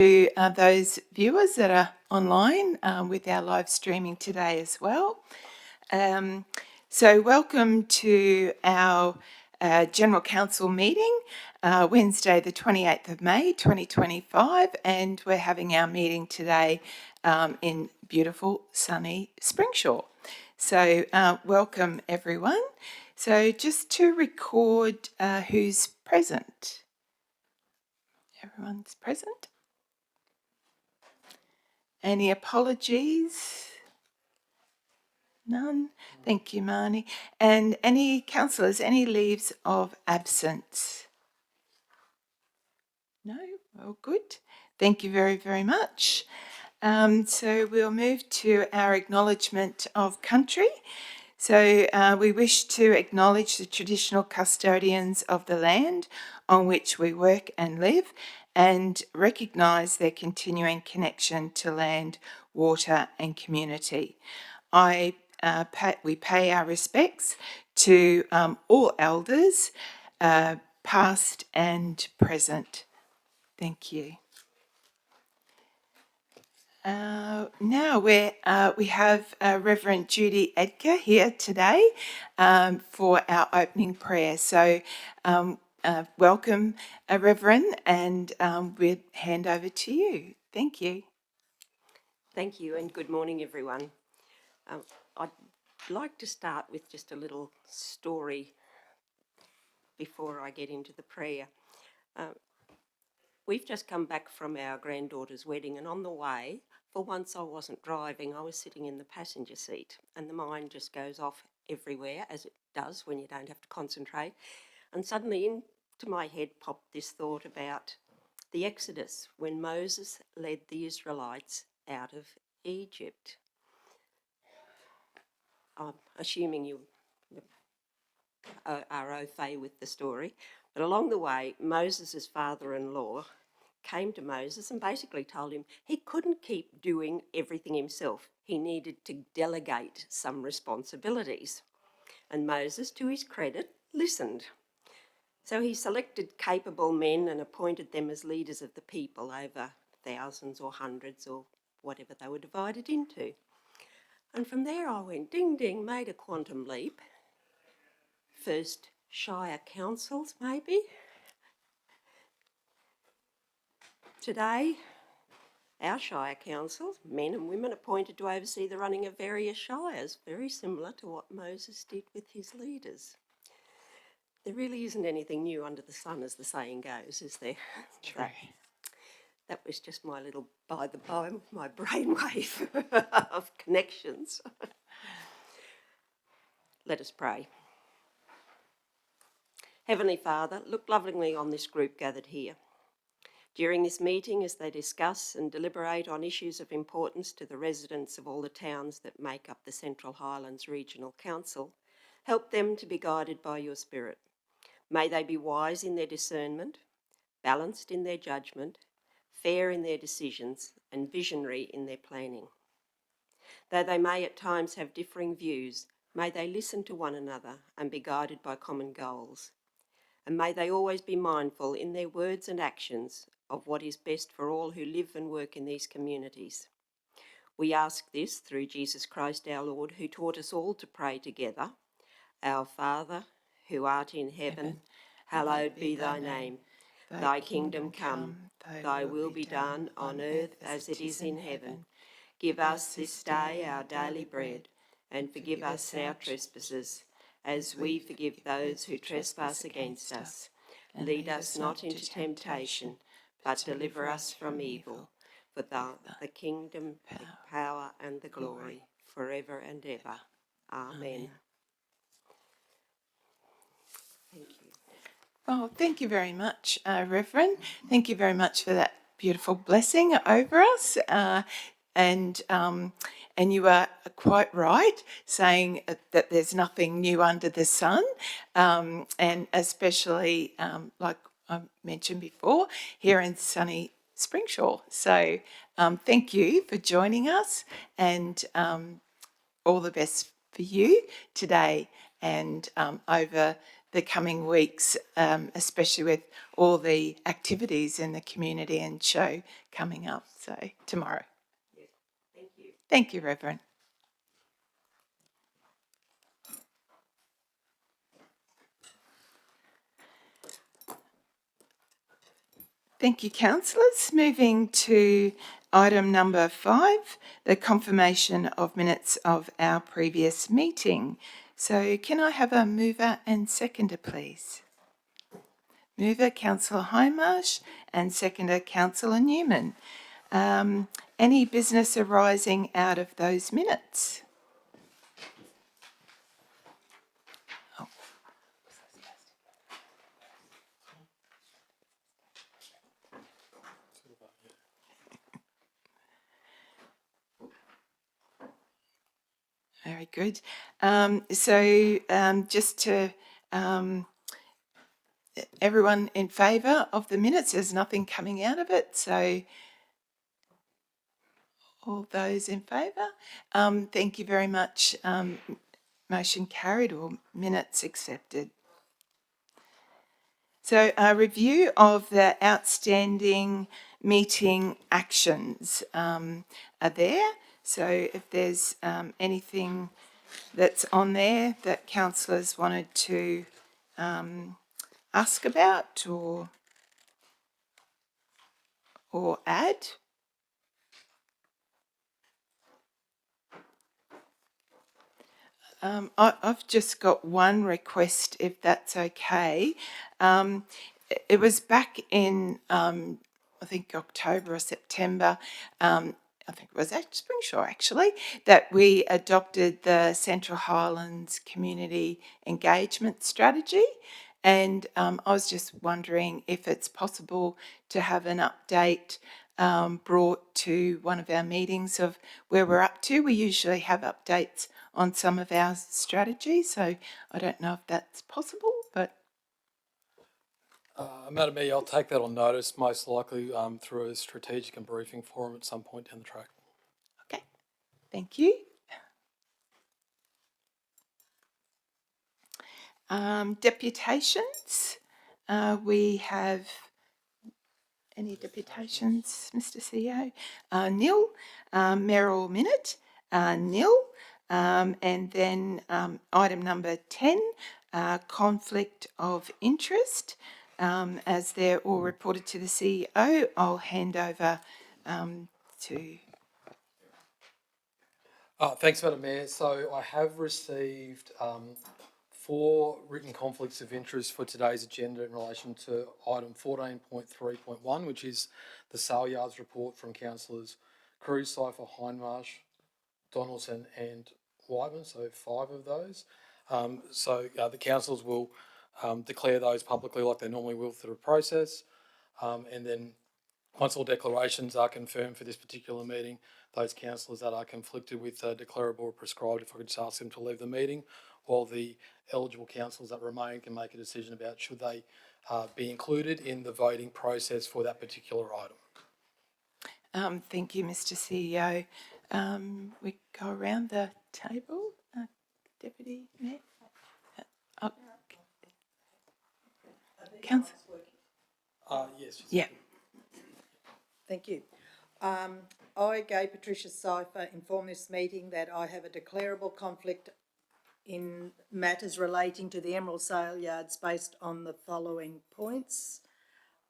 To those viewers that are online with our live streaming today as well. So welcome to our General Council meeting, Wednesday the 28th of May 2025, and we're having our meeting today in beautiful sunny Springsure. So welcome everyone. So just to record who's present. Everyone's present. Any apologies? None. Thank you, Marnie. And any councillors, any leaves of absence? No? Well, good. Thank you very, very much. So we'll move to our acknowledgement of country. So we wish to acknowledge the traditional custodians of the land on which we work and live and recognise their continuing connection to land, water and community. We pay our respects to all elders, past and present. Thank you. Now we have Reverend Judy Edgar here today for our opening prayer. So welcome, Reverend, and we'll hand over to you. Thank you. Thank you and good morning, everyone. I'd like to start with just a little story before I get into the prayer. We've just come back from our granddaughter's wedding, and on the way, for once I wasn't driving, I was sitting in the passenger seat, and the mind just goes off everywhere, as it does when you don't have to concentrate. And suddenly into my head popped this thought about the Exodus, when Moses led the Israelites out of Egypt. I'm assuming you are au fait with the story, but along the way, Moses' father-in-law came to Moses and basically told him he couldn't keep doing everything himself. He needed to delegate some responsibilities. And Moses, to his credit, listened. So he selected capable men and appointed them as leaders of the people over thousands or hundreds or whatever they were divided into. And from there I went ding ding, made a quantum leap. First Shire councils maybe. Today, our Shire councils, men and women appointed to oversee the running of various shires, very similar to what Moses did with his leaders. There really isn't anything new under the sun, as the saying goes, is there? True. That was just my little by my brainwave of connections. Let us pray. Heavenly Father, look lovingly on this group gathered here. During this meeting, as they discuss and deliberate on issues of importance to the residents of all the towns that make up the Central Highlands Regional Council, help them to be guided by your Spirit. May they be wise in their discernment, balanced in their judgment, fair in their decisions, and visionary in their planning. Though they may at times have differing views, may they listen to one another and be guided by common goals. And may they always be mindful in their words and actions of what is best for all who live and work in these communities. We ask this through Jesus Christ our Lord, who taught us all to pray together. Our Father, who art in heaven, hallowed be thy name. Thy kingdom come, thy will be done on earth as it is in heaven. Give us this day our daily bread, and forgive us our trespasses, as we forgive those who trespass against us. Lead us not into temptation, but deliver us from evil. For the kingdom, the power and the glory, forever and ever. Amen. Thank you. Well, thank you very much, Reverend. Thank you very much for that beautiful blessing over us. And you are quite right saying that there's nothing new under the sun, and especially like I mentioned before, here in sunny Springsure. So thank you for joining us, and all the best for you today and over the coming weeks, especially with all the activities in the community and show coming up. So tomorrow. Yes. Thank you. Thank you, Reverend. Thank you, councillors. Moving to item number 5, the confirmation of minutes of our previous meeting. So can I have a mover and seconder, please? Mover, Councillor Hindmarsh, and seconder, Councillor Newman. Any business arising out of those minutes? Oh. Very good. Just to everyone in favour of the minutes, there's nothing coming out of it. So all those in favour? Thank you very much. Motion carried or minutes accepted. So a review of the outstanding meeting actions are there. So if there's anything that's on there that councillors wanted to ask about or add. I've just got one request, if that's okay. It was back in, I think, October or September. I think it was Spring Shore, actually, that we adopted the Central Highlands Community Engagement Strategy. And I was just wondering if it's possible to have an update brought to one of our meetings of where we're up to. We usually have updates on some of our strategies, so I don't know if that's possible, but... Madam Mayor, I'll take that on notice, most likely through a strategic and briefing forum at some point down the track. Okay, thank you. Deputations. We have any deputations, Mr. CEO? Nil. Merrill Minute, nil. And then item number 10, conflict of interest. As they're all reported to the CEO, I'll hand over to... Thanks, Madam Mayor. So I have received 4 written conflicts of interest for today's agenda in relation to item 14.3.1, which is the sale yards report from councillors Cruz, Cypher, Hindmarsh, Donaldson and Whiteman, so 5 of those. The councillors will declare those publicly like they normally will through a process, and then once all declarations are confirmed for this particular meeting, those councillors that are conflicted with declarable or prescribed, if I could just ask them to leave the meeting, while the eligible councillors that remain can make a decision about should they be included in the voting process for that particular item. Thank you, Mr. CEO. We go around the table. Deputy Mayor? Councillor? Yes. Yeah. Thank you. I, Gay Patricia Cypher, inform this meeting that I have a declarable conflict in matters relating to the Emerald Sale Yards based on the following points.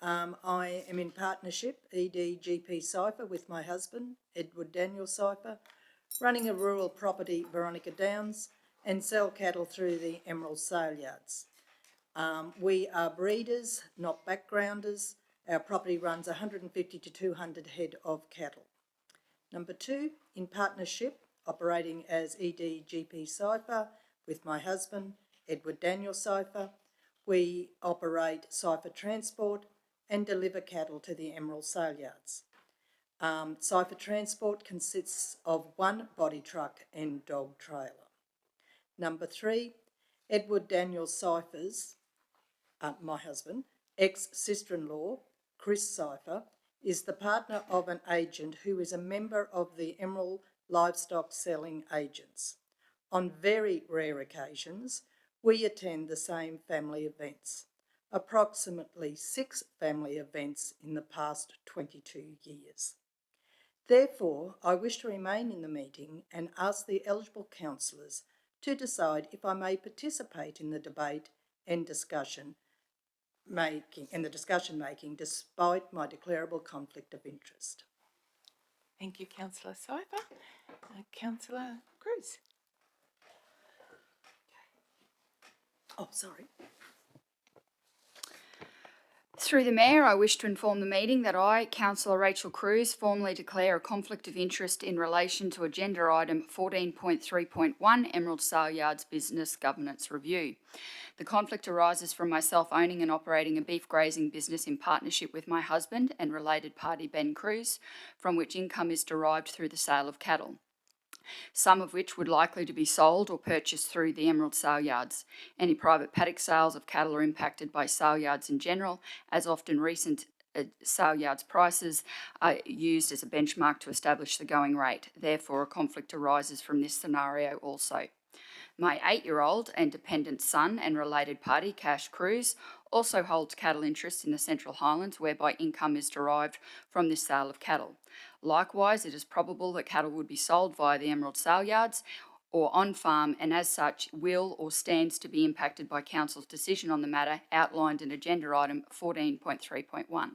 I am in partnership, EDGP Cypher, with my husband, Edward Daniel Cypher, running a rural property, Veronica Downs, and sell cattle through the Emerald Sale Yards. We are breeders, not backgrounders. Our property runs 150 to 200 head of cattle. Number 2, in partnership, operating as EDGP Cypher with my husband, Edward Daniel Cypher. We operate Cypher Transport and deliver cattle to the Emerald Sale Yards. Cypher Transport consists of 1 body truck and dog trailer. Number 3, Edward Daniel Cypher's, my husband, ex-sister-in-law, Chris Cypher, is the partner of an agent who is a member of the Emerald Livestock Selling Agents. On very rare occasions, We attend the same family events, approximately 6 family events in the past 22 years. Therefore, I wish to remain in the meeting and ask the eligible councillors to decide if I may participate in the debate and discussion making despite my declarable conflict of interest. Thank you, Councillor Cypher. Councillor Cruz. Oh, sorry. Through the Mayor, I wish to inform the meeting that I, Councillor Rachel Cruz, formally declare a conflict of interest in relation to agenda item 14.3.1, Emerald Sale Yards Business Governance Review. The conflict arises from myself owning and operating a beef grazing business in partnership with my husband and related party Ben Cruz, from which income is derived through the sale of cattle, some of which would likely to be sold or purchased through the Emerald Sale Yards. Any private paddock sales of cattle are impacted by sale yards in general, as often recent sale yards prices are used as a benchmark to establish the going rate. Therefore, a conflict arises from this scenario also. My 8-year-old and dependent son and related party, Cash Cruz, also holds cattle interests in the Central Highlands, whereby income is derived from this sale of cattle. Likewise, it is probable that cattle would be sold via the Emerald Sale Yards or on farm, and as such will or stands to be impacted by Council's decision on the matter outlined in agenda item 14.3.1.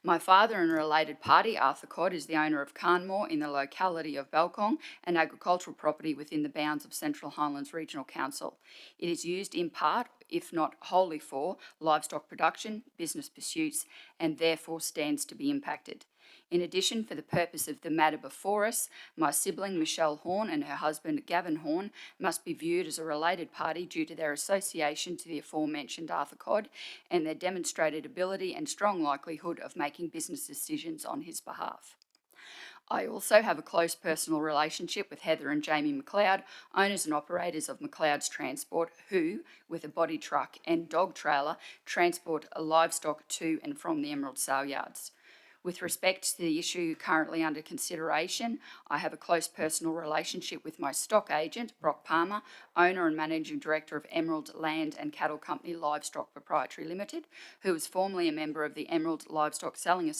My father and a related party, Arthur Codd, is the owner of Carnmore in the locality of Balcong, an agricultural property within the bounds of Central Highlands Regional Council. It is used in part, if not wholly, for livestock production, business pursuits, and therefore stands to be impacted. In addition, for the purpose of the matter before us, my sibling Michelle Horn and her husband Gavin Horn must be viewed as a related party due to their association to the aforementioned Arthur Codd and their demonstrated ability and strong likelihood of making business decisions on his behalf. I also have a close personal relationship with Heather and Jamie McLeod, owners and operators of McLeod's Transport, who, with a body truck and dog trailer, transport livestock to and from the Emerald Sale Yards. With respect to the issue currently under consideration, I have a close personal relationship with my stock agent, Brock Palmer, owner and managing director of Emerald Land and Cattle Company Livestock Proprietary Limited, who was formerly a member of the Emerald Livestock Selling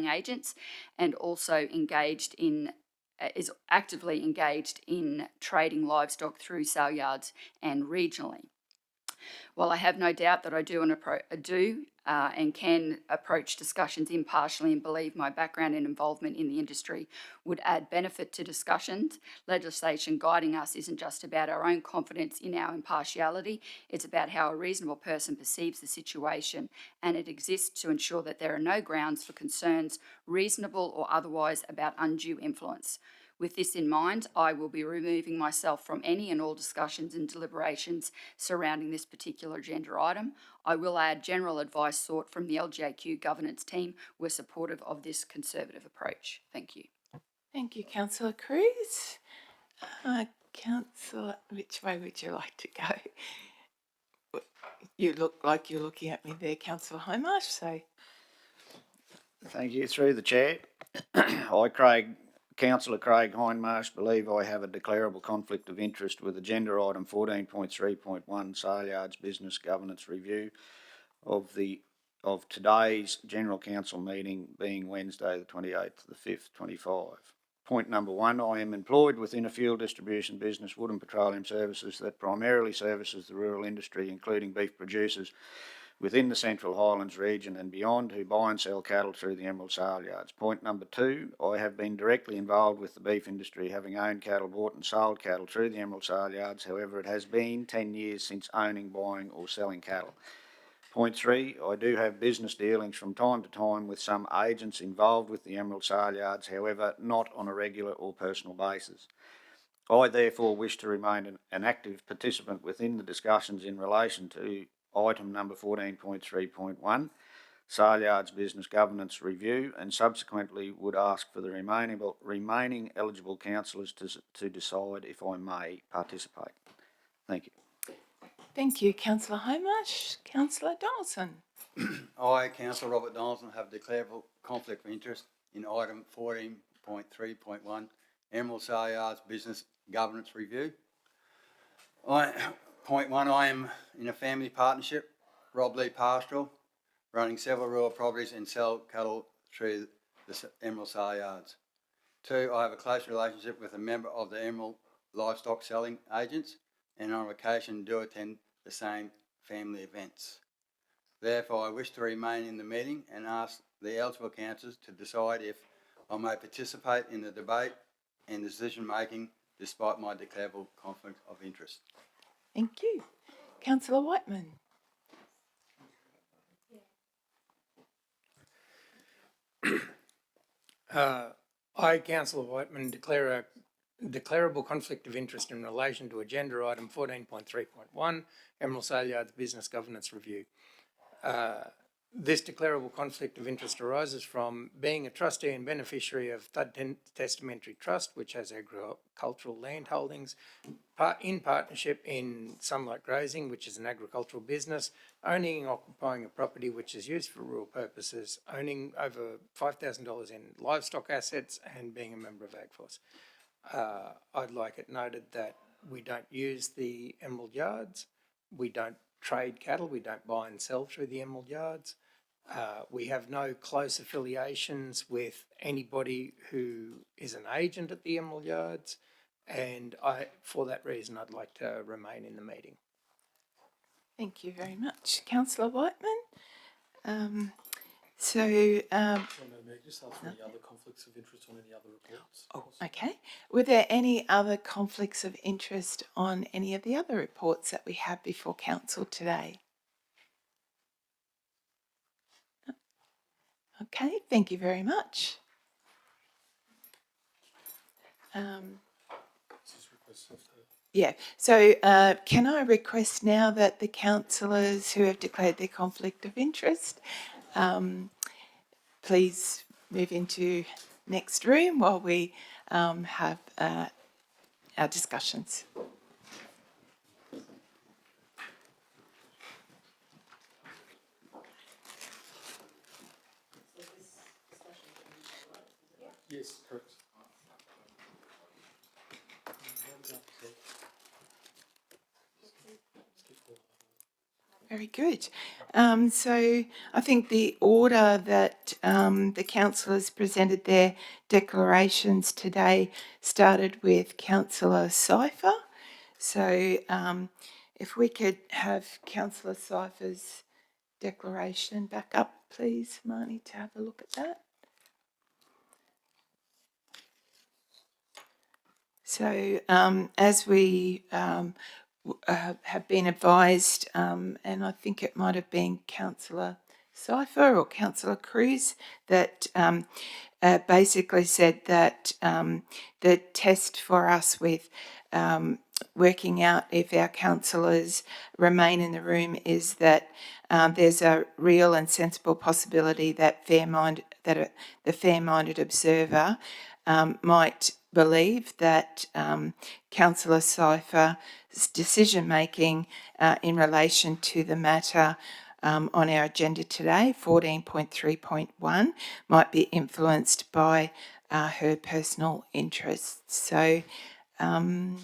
Agents and also is actively engaged in trading livestock through sale yards and regionally. While I have no doubt that I do and can approach discussions impartially and believe my background and involvement in the industry would add benefit to discussions, legislation guiding us isn't just about our own confidence in our impartiality, it's about how a reasonable person perceives the situation, and it exists to ensure that there are no grounds for concerns, reasonable or otherwise, about undue influence. With this in mind, I will be removing myself from any and all discussions and deliberations surrounding this particular agenda item. I will add general advice sought from the LGAQ governance team were supportive of this conservative approach. Thank you. Thank you, Councillor Cruz. Councillor, which way would you like to go? You look like you're looking at me there, Councillor Hindmarsh, so. Thank you. Through the chair, Councillor Craig Hindmarsh, believe I have a declarable conflict of interest with agenda item 14.3.1 Sale Yards Business Governance Review of today's General Council meeting being Wednesday the 28th of the 5th, 25. Point number 1, I am employed within a fuel distribution business, Wood and Petroleum Services, that primarily services the rural industry, including beef producers within the Central Highlands region and beyond, who buy and sell cattle through the Emerald Sale Yards. Point number 2, I have been directly involved with the beef industry, having owned cattle, bought and sold cattle through the Emerald Sale Yards. However, it has been 10 years since owning, buying or selling cattle. Point 3, I do have business dealings from time to time with some agents involved with the Emerald Sale Yards, however, not on a regular or personal basis. I therefore wish to remain an active participant within the discussions in relation to item number 14.3.1, Sale Yards Business Governance Review, and subsequently would ask for the remaining eligible councillors to decide if I may participate. Thank you. Thank you, Councillor Hindmarsh. Councillor Donaldson. I, Councillor Robert Donaldson, have declarable conflict of interest in item 14.3.1, Emerald Sale Yards Business Governance Review. Point one, I am in a family partnership, Rob Lee Pastoral, running several rural properties and sell cattle through the Emerald Sale Yards. Two, I have a close relationship with a member of the Emerald Livestock Selling Agents and on occasion do attend the same family events. Therefore, I wish to remain in the meeting and ask the eligible councillors to decide if I may participate in the debate and decision making despite my declarable conflict of interest. Thank you. Councillor Whiteman. I, Councillor Whiteman, declare a declarable conflict of interest in relation to agenda item 14.3.1, Emerald Sale Yards Business Governance Review. This declarable conflict of interest arises from being a trustee and beneficiary of Thud Testamentary Trust, which has agricultural land holdings, in partnership in Sunlight Grazing, which is an agricultural business, owning and occupying a property which is used for rural purposes, owning over $5,000 in livestock assets, and being a member of AgForce. I'd like it noted that we don't use the Emerald Yards, we don't trade cattle, we don't buy and sell through the Emerald Yards. We have no close affiliations with anybody who is an agent at the Emerald Yards, and for that reason, I'd like to remain in the meeting. Thank you very much. Councillor Whiteman. Sorry, Madam Mayor, just ask for any other conflicts of interest on any other reports. Oh, okay. Were there any other conflicts of interest on any of the other reports that we have before council today? Okay, thank you very much. Yeah, so can I request now that the councillors who have declared their conflict of interest please move into next room while we have our discussions. Yes, correct. Very good. So I think the order that the councillors presented their declarations today started with Councillor Cypher. So if we could have Councillor Cypher's declaration back up, please, Marnie, to have a look at that. So as we have been advised, and I think it might have been Councillor Cypher or Councillor Cruz that basically said that the test for us with working out if our councillors remain in the room is that there's a real and sensible possibility that the fair-minded observer might believe that Councillor Cypher's decision-making in relation to the matter on our agenda today, 14.3.1, might be influenced by her personal interests. So I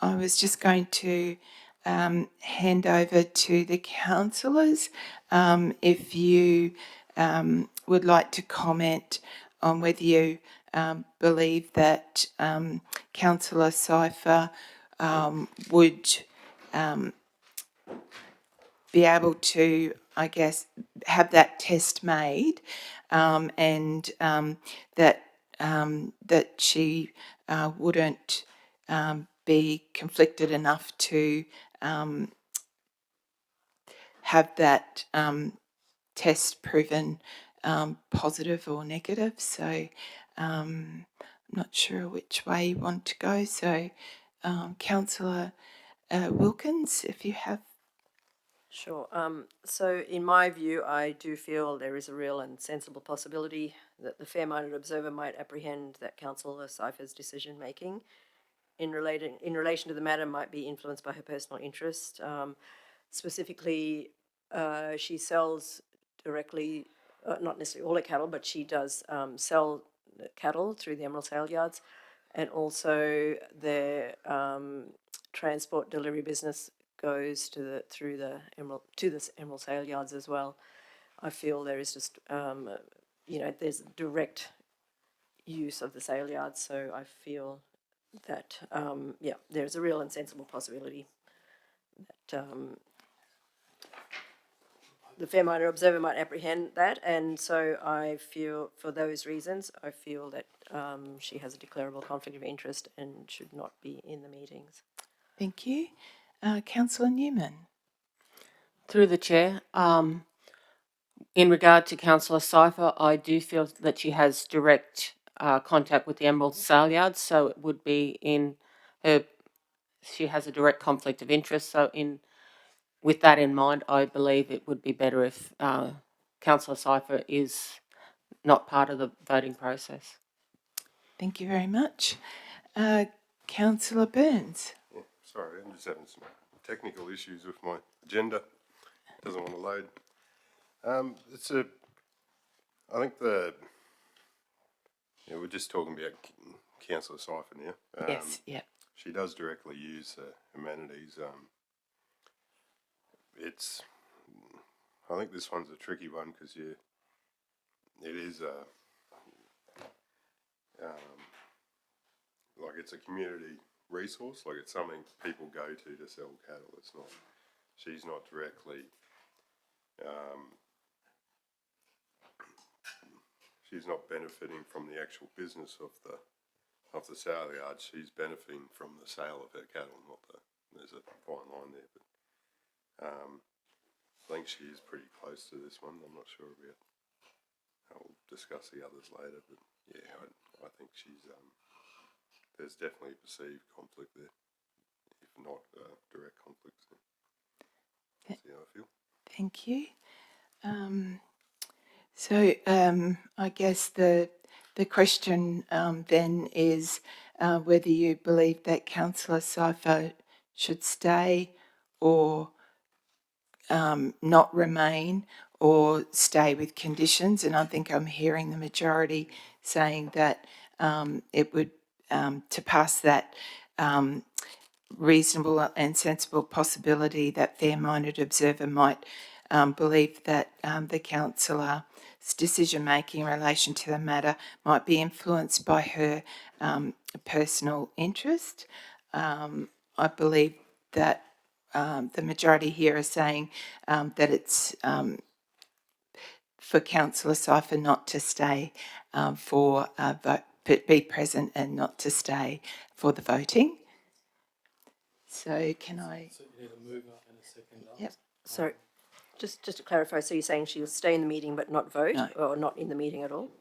was just going to hand over to the councillors if you would like to comment on whether you believe that Councillor Cypher would be able to, I guess, have that test made, and that she wouldn't be conflicted enough to have that test proven positive or negative. So I'm not sure which way you want to go. So Councillor Wilkins, if you have. Sure. So in my view, I do feel there is a real and sensible possibility that the fair-minded observer might apprehend that Councillor Cypher's decision-making in relation to the matter might be influenced by her personal interest. Specifically, she sells directly, not necessarily all her cattle, but she does sell cattle through the Emerald Sale Yards, and also their transport delivery business goes to the Emerald Sale Yards as well. I feel there is just there's direct use of the sale yards, so I feel that there's a real and sensible possibility that the fair-minded observer might apprehend that, and so I feel, for those reasons, I feel that she has a declarable conflict of interest and should not be in the meetings. Thank you. Councillor Newman. Through the chair, in regard to Councillor Cypher, I do feel that she has direct contact with the Emerald Sale Yards, so it would be in her. She has a direct conflict of interest. So, with that in mind, I believe it would be better if Councillor Cypher is not part of the voting process. Thank you very much. Councillor Burns. Yeah, sorry, I'm just having some technical issues with my agenda. It doesn't want to load. We're just talking about Councillor Cypher now. Yes, yeah. She does directly use amenities. I think this one's a tricky one because it is like it's a community resource, like it's something people go to sell cattle. It's not, she's not directly, she's not benefiting from the actual business of the sale yard. She's benefiting from the sale of her cattle, not there's a fine line there, but I think she is pretty close to this one. I'm not sure about, I'll discuss the others later, but yeah, I think she's, there's definitely a perceived conflict there, if not direct conflict. So that's how I feel. Thank you. I guess the question then is whether you believe that Councillor Cypher should stay or not remain, or stay with conditions. And I think I'm hearing the majority saying that it would, to pass that reasonable and sensible possibility that fair-minded observer might believe that the councillor's decision-making in relation to the matter might be influenced by her personal interest. I believe that the majority here are saying that it's for Councillor Cypher not to stay for vote, but be present and not to stay for the voting. So can I? So you need a mover and a seconder. Yep. So, just to clarify, so you're saying she'll stay in the meeting but not vote, No. or not in the meeting at all?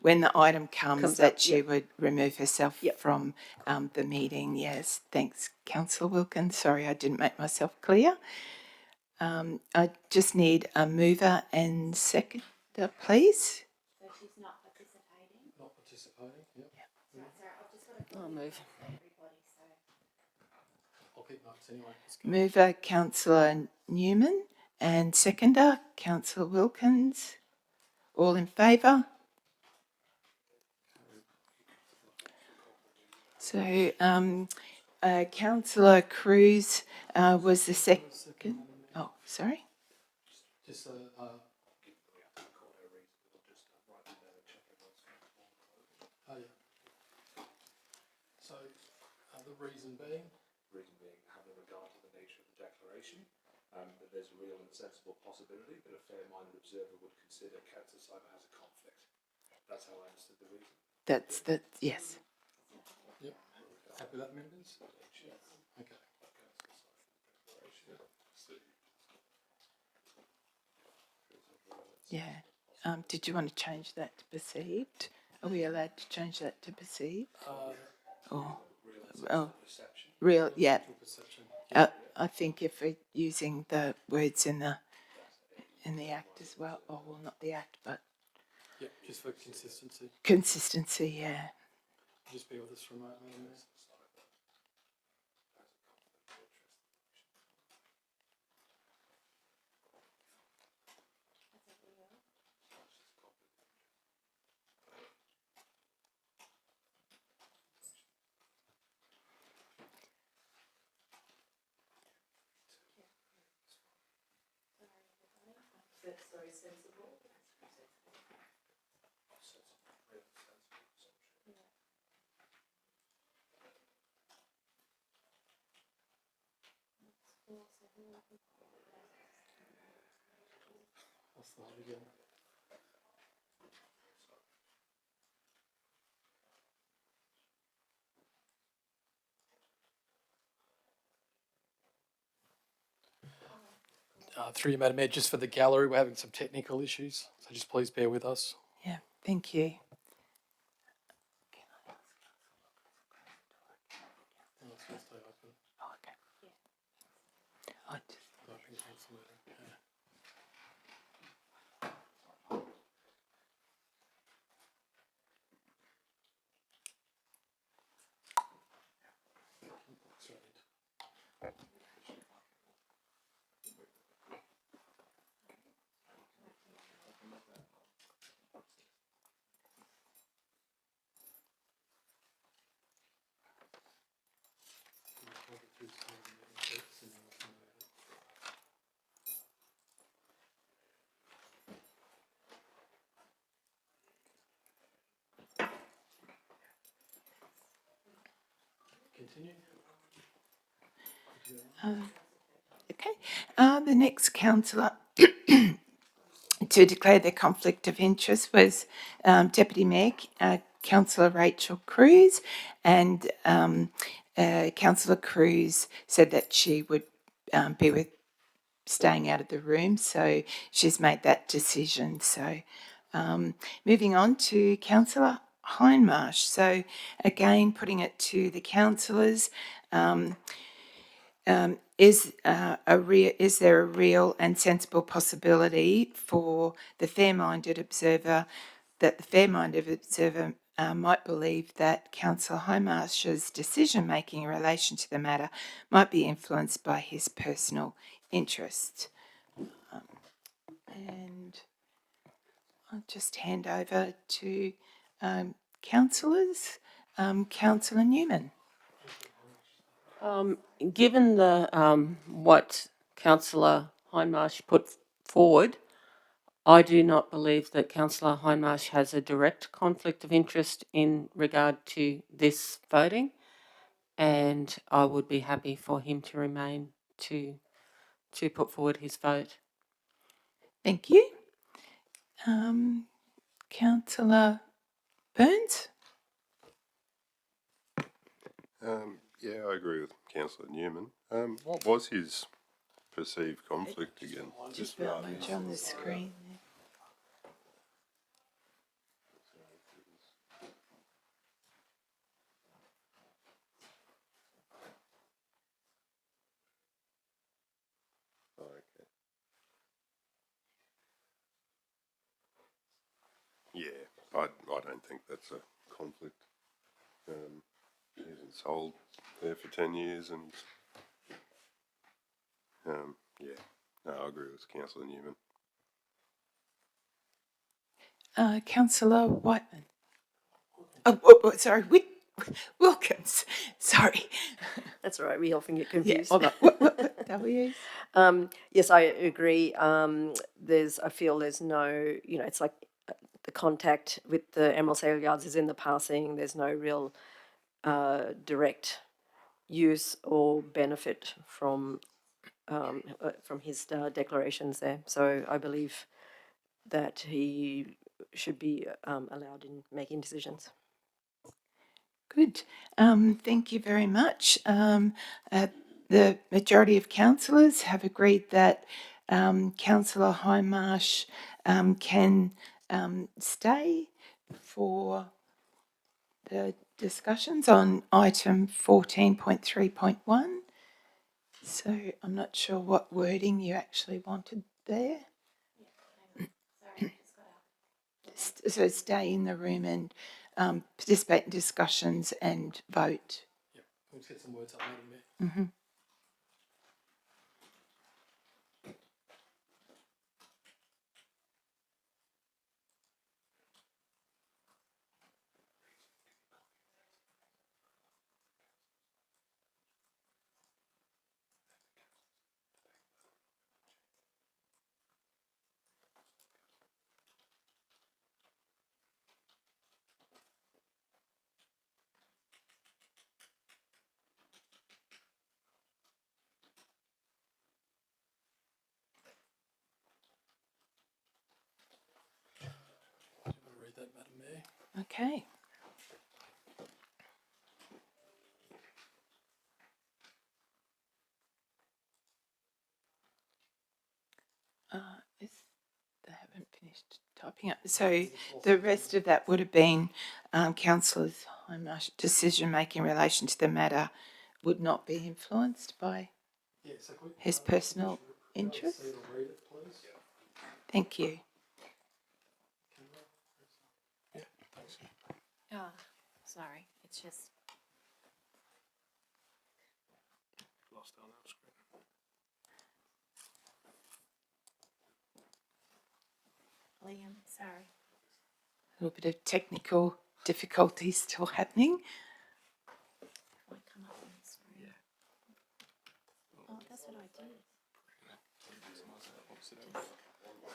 When the item comes that up, she yeah. would remove herself Yep. from the meeting. Yes, thanks, Councillor Wilkins. Sorry, I didn't make myself clear. I just need a mover and seconder, please. So she's not participating? Not participating, yep. Sorry, I've just got to I'll move. everybody, so. I'll keep notes anyway. Mover, Councillor Newman, and seconder, Councillor Wilkins. All in favour? So, Councillor Cruz was the second. Oh, sorry. Just So, the reason being? Having regard to the nature of the declaration, that there's a real and sensible possibility that a fair-minded observer would consider Councillor Cypher has a conflict. That's how I understood the reason. Yes. Yep. Happy with that, members? Okay. Yeah. Did you want to change that to perceived? Are we allowed to change that to perceived? Real, yeah. I think if we're using the words in the Act as well, well, not the Act, but Yep, just for consistency. consistency, yeah. Just be with us for a moment. that's very sensible. I'll start again. Through you, Madam Mayor, just for the gallery, we're having some technical issues, so just please bear with us. Yeah, thank you. Oh, okay. I just- Continue. Okay. The next councillor to declare their conflict of interest was Deputy Mayor Councillor Rachel Cruz, and Councillor Cruz said that she would be with staying out of the room, so she's made that decision. So moving on to Councillor Hindmarsh. So again, putting it to the councillors, is there a real and sensible possibility for the fair-minded observer might believe that Councillor Hindmarsh's decision-making in relation to the matter might be influenced by his personal interest? And I'll just hand over to councillors. Councillor Newman. Given the what Councillor Hindmarsh put forward, I do not believe that Councillor Hindmarsh has a direct conflict of interest in regard to this voting, and I would be happy for him to remain to put forward his vote. Thank you. Councillor Burns? Yeah, I agree with Councillor Newman. What was his perceived conflict again? Just large on the screen there. Oh, okay. Yeah, I don't think that's a conflict. He hasn't sold there for 10 years and yeah, no, I agree with Councillor Newman. Councillor Whiteman. Sorry, Wilkins. Sorry. That's all right, we often get Yeah, confused. hold on. What W's? Yes, I agree. I feel there's no, it's like the contact with the Emerald Sale Yards is in the passing. There's no real direct use or benefit from his declarations there. So I believe that he should be allowed in making decisions. Good. Thank you very much. The majority of councillors have agreed that Councillor Hindmarsh can stay for the discussions on item 14.3.1. So I'm not sure what wording you actually wanted there. So stay in the room and participate in discussions and vote. Yep, let's get some words up, Madam Mayor. Mm-hmm. Okay. They haven't finished typing up. So the rest of that would have been Councillor Hindmarsh's decision-making in relation to the matter would not be influenced by his personal interests. Thank you. Oh, sorry. It's just. Lost on our screen. Liam, sorry. A little bit of technical difficulty still happening. Won't come up on the screen. Oh, that's what I did.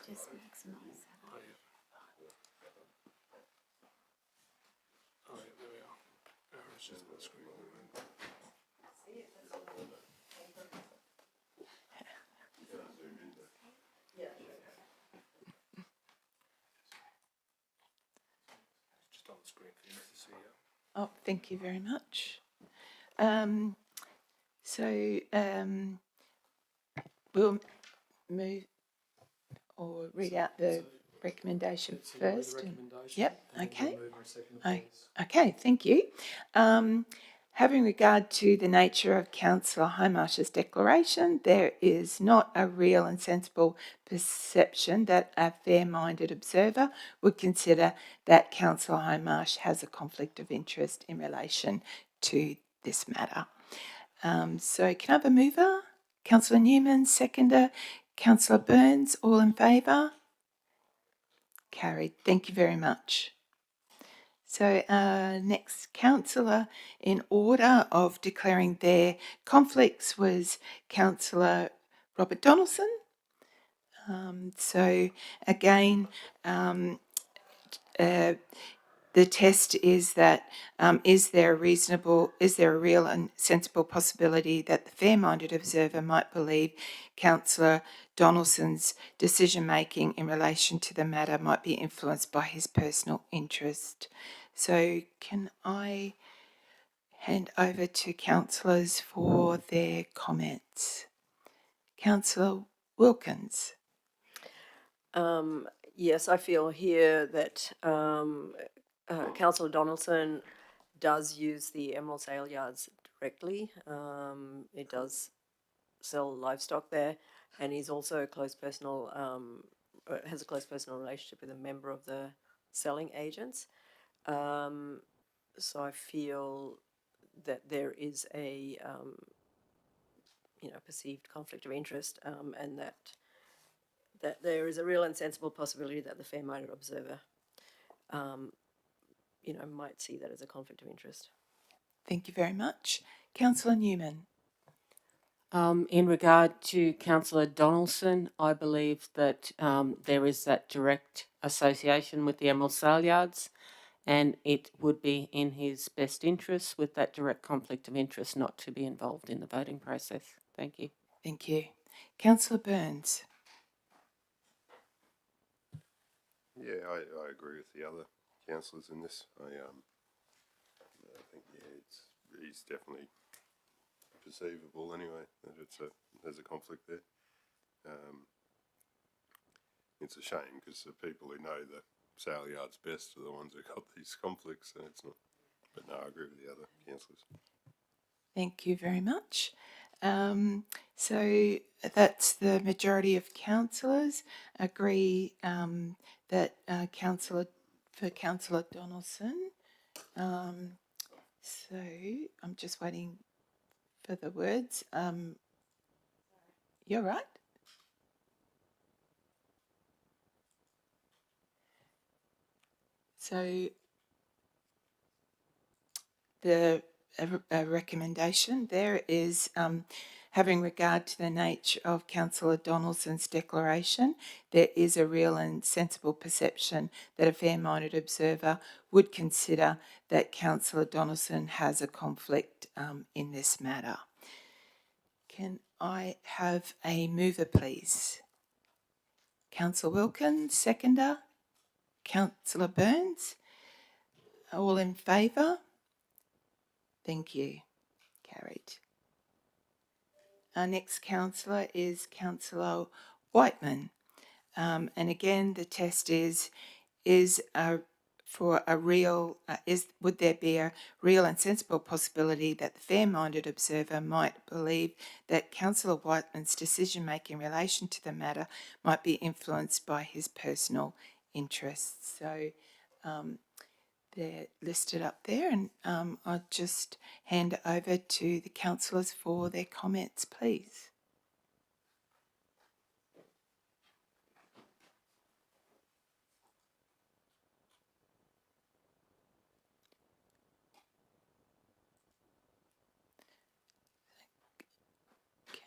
Just maximise that. Oh, yeah. Oh, yeah, there we are. Oh, it's just on the screen. Just on the screen for you to see. Oh, thank you very much. We'll move or read out the recommendation first. Yep, okay. Okay, thank you. Having regard to the nature of Councillor Hindmarsh's declaration, there is not a real and sensible perception that a fair-minded observer would consider that Councillor Hindmarsh has a conflict of interest in relation to this matter. So can I have a mover? Councillor Newman, seconder. Councillor Burns, all in favour? Carried. Thank you very much. So next councillor in order of declaring their conflicts was Councillor Robert Donaldson. So again, the test is that is there a real and sensible possibility that the fair-minded observer might believe Councillor Donaldson's decision-making in relation to the matter might be influenced by his personal interest. So can I hand over to councillors for their comments? Councillor Wilkins. Yes, I feel here that Councillor Donaldson does use the Emerald Sale Yards directly. It does sell livestock there, and he's also a close personal, has a close personal relationship with a member of the selling agents. So I feel that there is a, perceived conflict of interest, and that there is a real and sensible possibility that the fair-minded observer, might see that as a conflict of interest. Thank you very much. Councillor Newman. In regard to Councillor Donaldson, I believe that there is that direct association with the Emerald Sale Yards, and it would be in his best interest with that direct conflict of interest not to be involved in the voting process. Thank you. Thank you. Councillor Burns. Yeah, I agree with the other councillors in this. I think he's definitely perceivable anyway that there's a conflict there. It's a shame because the people who know the sale yards best are the ones who got these conflicts, and it's not. But no, I agree with the other councillors. Thank you very much. So that's the majority of councillors agree that Councillor Donaldson. So I'm just waiting for the words. You're right. So the recommendation there is having regard to the nature of Councillor Donaldson's declaration, there is a real and sensible perception that a fair-minded observer would consider that Councillor Donaldson has a conflict in this matter. Can I have a mover, please? Councillor Wilkins, seconder. Councillor Burns. All in favour? Thank you. Carried. Our next councillor is Councillor Whiteman. And again, the test is would there be a real and sensible possibility that the fair-minded observer might believe that Councillor Whiteman's decision-making in relation to the matter might be influenced by his personal interests? So they're listed up there, and I'll just hand it over to the councillors for their comments, please.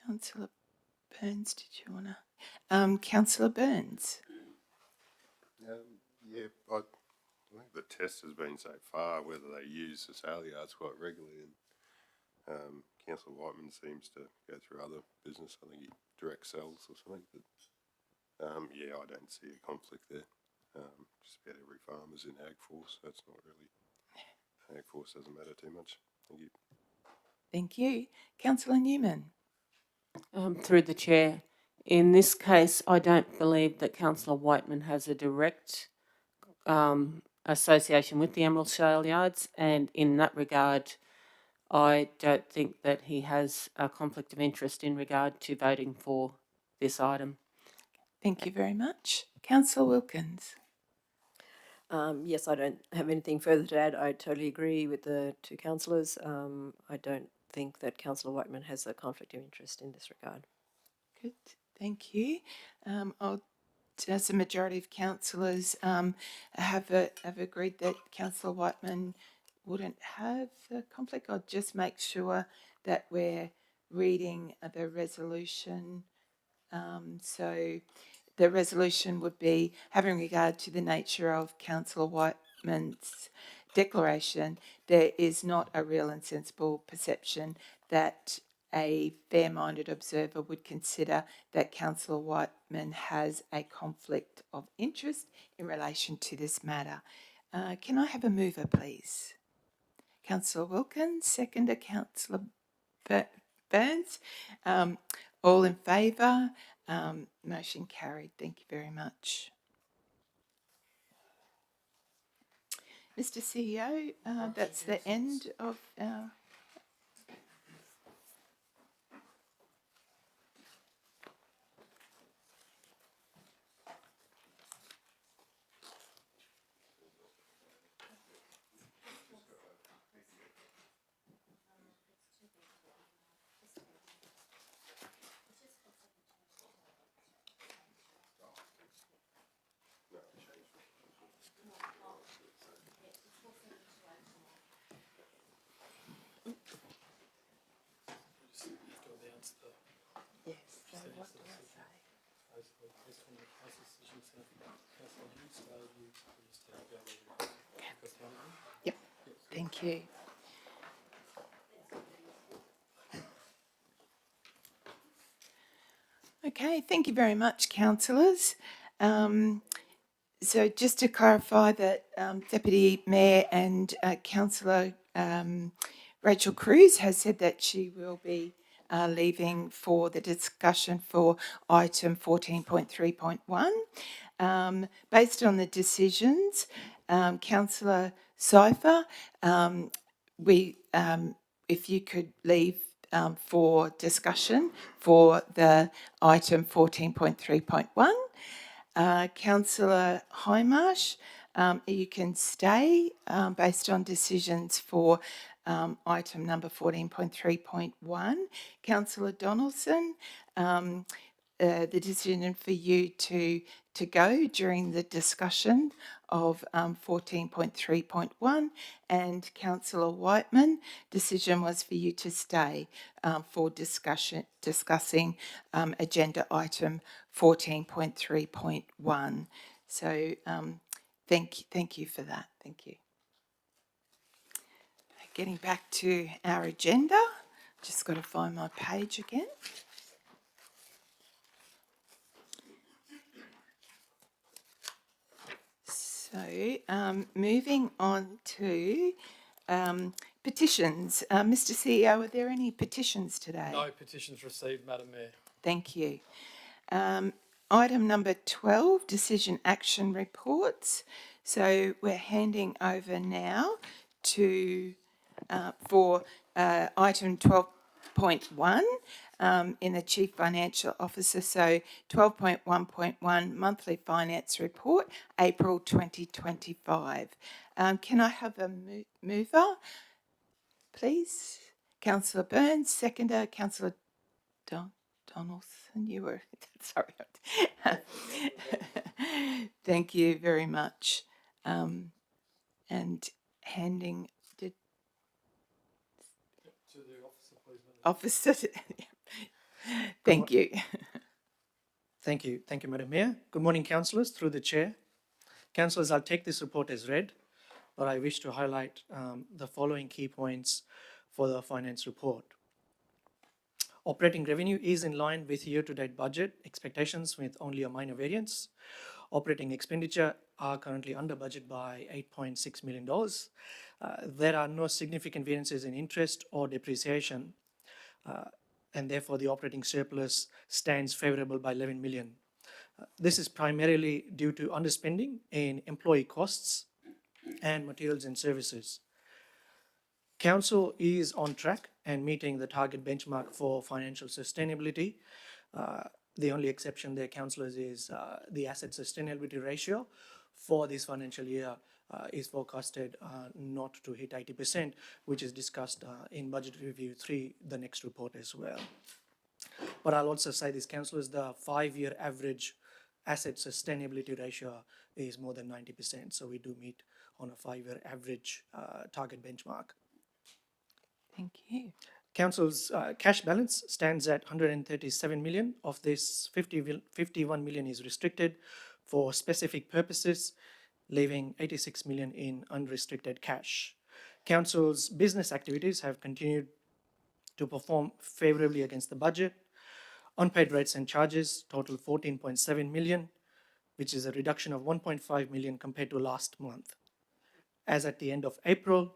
Councillor Burns, did you want to? Councillor Burns. Yeah, I think the test has been so far whether they use the sale yards quite regularly, and Councillor Whiteman seems to go through other business. I think he direct sells or something, but yeah, I don't see a conflict there. Just about every farm is in ag force, so it's not really, ag force doesn't matter too much. Thank you. Thank you. Councillor Newman. Through the chair, in this case, I don't believe that Councillor Whiteman has a direct association with the Emerald Shale Yards, and in that regard, I don't think that he has a conflict of interest in regard to voting for this item. Thank you very much. Councillor Wilkins. Yes, I don't have anything further to add. I totally agree with the two councillors. I don't think that Councillor Whiteman has a conflict of interest in this regard. Good, thank you. As a majority of councillors have agreed that Councillor Whiteman wouldn't have a conflict, I'll just make sure that we're reading the resolution. So the resolution would be, having regard to the nature of Councillor Whiteman's declaration, there is not a real and sensible perception that a fair-minded observer would consider that Councillor Whiteman has a conflict of interest in relation to this matter. Can I have a mover, please? Councillor Wilkins, seconder Councillor Burns. All in favour? Motion carried. Thank you very much. Mr. CEO, that's the end of our... Yes, so what do I say? Yep, thank you. Okay, thank you very much, councillors. So just to clarify that Deputy Mayor and Councillor Rachel Cruz has said that she will be leaving for the discussion for item 14.3.1. Based on the decisions, Councillor Cypher, if you could leave for discussion for the item 14.3.1. Councillor Highmarsh, you can stay based on decisions for item number 14.3.1. Councillor Donaldson, the decision for you to go during the discussion of 14.3.1, and Councillor Whiteman, decision was for you to stay for discussing agenda item 14.3.1. So thank you for that. Thank you. Getting back to our agenda, just got to find my page again. So So, moving on to petitions. Mr. CEO, are there any petitions today? No petitions received, Madam Mayor. Thank you. Item number 12, decision action reports. So we're handing over now to for item 12.1 in the Chief Financial Officer. So 12.1.1 Monthly Finance Report, April 2025. Can I have a mover, please? Councillor Burns, seconder, Councillor Donaldson, you were, sorry. Thank you very much. And handing, did To the officer, please, Madam officer, thank you. Thank you. Thank you, Madam Mayor. Good morning, councillors, through the chair. Councillors, I'll take this report as read, but I wish to highlight the following key points for the finance report. Operating revenue is in line with year-to-date budget expectations with only a minor variance. Operating expenditure are currently under budget by $8.6 million. There are no significant variances in interest or depreciation, and therefore the operating surplus stands favourable by 11 million. This is primarily due to underspending in employee costs and materials and services. Council is on track and meeting the target benchmark for financial sustainability. The only exception there, councillors, is the asset sustainability ratio for this financial year is forecasted not to hit 80%, which is discussed in Budget Review 3, the next report as well. But I'll also say this, councillors, the 5-year average asset sustainability ratio is more than 90%, so we do meet on a 5-year average target benchmark. Thank you. Council's cash balance stands at 137 million. Of this, 51 million is restricted for specific purposes, leaving 86 million in unrestricted cash. Council's business activities have continued to perform favourably against the budget. Unpaid rates and charges total 14.7 million, which is a reduction of 1.5 million compared to last month. As at the end of April,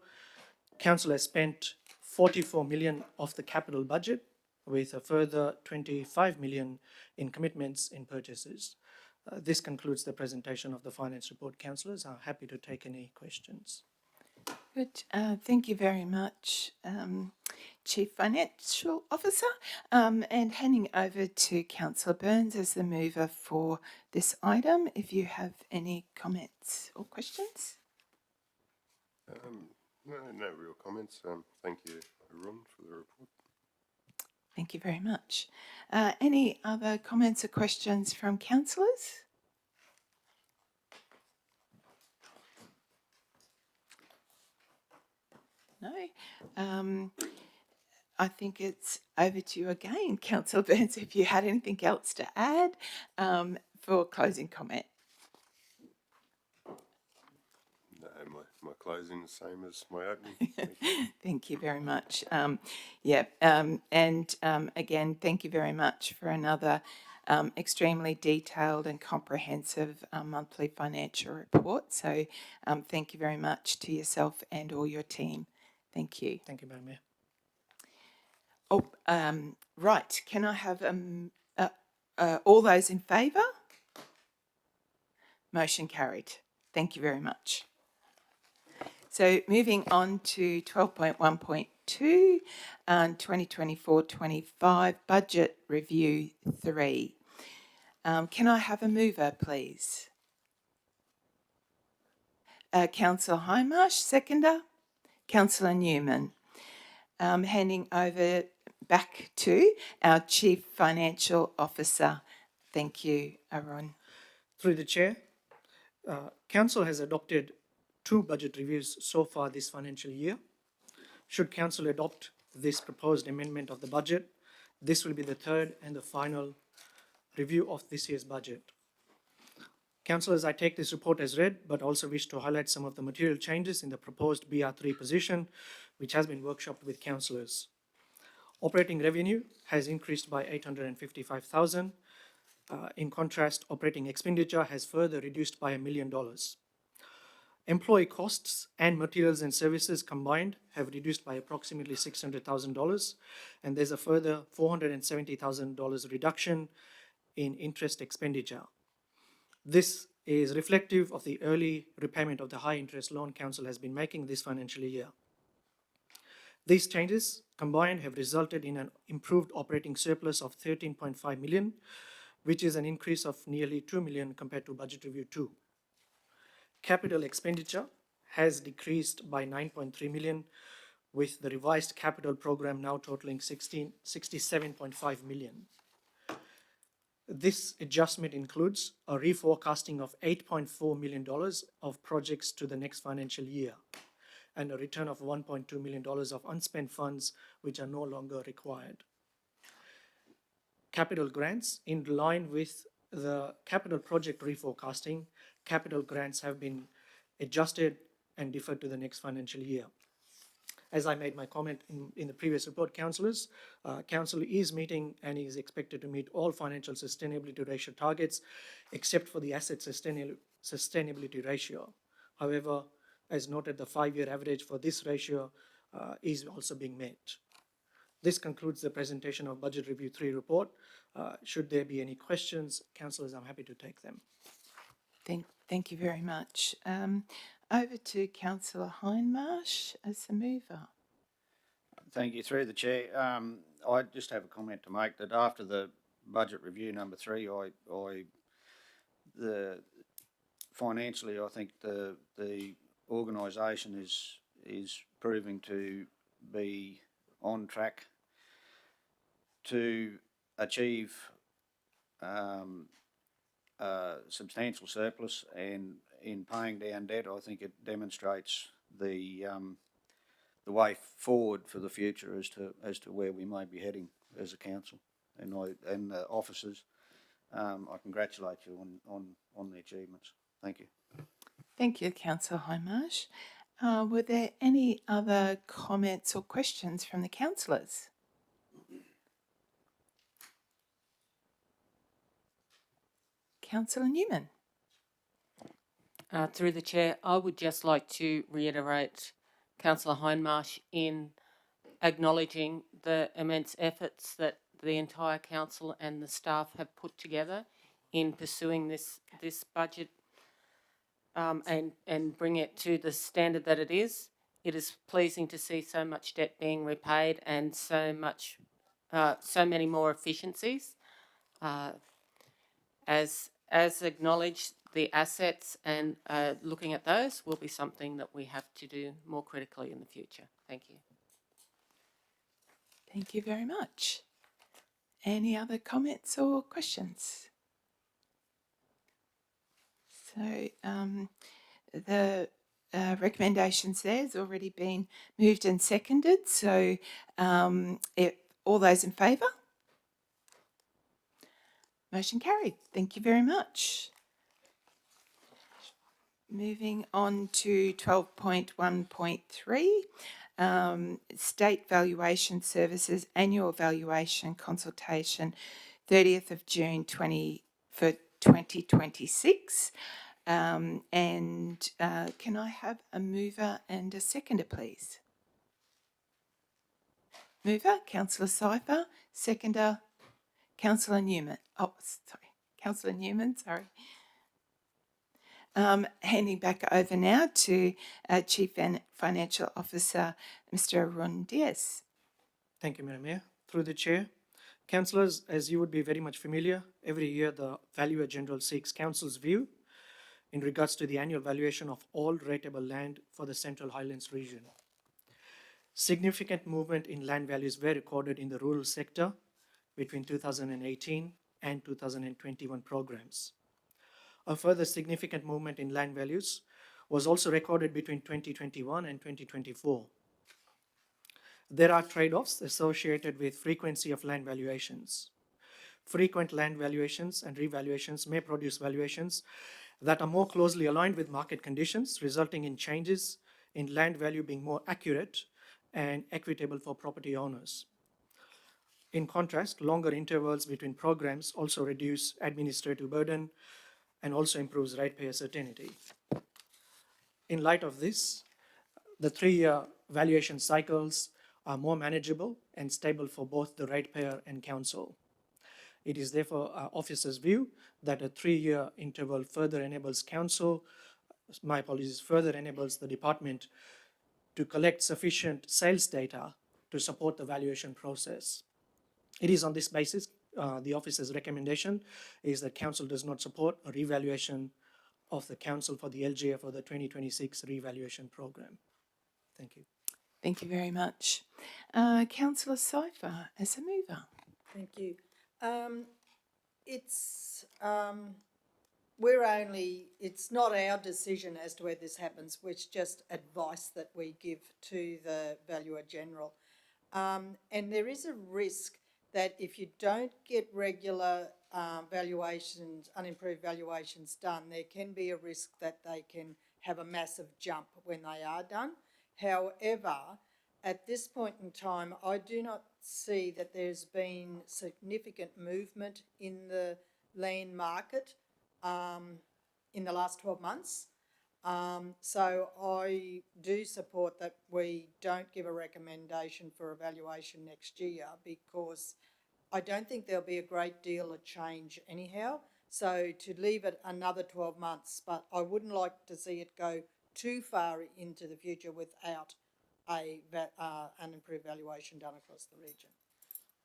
Council has spent 44 million of the capital budget, with a further 25 million in commitments in purchases. This concludes the presentation of the finance report, councillors. I'm happy to take any questions. Good. Thank you very much, Chief Financial Officer. And handing over to Councillor Burns as the mover for this item, if you have any comments or questions. No real comments. Thank you, Ron, for the report. Thank you very much. Any other comments or questions from councillors? No. I think it's over to you again, Councillor Burns, if you had anything else to add for closing comment. No, my closing is the same as my opening. Thank you very much. Again, thank you very much for another extremely detailed and comprehensive monthly financial report. So thank you very much to yourself and all your team. Thank you. Thank you, Madam Mayor. Oh, right. Can I have all those in favour? Motion carried. Thank you very much. So moving on to 12.1.2, 2024-25 Budget Review 3. Can I have a mover, please? Councillor Hindmarsh, seconder. Councillor Newman. Handing over back to our Chief Financial Officer. Thank you, Aaron. Through the chair, Council has adopted 2 budget reviews so far this financial year. Should Council adopt this proposed amendment of the budget, this will be the 3rd and the final review of this year's budget. Councillors, I take this report as read, but also wish to highlight some of the material changes in the proposed BR3 position, which has been workshopped with councillors. Operating revenue has increased by 855,000. In contrast, operating expenditure has further reduced by $1 million. Employee costs and materials and services combined have reduced by approximately $600,000, and there's a further $470,000 reduction in interest expenditure. This is reflective of the early repayment of the high-interest loan Council has been making this financial year. These changes combined have resulted in an improved operating surplus of $13.5 million, which is an increase of nearly $2 million compared to Budget Review 2. Capital expenditure has decreased by $9.3 million, with the revised capital program now totaling $67.5 million. This adjustment includes a reforecasting of $8.4 million of projects to the next financial year and a return of $1.2 million of unspent funds which are no longer required. Capital grants, in line with the capital project reforecasting, capital grants have been adjusted and deferred to the next financial year. As I made my comment in the previous report, councillors, Council is meeting and is expected to meet all financial sustainability ratio targets except for the asset sustainability ratio. However, as noted, the 5-year average for this ratio is also being met. This concludes the presentation of Budget Review 3 report. Should there be any questions, councillors, I'm happy to take them. Thank you very much. Over to Councillor Hindmarsh as the mover. Thank you. Through the Chair, I just have a comment to make that after the Budget Review number 3, financially, I think the organisation is proving to be on track to achieve substantial surplus, and in paying down debt, I think it demonstrates the way forward for the future as to where we may be heading as a council and the officers. I congratulate you on the achievements. Thank you. Thank you, Councillor Hindmarsh. Were there any other comments or questions from the councillors? Councillor Newman. Through the Chair, I would just like to reiterate Councillor Hindmarsh in acknowledging the immense efforts that the entire council and the staff have put together in pursuing this budget and bring it to the standard that it is. It is pleasing to see so much debt being repaid and so many more efficiencies. As acknowledged, the assets and looking at those will be something that we have to do more critically in the future. Thank you. Thank you very much. Any other comments or questions? So the recommendations there has already been moved and seconded. So all those in favour? Motion carried. Thank you very much. Moving on to 12.1.3, State Valuation Services Annual Valuation Consultation, 30th of June 2026. And can I have a mover and a seconder, please? Mover, Councillor Cypher. Seconder, Councillor Newman. Oh, sorry, Councillor Newman, sorry. Handing back over now to Chief Financial Officer, Mr. Arun Diaz. Thank you, Madam Mayor. Through the Chair, councillors, as you would be very much familiar, every year the Valuer General seeks Council's view in regards to the annual valuation of all rateable land for the Central Highlands region. Significant movement in land values were recorded in the rural sector between 2018 and 2021 programs. A further significant movement in land values was also recorded between 2021 and 2024. There are trade-offs associated with frequency of land valuations. Frequent land valuations and revaluations may produce valuations that are more closely aligned with market conditions, resulting in changes in land value being more accurate and equitable for property owners. In contrast, longer intervals between programs also reduce administrative burden and also improves ratepayer certainty. In light of this, the 3-year valuation cycles are more manageable and stable for both the ratepayer and council. It is therefore our officer's view that a 3-year interval further enables further enables the department to collect sufficient sales data to support the valuation process. It is on this basis, the officer's recommendation is that council does not support a revaluation of the council for the LGF or the 2026 revaluation program. Thank you. Thank you very much. Councillor Cypher, as a mover. Thank you. It's not our decision as to where this happens, it's just advice that we give to the Valuer General. And there is a risk that if you don't get regular valuations, unimproved valuations done, there can be a risk that they can have a massive jump when they are done. However, at this point in time, I do not see that there's been significant movement in the land market in the last 12 months. So I do support that we don't give a recommendation for evaluation next year, because I don't think there'll be a great deal of change anyhow. So to leave it another 12 months, but I wouldn't like to see it go too far into the future without an improved valuation done across the region.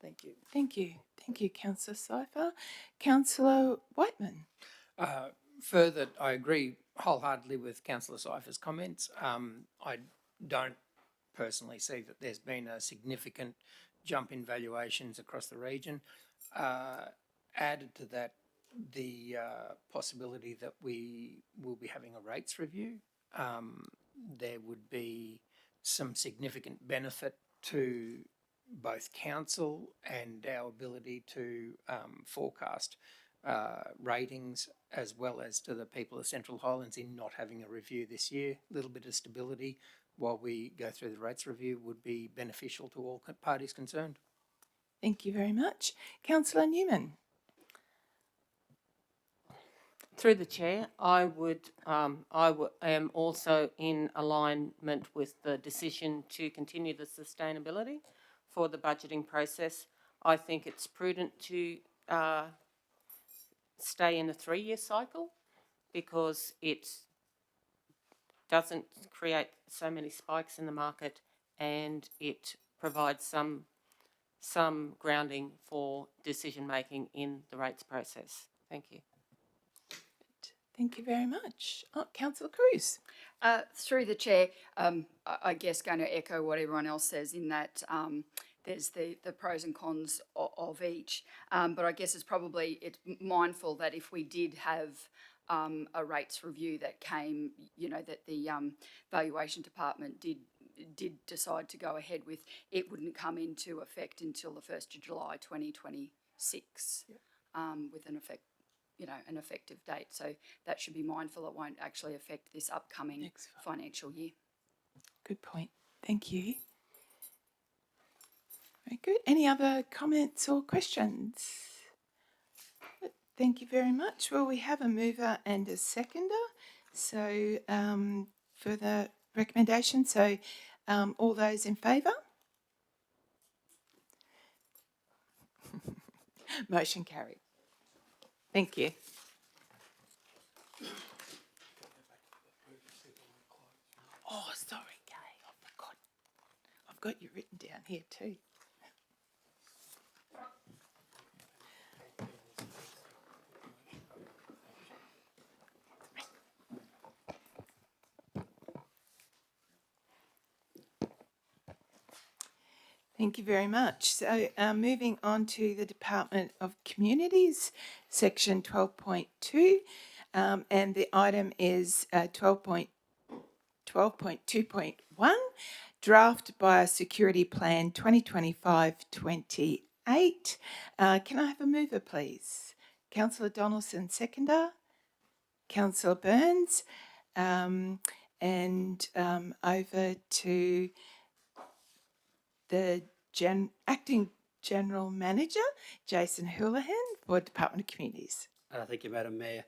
Thank you. Thank you. Thank you, Councillor Cypher. Councillor Whiteman. Further, I agree wholeheartedly with Councillor Cypher's comments. I don't personally see that there's been a significant jump in valuations across the region. Added to that, the possibility that we will be having a rates review. There would be some significant benefit to both council and our ability to forecast ratings, as well as to the people of Central Highlands in not having a review this year. A little bit of stability while we go through the rates review would be beneficial to all parties concerned. Thank you very much. Councillor Newman. Through the chair, I am also in alignment with the decision to continue the sustainability for the budgeting process. I think it's prudent to stay in a 3-year cycle, because it doesn't create so many spikes in the market, and it provides some grounding for decision making in the rates process. Thank you. Thank you very much. Councillor Cruz. Through the chair, I guess going to echo what everyone else says in that there's the pros and cons of each. But I guess it's mindful that if we did have a rates review that came, that the valuation department did decide to go ahead with, it wouldn't come into effect until the 1st of July 2026, with an effective date. So that should be mindful. It won't actually affect this upcoming financial year. Good point. Thank you. Very good. Any other comments or questions? Thank you very much. Well, we have a mover and a seconder. So for the recommendation, so all those in favour? Motion carried. Thank you. Oh, sorry, Kay. I forgot. I've got you written down here too. Thank you very much. So moving on to the Department of Communities, section 12.2, and the item is 12.2.1, draft biosecurity plan 2025-28. Can I have a mover, please? Councillor Donaldson, seconder. Councillor Burns, and over to the Acting General Manager, Jason Houlihan, for Department of Communities. Thank you, Madam Mayor.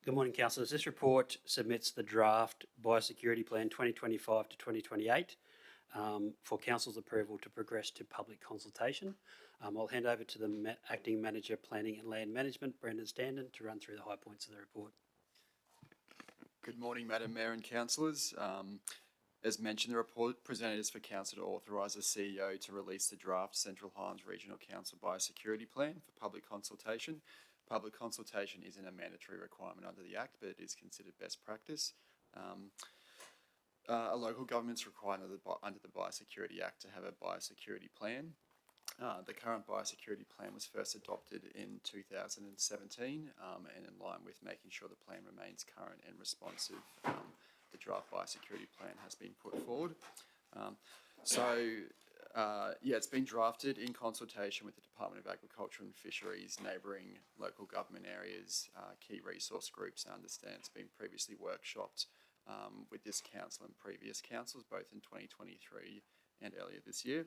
Good morning, councillors. This report submits the draft Biosecurity Plan 2025 to 2028 for council's approval to progress to public consultation. I'll hand over to the Acting Manager, Planning and Land Management, Brendan Standen, to run through the high points of the report. Good morning, Madam Mayor and councillors. As mentioned, the report presented is for council to authorise the CEO to release the draft Central Highlands Regional Council Biosecurity Plan for public consultation. Public consultation isn't a mandatory requirement under the Act, but it is considered best practice. A local government's required under the Biosecurity Act to have a biosecurity plan. The current biosecurity plan was first adopted in 2017 and in line with making sure the plan remains current and responsive, the draft biosecurity plan has been put forward. It's been drafted in consultation with the Department of Agriculture and Fisheries, neighbouring local government areas, key resource groups. I understand it's been previously workshopped with this council and previous councils, both in 2023 and earlier this year,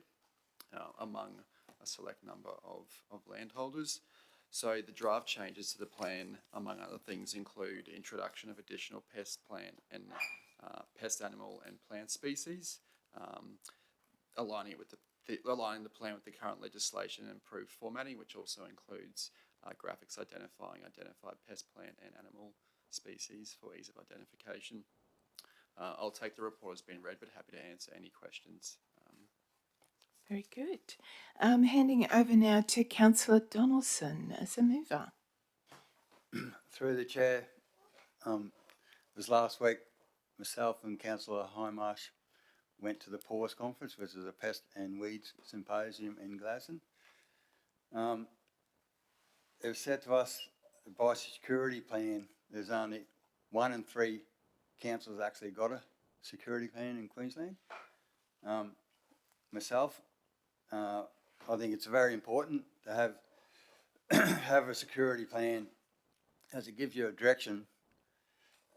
among a select number of landholders. So the draft changes to the plan, among other things, include introduction of additional pest animal and plant species, aligning the plan with the current legislation and improved formatting, which also includes graphics identifying identified pest, plant and animal species for ease of identification. I'll take the report as being read, but happy to answer any questions. Very good. Handing it over now to Councillor Donaldson as a mover. Through the chair, it was last week, myself and Councillor Hindmarsh went to the PAWS conference, which is a pest and weeds symposium in Glasson. It was said to us, the biosecurity plan, there's only 1 in 3 councils actually got a security plan in Queensland. Myself, I think it's very important to have a security plan, as it gives you a direction,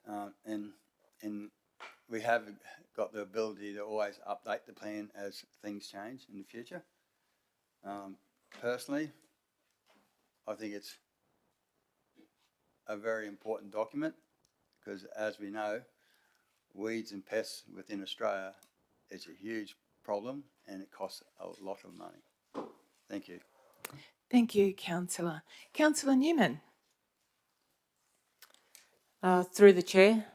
and we have got the ability to always update the plan as things change in the future. Personally, I think it's a very important document because, as we know, weeds and pests within Australia is a huge problem and it costs a lot of money. Thank you. Thank you, Councillor. Councillor Newman. Through the chair,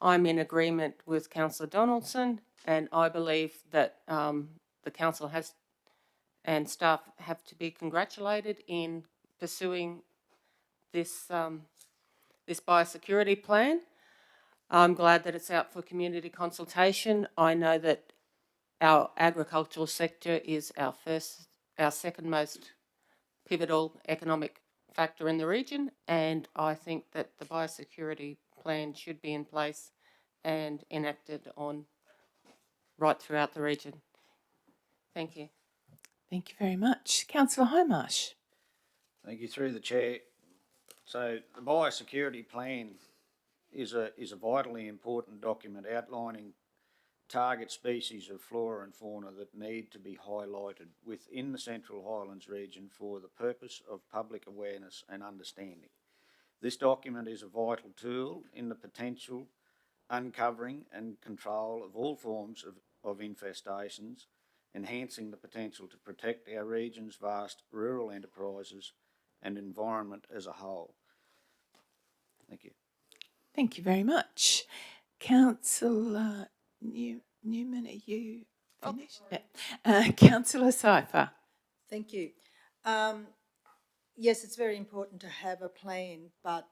I'm in agreement with Councillor Donaldson, and I believe that the council and staff have to be congratulated in pursuing this biosecurity plan. I'm glad that it's out for community consultation. I know that our agricultural sector is our second most pivotal economic factor in the region, and I think that the biosecurity plan should be in place and enacted on right throughout the region. Thank you. Thank you very much. Councillor Hindmarsh. Thank you, through the chair. So the biosecurity plan is a vitally important document outlining target species of flora and fauna that need to be highlighted within the Central Highlands region for the purpose of public awareness and understanding. This document is a vital tool in the potential uncovering and control of all forms of infestations, enhancing the potential to protect our region's vast rural enterprises and environment as a whole. Thank you. Thank you very much. Councillor Newman, are you finished? Councillor Cypher. Thank you. Yes, it's very important to have a plan, but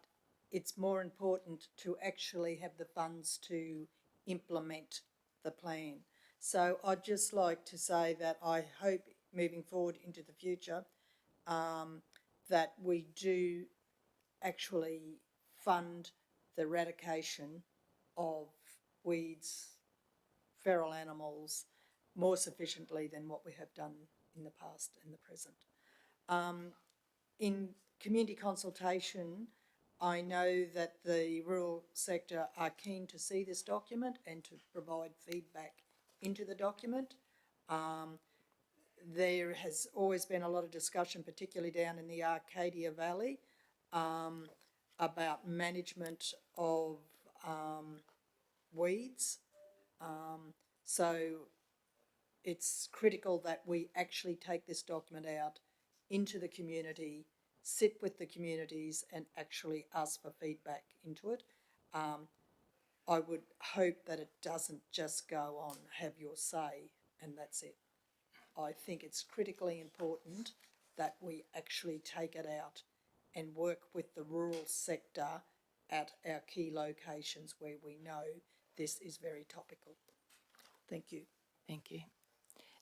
it's more important to actually have the funds to implement the plan. So I'd just like to say that I hope moving forward into the future that we do actually fund the eradication of weeds, feral animals, more sufficiently than what we have done in the past and the present. In community consultation, I know that the rural sector are keen to see this document and to provide feedback into the document. There has always been a lot of discussion, particularly down in the Arcadia Valley, about management of weeds. So it's critical that we actually take this document out into the community, sit with the communities and actually ask for feedback into it. I would hope that it doesn't just go on have your say and that's it. I think it's critically important that we actually take it out and work with the rural sector at our key locations where we know this is very topical. Thank you. Thank you.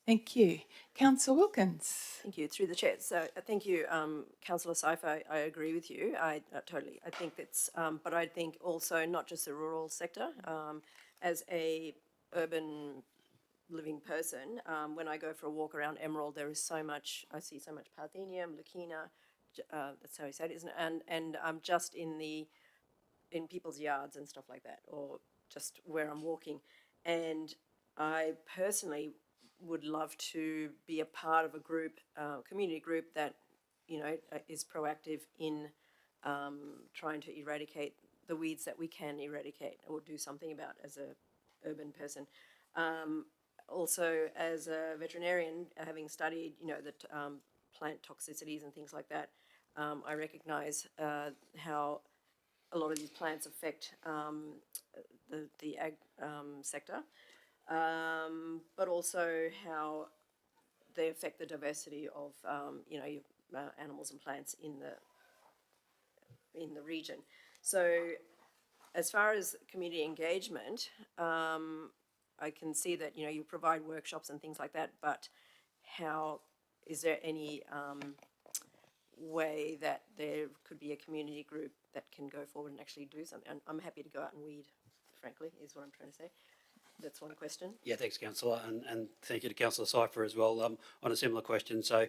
Thank you. Councillor Wilkins. Thank you, through the chair. So thank you, Councillor Saifa. I agree with you. I totally. I think that's, but I think also not just the rural sector. As a urban living person, when I go for a walk around Emerald, there is so much. I see so much Parthenium, Leukina. That's how you say it, isn't it? And just in people's yards and stuff like that, or just where I'm walking, and I personally would love to be a part of a group, community group that, is proactive in trying to eradicate the weeds that we can eradicate or do something about as a urban person. Also, as a veterinarian, having studied, the plant toxicities and things like that, I recognise how a lot of these plants affect the ag sector, but also how they affect the diversity of your animals and plants in the region. So, as far as community engagement, I can see that you provide workshops and things like that, but how is there any way that there could be a community group that can go forward and actually do something? And I'm happy to go out and weed, frankly, is what I'm trying to say. That's one question. Yeah, thanks, Councillor, and thank you to Councillor Seifer as well on a similar question. So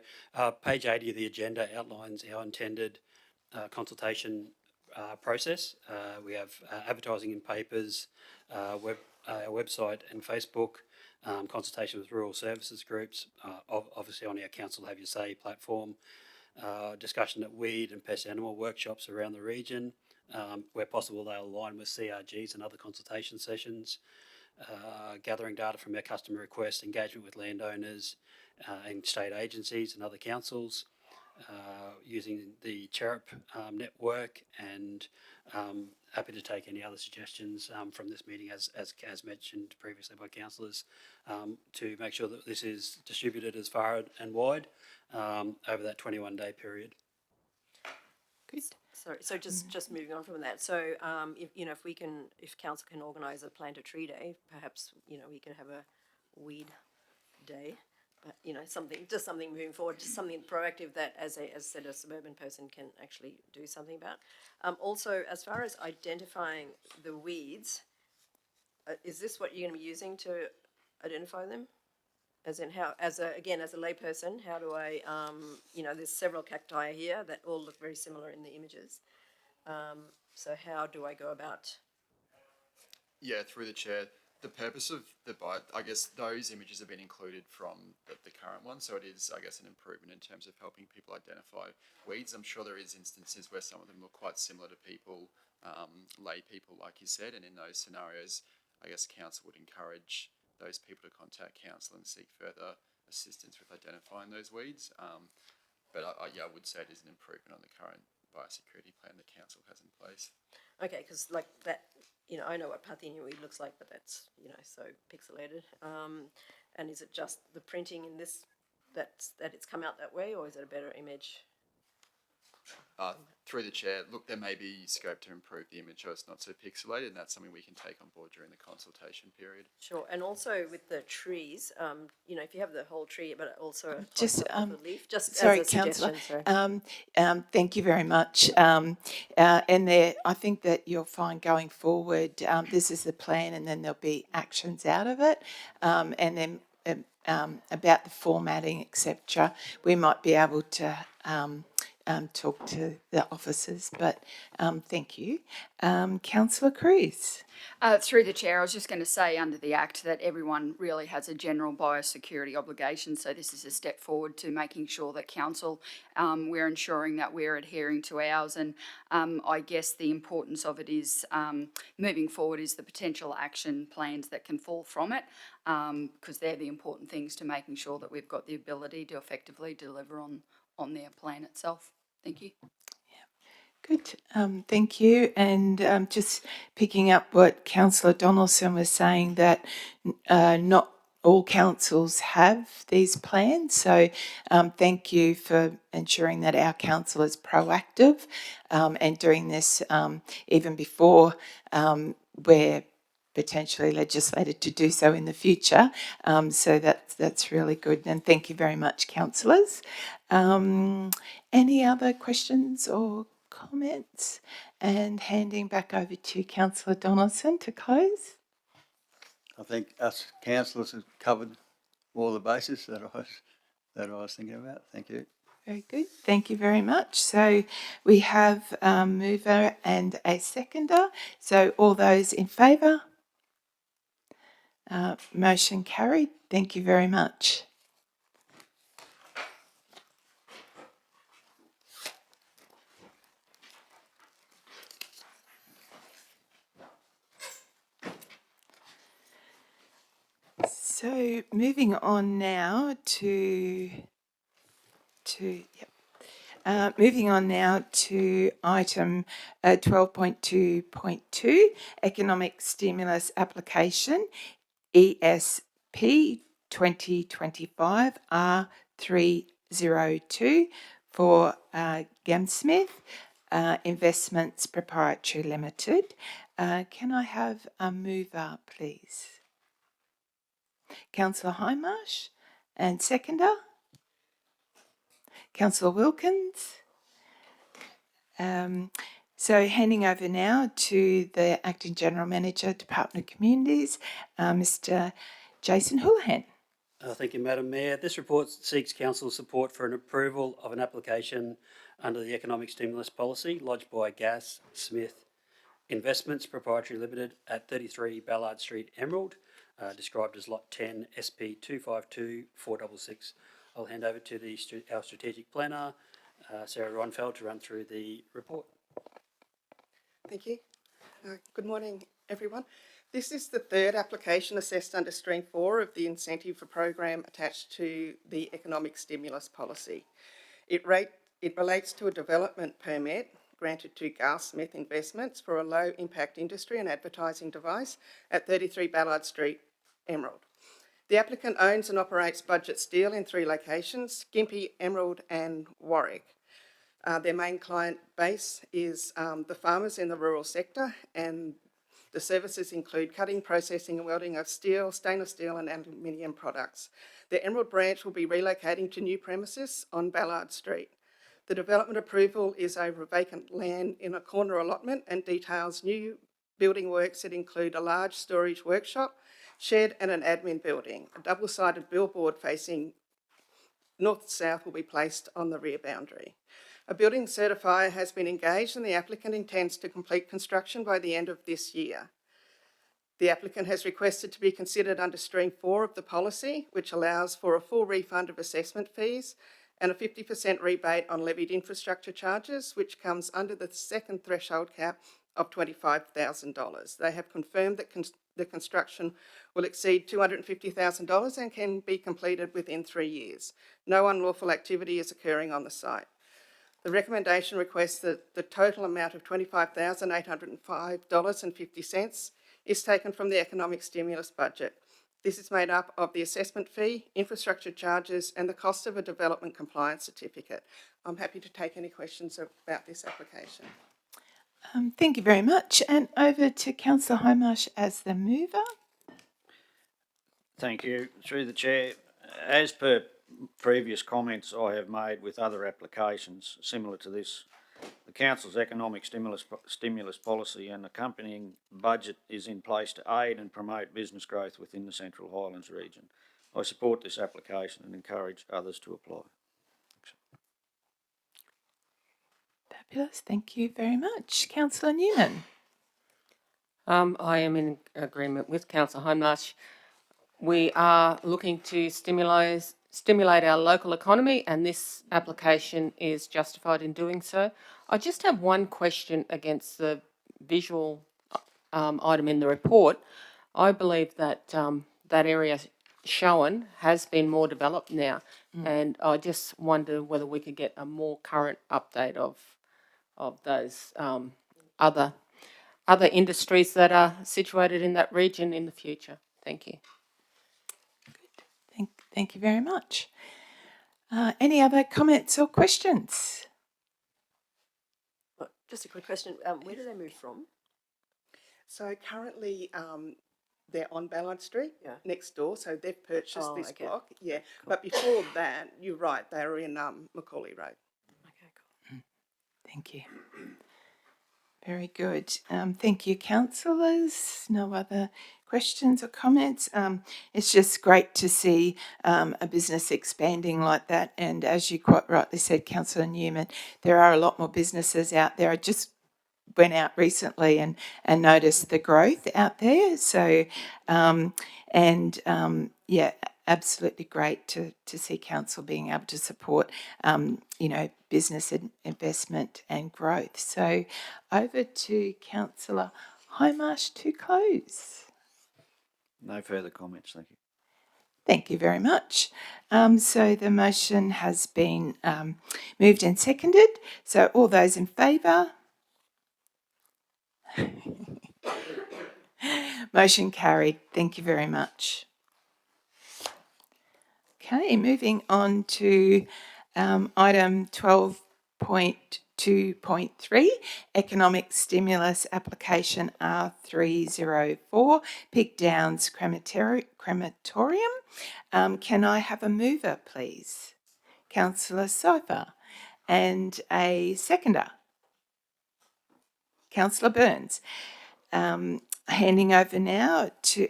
page 80 of the agenda outlines our intended consultation process. We have advertising in papers, our website and Facebook, consultation with rural services groups, obviously on our Council Have Your Say platform, discussion at weed and pest animal workshops around the region. Where possible, they'll align with CRGs and other consultation sessions. Gathering data from our customer requests, engagement with landowners and state agencies and other councils, using the CHRC network, and happy to take any other suggestions from this meeting, as mentioned previously by councillors, to make sure that this is distributed as far and wide over that 21-day period. Good. Sorry, so just moving on from that. So, if council can organise a plant a tree day, perhaps, we can have a weed day, but, something moving forward, just something proactive that as said, a suburban person can actually do something about. Also, as far as identifying the weeds, is this what you're going to be using to identify them? As in how, as a layperson, how do I, there's several cacti here that all look very similar in the images. So how do I go about? Yeah, through the chair. The purpose of I guess those images have been included from the current one, so it is, I guess, an improvement in terms of helping people identify weeds. I'm sure there is instances where some of them look quite similar to people, lay people, like you said, and in those scenarios, I guess council would encourage those people to contact council and seek further assistance with identifying those weeds. But I would say it is an improvement on the current biosecurity plan that council has in place. Okay, because like that, I know what Parthenium weed looks like, but that's, so pixelated. And is it just the printing in this that it's come out that way, or is it a better image? Through the chair, look, there may be scope to improve the image so it's not so pixelated, and that's something we can take on board during the consultation period. Sure, and also with the trees, if you have the whole tree, but also Just the leaf, just sorry, as a Councillor. suggestion. Thank you very much. And there, I think that you'll find going forward, this is the plan, and then there'll be actions out of it, and then. About the formatting, etc., we might be able to talk to the officers, but thank you. Councillor Cruz. Through the chair, I was just going to say under the Act that everyone really has a general biosecurity obligation, so this is a step forward to making sure that council, we're ensuring that we're adhering to ours, and I guess the importance of it is moving forward is the potential action plans that can fall from it, because they're the important things to making sure that we've got the ability to effectively deliver on their plan itself. Thank you. Good, thank you. And just picking up what Councillor Donaldson was saying, that not all councils have these plans. So thank you for ensuring that our council is proactive and doing this even before we're potentially legislated to do so in the future. So that's really good. And thank you very much, councillors. Any other questions or comments? And handing back over to Councillor Donaldson to close. I think us councillors have covered all the bases that I was thinking about. Thank you. Very good. Thank you very much. So we have a mover and a seconder. So all those in favour? Motion carried. Thank you very much. So moving on now to moving on now to item 12.2.2, economic stimulus application, ESP 2025 R302 for Gamsmith Investments Proprietary Limited. Can I have a mover, please? Councillor Hindmarsh, and seconder? Councillor Wilkins. So handing over now to the Acting General Manager, Department of Communities, Mr. Jason Houlihan. Thank you, Madam Mayor. This report seeks council support for an approval of an application under the Economic Stimulus Policy lodged by Gas Smith Investments Proprietary Limited at 33 Ballard Street, Emerald, described as Lot 10, SP 252466. I'll hand over to our strategic planner, Sarah Ronfeld, to run through the report. Thank you. Good morning, everyone. This is the third application assessed under Stream 4 of the incentive for program attached to the economic stimulus policy. It relates to a development permit granted to Gas Smith Investments for a low-impact industry and advertising device at 33 Ballard Street, Emerald. The applicant owns and operates Budget Steel in 3 locations, Gympie, Emerald and Warwick. Their main client base is the farmers in the rural sector, and the services include cutting, processing and welding of steel, stainless steel and aluminium products. The Emerald branch will be relocating to new premises on Ballard Street. The development approval is over vacant land in a corner allotment and details new building works that include a large storage workshop, shed and an admin building. A double-sided billboard facing north-south will be placed on the rear boundary. A building certifier has been engaged and the applicant intends to complete construction by the end of this year. The applicant has requested to be considered under Stream 4 of the policy, which allows for a full refund of assessment fees and a 50% rebate on levied infrastructure charges, which comes under the second threshold cap of $25,000. They have confirmed that the construction will exceed $250,000 and can be completed within 3 years. No unlawful activity is occurring on the site. The recommendation requests that the total amount of $25,805.50 is taken from the economic stimulus budget. This is made up of the assessment fee, infrastructure charges and the cost of a development compliance certificate. I'm happy to take any questions about this application. Thank you very much. And over to Councillor Hindmarsh as the mover. Thank you. Through the chair, as per previous comments I have made with other applications similar to this, the council's economic stimulus policy and accompanying budget is in place to aid and promote business growth within the Central Highlands region. I support this application and encourage others to apply. Fabulous. Thank you very much. Councillor Newman. I am in agreement with Councillor Hindmarsh. We are looking to stimulate our local economy, and this application is justified in doing so. I just have one question against the visual item in the report. I believe that that area shown has been more developed now, and I just wonder whether we could get a more current update of those other industries that are situated in that region in the future. Thank you. Thank you very much. Any other comments or questions? Just a quick question. Where do they move from? So currently, they're on Ballard Street, next door, so they've purchased this block, Cool. But before that, you're right, they were in Macaulay Road. Okay, cool. Thank you. Very good. Thank you, councillors. No other questions or comments? It's just great to see a business expanding like that. And as you quite rightly said, Councillor Newman, there are a lot more businesses out there. I just went out recently and noticed the growth out there. So, absolutely great to see council being able to support, business investment and growth. So, over to Councillor Hindmarsh to close. No further comments, thank you. Thank you very much. So the motion has been moved and seconded. So all those in favour? Motion carried. Thank you very much. Okay, moving on to item 12.2.3, Economic Stimulus Application R304, Pig Downs Crematorium. Can I have a mover, please? Councillor Cypher. And a seconder? Councillor Burns. Handing over now to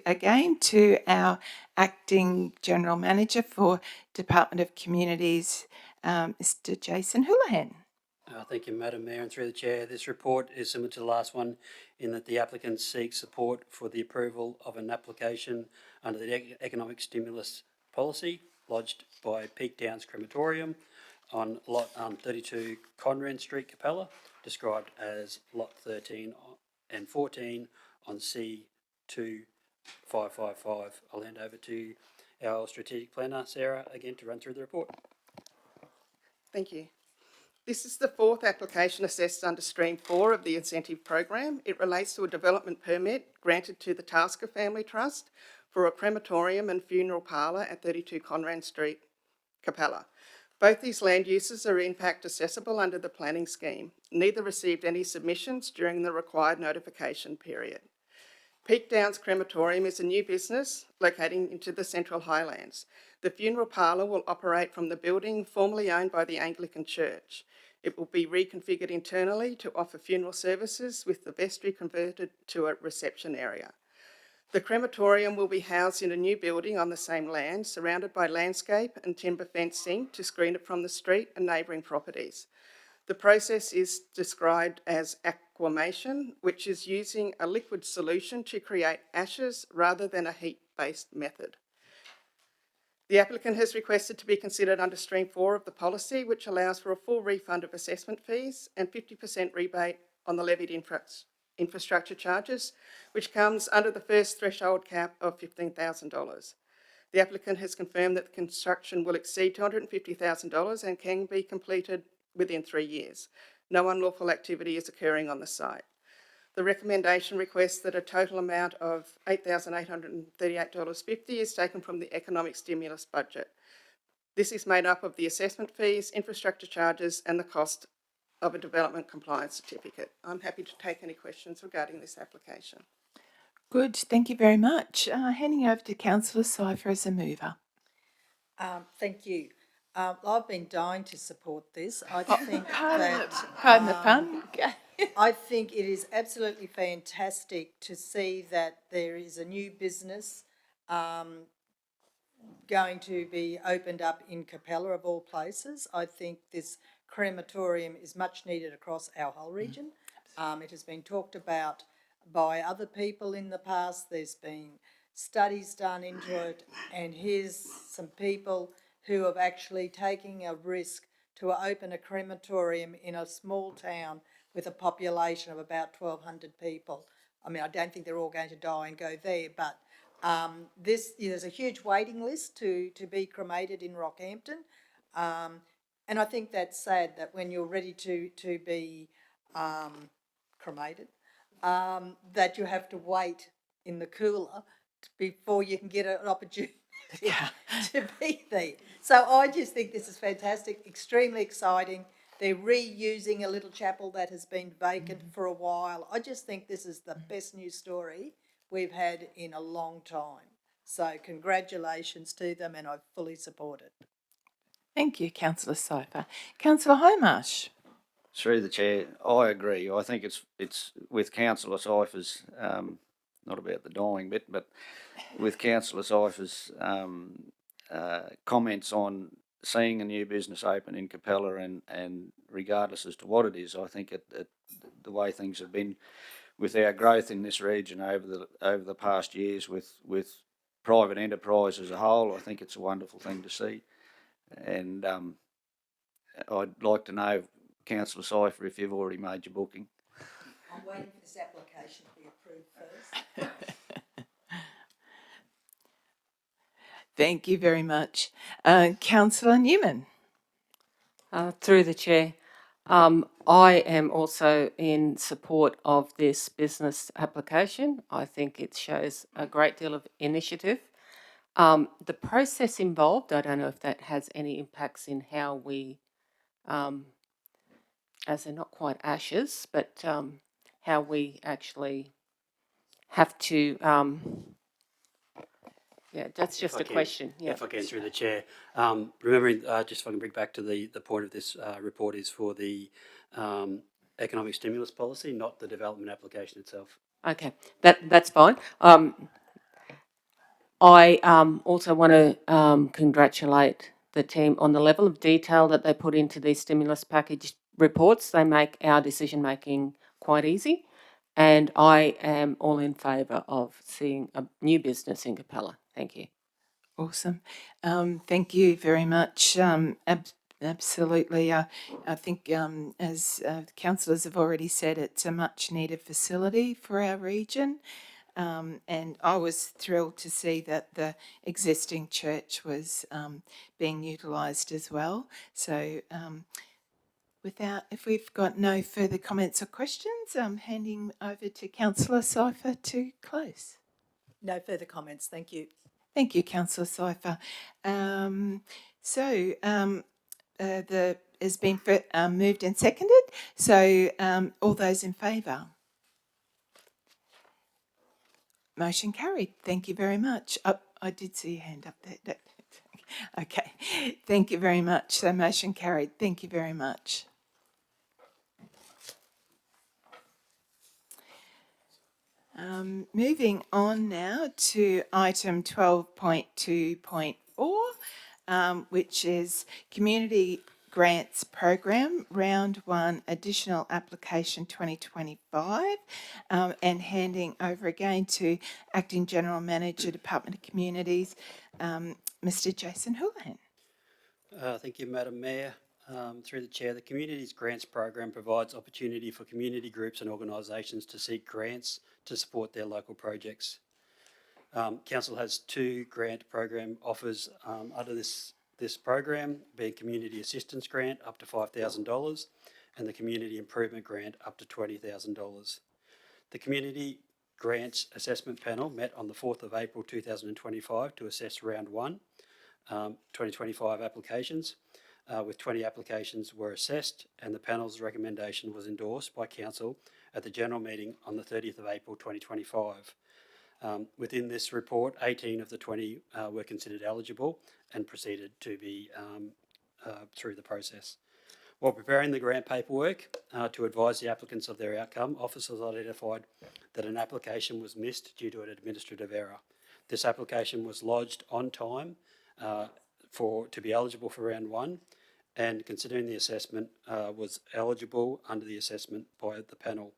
our Acting General Manager for Department of Communities, Mr. Jason Houlihan. Thank you, Madam Mayor, and through the Chair. This report is similar to the last one in that the applicant seeks support for the approval of an application under the Economic Stimulus Policy lodged by Peak Downs Crematorium on lot 32 Conran Street, Capella, described as lot 13 and 14 on C2555. I'll hand over to our strategic planner, Sarah, again to run through the report. Thank you. This is the fourth application assessed under Stream 4 of the incentive program. It relates to a development permit granted to the Tasker Family Trust for a crematorium and funeral parlour at 32 Conran Street, Capella. Both these land uses are impact accessible under the planning scheme. Neither received any submissions during the required notification period. Peak Downs Crematorium is a new business locating into the Central Highlands. The funeral parlour will operate from the building formerly owned by the Anglican Church. It will be reconfigured internally to offer funeral services with the vestry converted to a reception area. The crematorium will be housed in a new building on the same land, surrounded by landscape and timber fencing to screen it from the street and neighbouring properties. The process is described as aquamation, which is using a liquid solution to create ashes rather than a heat-based method. The applicant has requested to be considered under Stream 4 of the policy, which allows for a full refund of assessment fees and 50% rebate on the levied infrastructure charges, which comes under the first threshold cap of $15,000. The applicant has confirmed that the construction will exceed $250,000 and can be completed within 3 years. No unlawful activity is occurring on the site. The recommendation requests that a total amount of $8,838.50 is taken from the economic stimulus budget. This is made up of the assessment fees, infrastructure charges, and the cost of a development compliance certificate. I'm happy to take any questions regarding this application. Good, thank you very much. Handing over to Councillor Cypher as a mover. Thank you. I've been dying to support this. I think pardon the pun. I think it is absolutely fantastic to see that there is a new business going to be opened up in Capella of all places. I think this crematorium is much needed across our whole region. It has been talked about by other people in the past. There's been studies done into it, and here's some people who have actually taken a risk to open a crematorium in a small town with a population of about 1,200 people. I mean, I don't think they're all going to die and go there, but there's a huge waiting list to be cremated in Rockhampton. And I think that's sad that when you're ready to be cremated, that you have to wait in the cooler before you can get an opportunity to be there. So I just think this is fantastic, extremely exciting. They're reusing a little chapel that has been vacant for a while. I just think this is the best news story we've had in a long time. So congratulations to them, and I fully support it. Thank you, Councillor Sypher. Councillor Hindmarsh. Through the chair, I agree. I think it's with Councillor Sypher's, not about the dying bit, but with Councillor Sypher's comments on seeing a new business open in Capella and regardless as to what it is, I think the way things have been with our growth in this region over the past years with private enterprise as a whole, I think it's a wonderful thing to see. And I'd like to know, Councillor Sypher, if you've already made your booking. I'm waiting for this application to be approved first. Thank you very much. Councillor Newman. Through the chair, I am also in support of this business application. I think it shows a great deal of initiative. The process involved, I don't know if that has any impacts in how we, as they're not quite ashes, but how we actually have to, yeah, that's just a question. Yeah. If I can, through the chair. Remembering, just if I can bring back to the point of this report is for the economic stimulus policy, not the development application itself. Okay, that's fine. I also want to congratulate the team on the level of detail that they put into these stimulus package reports. They make our decision making quite easy, and I am all in favour of seeing a new business in Capella. Thank you. Awesome. Thank you very much. Absolutely. I think, as councillors have already said, it's a much needed facility for our region. And I was thrilled to see that the existing church was being utilised as well. So if we've got no further comments or questions, I'm handing over to Councillor Sypher to close. No further comments, thank you. Thank you, Councillor Sypher. Has been moved and seconded. So all those in favour? Motion carried. Thank you very much. I did see your hand up there. Okay. Thank you very much. So motion carried. Thank you very much. Moving on now to item 12.2.4, which is Community Grants Program, Round 1, Additional Application 2025, and handing over again to Acting General Manager, Department of Communities, Mr. Jason Houlihan. Thank you, Madam Mayor. Through the chair, the Communities Grants Program provides opportunity for community groups and organisations to seek grants to support their local projects. Council has two grant program offers under this program, being Community Assistance Grant up to $5,000 and the Community Improvement Grant up to $20,000. The Community Grants Assessment Panel met on the 4th of April 2025 to assess Round 1 2025 applications. With 20 applications were assessed, and the panel's recommendation was endorsed by Council at the general meeting on the 30th of April 2025. Within this report, 18 of the 20 were considered eligible and proceeded to be through the process. While preparing the grant paperwork to advise the applicants of their outcome, officers identified that an application was missed due to an administrative error. This application was lodged on time to be eligible for round one, and considering the assessment was eligible under the assessment by the panel.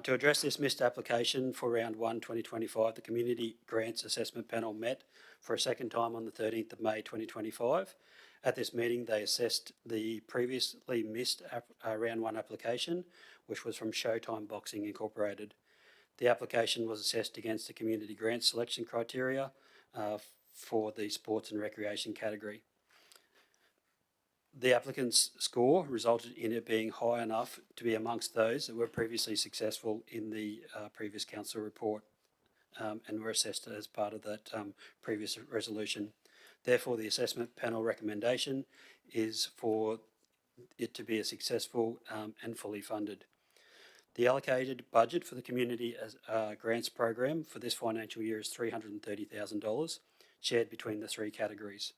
To address this missed application for round 1 2025, the Community Grants Assessment Panel met for a second time on the 13th of May 2025. At this meeting, they assessed the previously missed round 1 application, which was from Showtime Boxing Incorporated. The application was assessed against the community grant selection criteria for the sports and recreation category. The applicant's score resulted in it being high enough to be amongst those that were previously successful in the previous council report and were assessed as part of that previous resolution. Therefore, the assessment panel recommendation is for it to be a successful and fully funded. The allocated budget for the community grants program for this financial year is $330,000, shared between the three categories.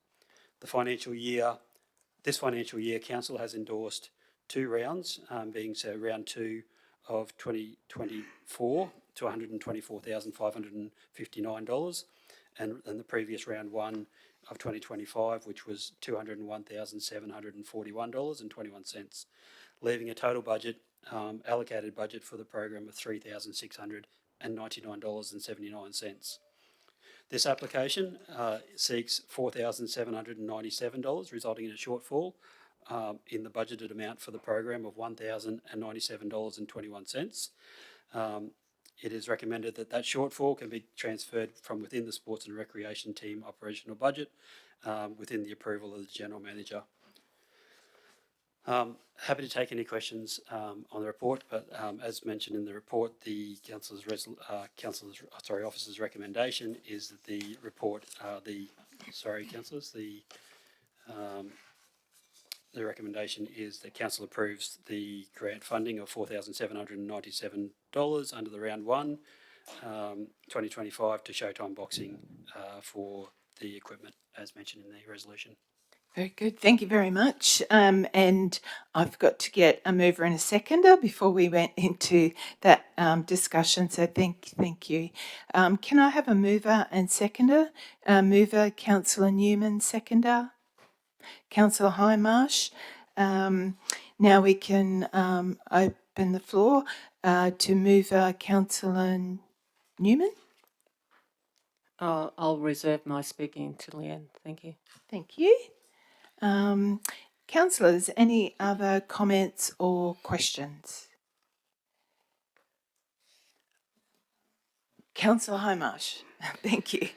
This financial year, Council has endorsed 2 rounds, being so round 2 of 2024 to $124,559, and the previous round 1 of 2025, which was $201,741.21, leaving a total budget, allocated budget for the program of $3,699.79. This application seeks $4,797, resulting in a shortfall in the budgeted amount for the program of $1,097.21. It is recommended that that shortfall can be transferred from within the Sports and Recreation Team operational budget within the approval of the General Manager. Happy to take any questions on the report, but as mentioned in the report, the officer's recommendation is that the report, the recommendation is that council approves the grant funding of $4,797 under the round 1, 2025 to Showtime Boxing for the equipment as mentioned in the resolution. Very good. Thank you very much. And I've got to get a mover and a seconder before we went into that discussion. So thank you. Can I have a mover and seconder? Mover, Councillor Newman, seconder, Councillor Hindmarsh. Now we can open the floor to mover, Councillor Newman. I'll reserve my speaking until the end. Thank you. Thank you. Councillors, any other comments or questions? Councillor Hindmarsh, thank you.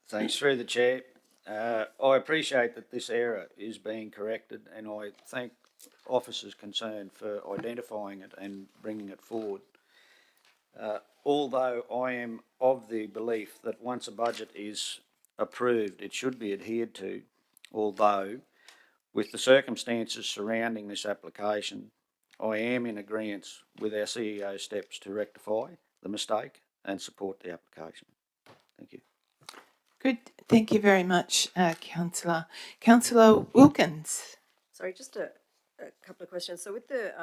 Thanks, through the chair. I appreciate that this error is being corrected, and I thank officers concerned for identifying it and bringing it forward. Although I am of the belief that once a budget is approved, it should be adhered to, although with the circumstances surrounding this application, I am in agreement with our CEO's steps to rectify the mistake and support the application. Thank you. Good. Thank you very much, Councillor. Councillor Wilkins. Sorry, just a couple of questions. So with the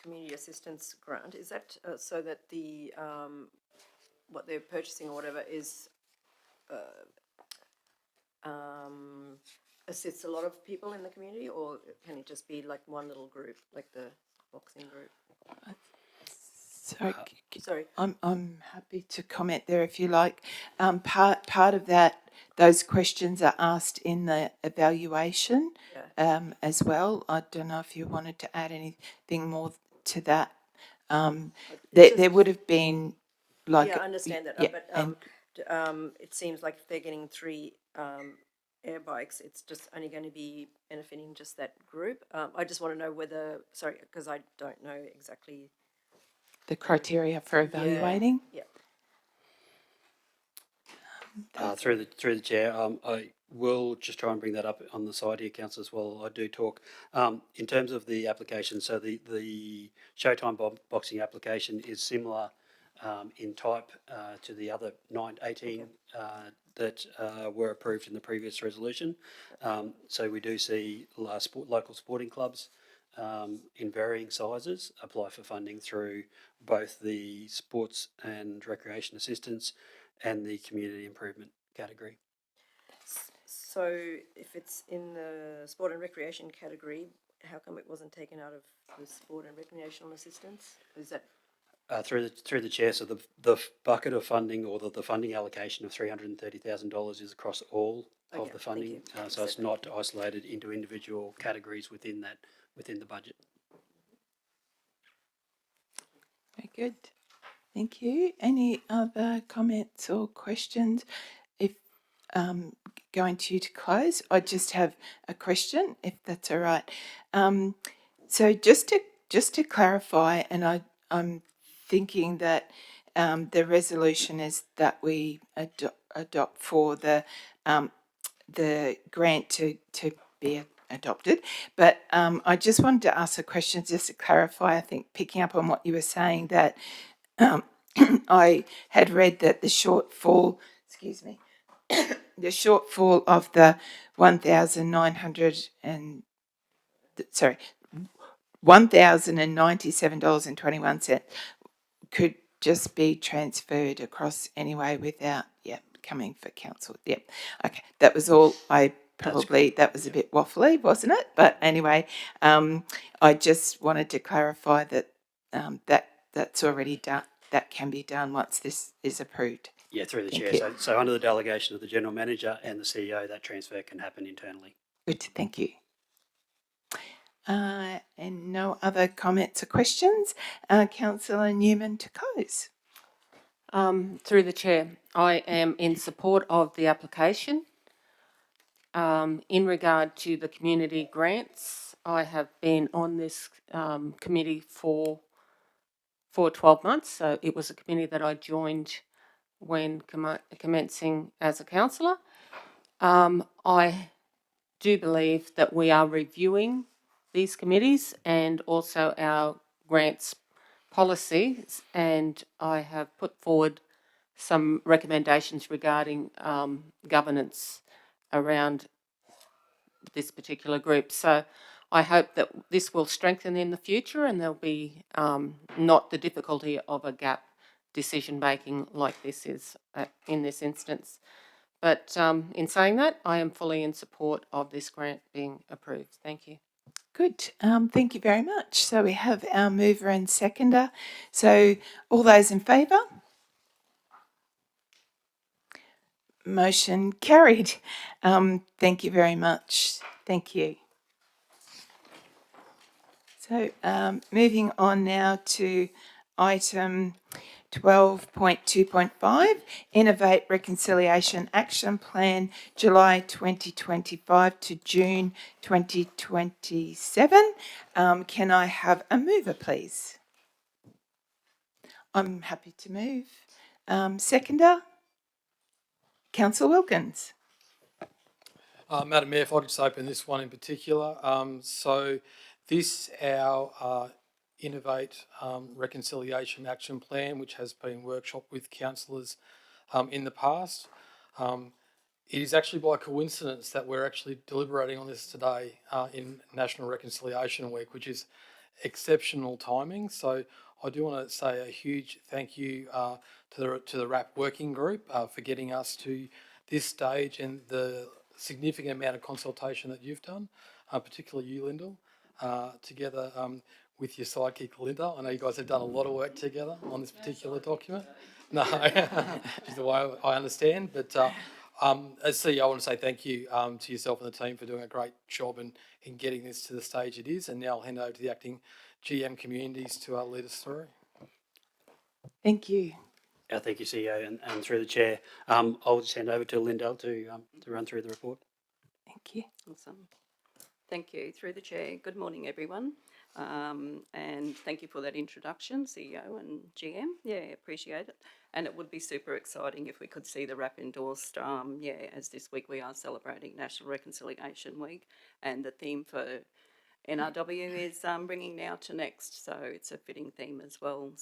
community assistance grant, is that so that the what they're purchasing or whatever is assists a lot of people in the community, or can it just be like one little group, like the boxing group? Sorry. I'm happy to comment there if you like. Part of that, those questions are asked in the evaluation as well. I don't know if you wanted to add anything more to that. There would have been like... Yeah, I understand that, but it seems like if they're getting 3 air bikes, it's just only going to be benefiting just that group. I just want to know whether, sorry, because I don't know exactly the criteria for evaluating. Yeah. Through the chair, I will just try and bring that up on the side here, Council, as well. I do talk in terms of the application. So the Showtime boxing application is similar in type to the other 18 that were approved in the previous resolution. So we do see local sporting clubs in varying sizes apply for funding through both the sports and recreation assistance and the community improvement category. So if it's in the sport and recreation category, how come it wasn't taken out of the sport and recreational assistance? Is that Through the chair, so the bucket of funding or the funding allocation of $330,000 is across all Okay, of the thank funding, you. so it's not isolated into individual categories within the budget. Very good. Thank you. Any other comments or questions? If going to you to close, I just have a question, if that's all right. So just to clarify, and I'm thinking that the resolution is that we adopt for the grant to be adopted. But I just wanted to ask a question just to clarify. I think picking up on what you were saying that I had read that the shortfall, excuse me, the shortfall of the 1,900 and sorry, $1,097.21 could just be transferred across anyway without, coming for council. Yep. Okay. That was all. That was a bit waffly, wasn't it? But anyway, I just wanted to clarify that that's already done. That can be done once this is approved. Yeah, through the Thank chair. you. So under the delegation of the general manager and the CEO, that transfer can happen internally. Good. Thank you. And no other comments or questions. Councillor Newman to close. Through the chair, I am in support of the application. In regard to the community grants, I have been on this committee for 12 months. So it was a committee that I joined when commencing as a councillor. I do believe that we are reviewing these committees and also our grants policies, and I have put forward some recommendations regarding governance around this particular group. So I hope that this will strengthen in the future and there'll be not the difficulty of a gap decision making like this is in this instance. But in saying that, I am fully in support of this grant being approved. Thank you. Good. Thank you very much. So we have our mover and seconder. So all those in favour? Motion carried. Thank you very much. Thank you. So moving on now to item 12.2.5, Innovate Reconciliation Action Plan, July 2025 to June 2027. Can I have a mover, please? I'm happy to move. Seconder? Councillor Wilkins. Madam Mayor, if I could just open this one in particular. So this, our Innovate Reconciliation Action Plan, which has been workshopped with councillors in the past. It is actually by coincidence that we're actually deliberating on this today in National Reconciliation Week, which is exceptional timing. So I do want to say a huge thank you to the RAP working group for getting us to this stage and the significant amount of consultation that you've done, particularly you, Lyndall, together with your sidekick, Linda. I know you guys have done a lot of work together on this particular document. No, just the way I understand. But as CEO, I want to say thank you to yourself and the team for doing a great job in getting this to the stage it is. And now I'll hand over to the acting GM Communities to lead us through. Thank you. Thank you, CEO, and through the chair. I'll just hand over to Lyndall to run through the report. Thank you. Awesome. Thank you. Through the chair, good morning, everyone. And thank you for that introduction, CEO and GM. Yeah, appreciate it. And it would be super exciting if we could see the RAP endorsed, as this week we are celebrating National Reconciliation Week, and the theme for NRW is bringing now to next, so it's a fitting theme as well.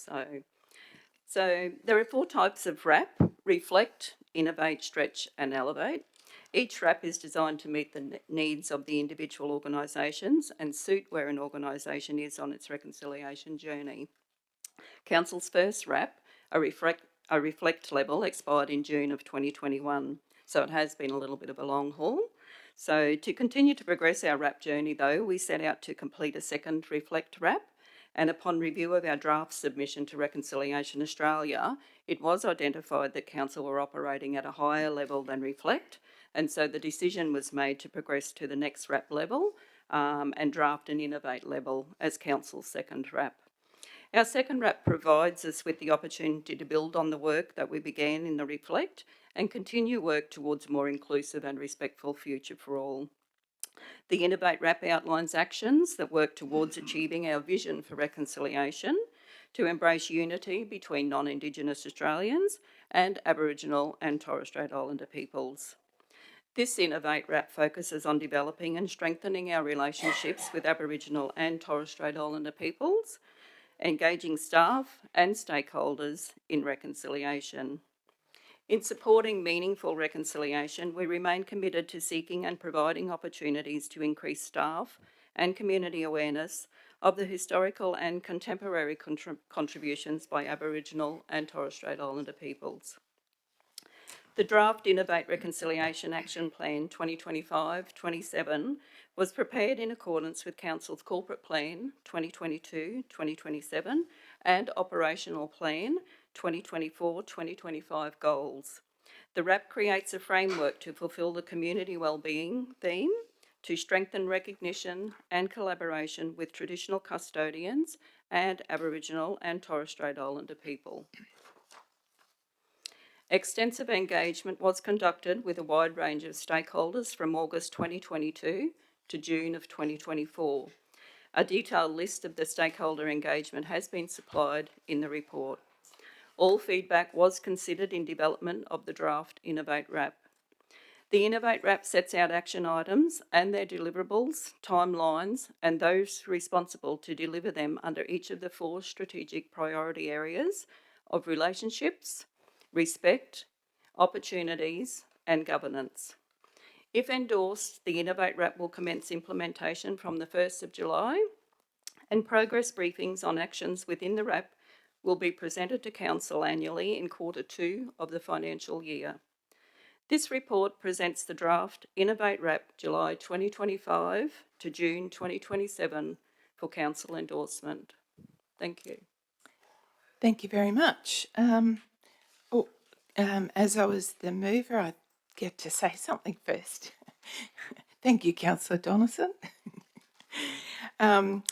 So there are 4 types of RAP: Reflect, Innovate, Stretch and Elevate. Each RAP is designed to meet the needs of the individual organisations and suit where an organisation is on its reconciliation journey. Council's first RAP, a reflect level, expired in June of 2021. so it has been a little bit of a long haul. So to continue to progress our RAP journey though, we set out to complete a second Reflect RAP, and upon review of our draft submission to Reconciliation Australia, it was identified that Council were operating at a higher level than Reflect, and so the decision was made to progress to the next RAP level and draft an Innovate level as Council's second RAP. Our second RAP provides us with the opportunity to build on the work that we began in the Reflect and continue work towards a more inclusive and respectful future for all. The Innovate RAP outlines actions that work towards achieving our vision for reconciliation, to embrace unity between non-Indigenous Australians and Aboriginal and Torres Strait Islander peoples. This Innovate RAP focuses on developing and strengthening our relationships with Aboriginal and Torres Strait Islander peoples, engaging staff and stakeholders in reconciliation. In supporting meaningful reconciliation, we remain committed to seeking and providing opportunities to increase staff and community awareness of the historical and contemporary contributions by Aboriginal and Torres Strait Islander peoples. The draft Innovate Reconciliation Action Plan 2025-27 was prepared in accordance with Council's Corporate Plan 2022-2027 and Operational Plan 2024-2025 goals. The RAP creates a framework to fulfil the community wellbeing theme, to strengthen recognition and collaboration with traditional custodians and Aboriginal and Torres Strait Islander people. Extensive engagement was conducted with a wide range of stakeholders from August 2022 to June of 2024. A detailed list of the stakeholder engagement has been supplied in the report. All feedback was considered in development of the draft Innovate RAP. The Innovate RAP sets out action items and their deliverables, timelines, and those responsible to deliver them under each of the 4 strategic priority areas of relationships, respect, opportunities, and governance. If endorsed, the Innovate RAP will commence implementation from the 1st of July, and progress briefings on actions within the RAP will be presented to Council annually in Q2 of the financial year. This report presents the draft Innovate RAP July 2025 to June 2027 for Council endorsement. Thank you. Thank you very much. As I was the mover, I get to say something first. Thank you, Councillor Donaldson. Thank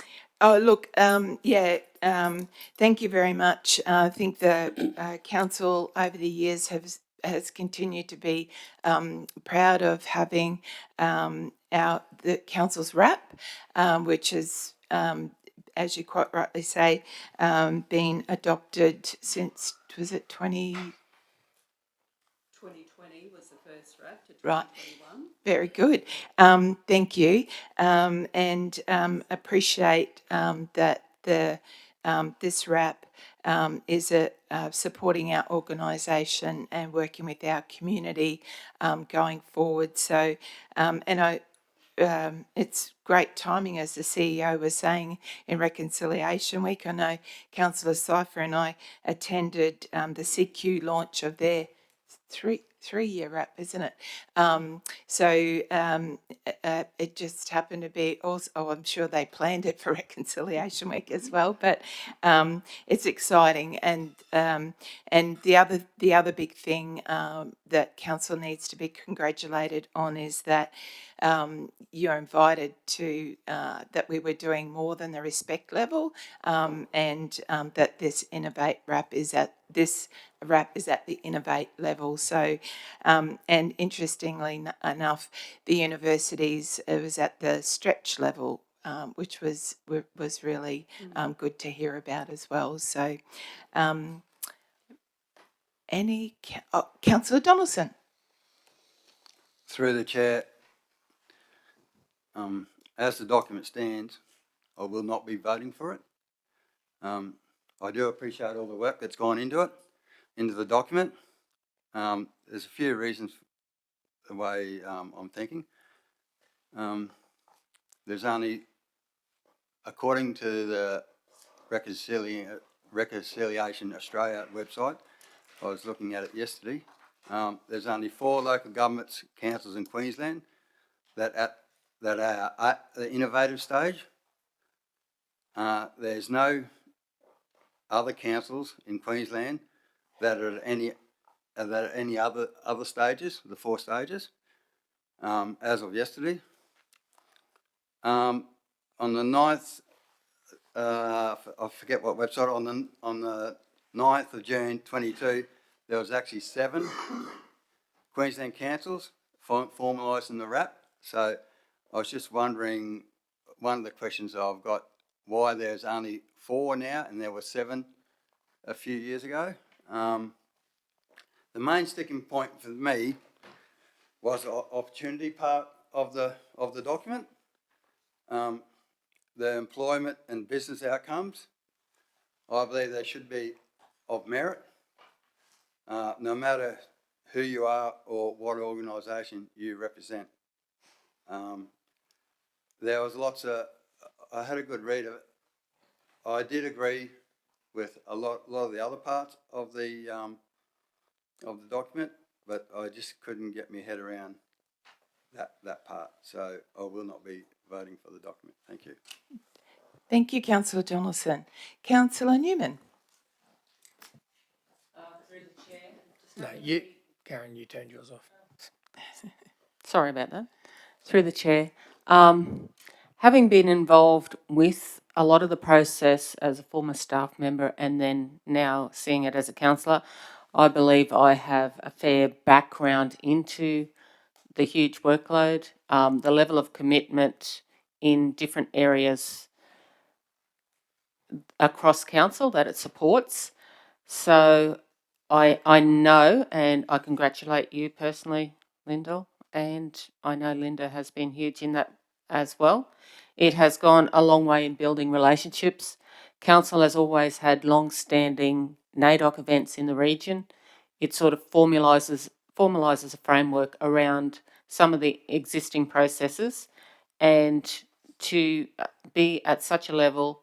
you very much. I think the council over the years has continued to be proud of having the council's RAP, which is, as you quite rightly say, been adopted since, was it 2020 was the first RAP to 2021. Right. Very good. Thank you, and appreciate that this RAP is supporting our organisation and working with our community going forward. So, it's great timing, as the CEO was saying, in Reconciliation Week. I know Councillor Cypher and I attended the CQ launch of their three-year RAP, isn't it? It just happened to be also, I'm sure they planned it for Reconciliation Week as well, but it's exciting. And the other big thing that council needs to be congratulated on is that you're invited to that we were doing more than the respect level, and that this Innovate RAP is at the Innovate level. So, and interestingly enough, the universities, it was at the stretch level, which was really good to hear about as well. So, Councillor Donaldson. Through the chair, as the document stands, I will not be voting for it. I do appreciate all the work that's gone into it, into the document. There's a few reasons the way I'm thinking. There's only, according to the Reconciliation Australia website, I was looking at it yesterday, There's only 4 local governments, councils in Queensland that are at the innovative stage. There's no other councils in Queensland that are at any other stages, the 4 stages, as of yesterday. On the 9th, I forget what website, on the 9th of June 22, there was actually 7 Queensland councils formalised in the RAP. So I was just wondering, one of the questions I've got, why there's only 4 now and there were 7 a few years ago. The main sticking point for me was the opportunity part of the document. The employment and business outcomes, I believe they should be of merit, no matter who you are or what organisation you represent. There was I had a good read of it. I did agree with a lot of the other parts of the document, but I just couldn't get my head around that part. So I will not be voting for the document. Thank you. Thank you, Councillor Donaldson. Councillor Newman. No, Karen, you turned yours off. Sorry about that. Through the chair. Having been involved with a lot of the process as a former staff member and then now seeing it as a councillor, I believe I have a fair background into the huge workload, the level of commitment in different areas across council that it supports. So I know, and I congratulate you personally, Lyndall, and I know Linda has been huge in that as well. It has gone a long way in building relationships. Council has always had long-standing NAIDOC events in the region. It sort of formalises a framework around some of the existing processes, and to be at such a level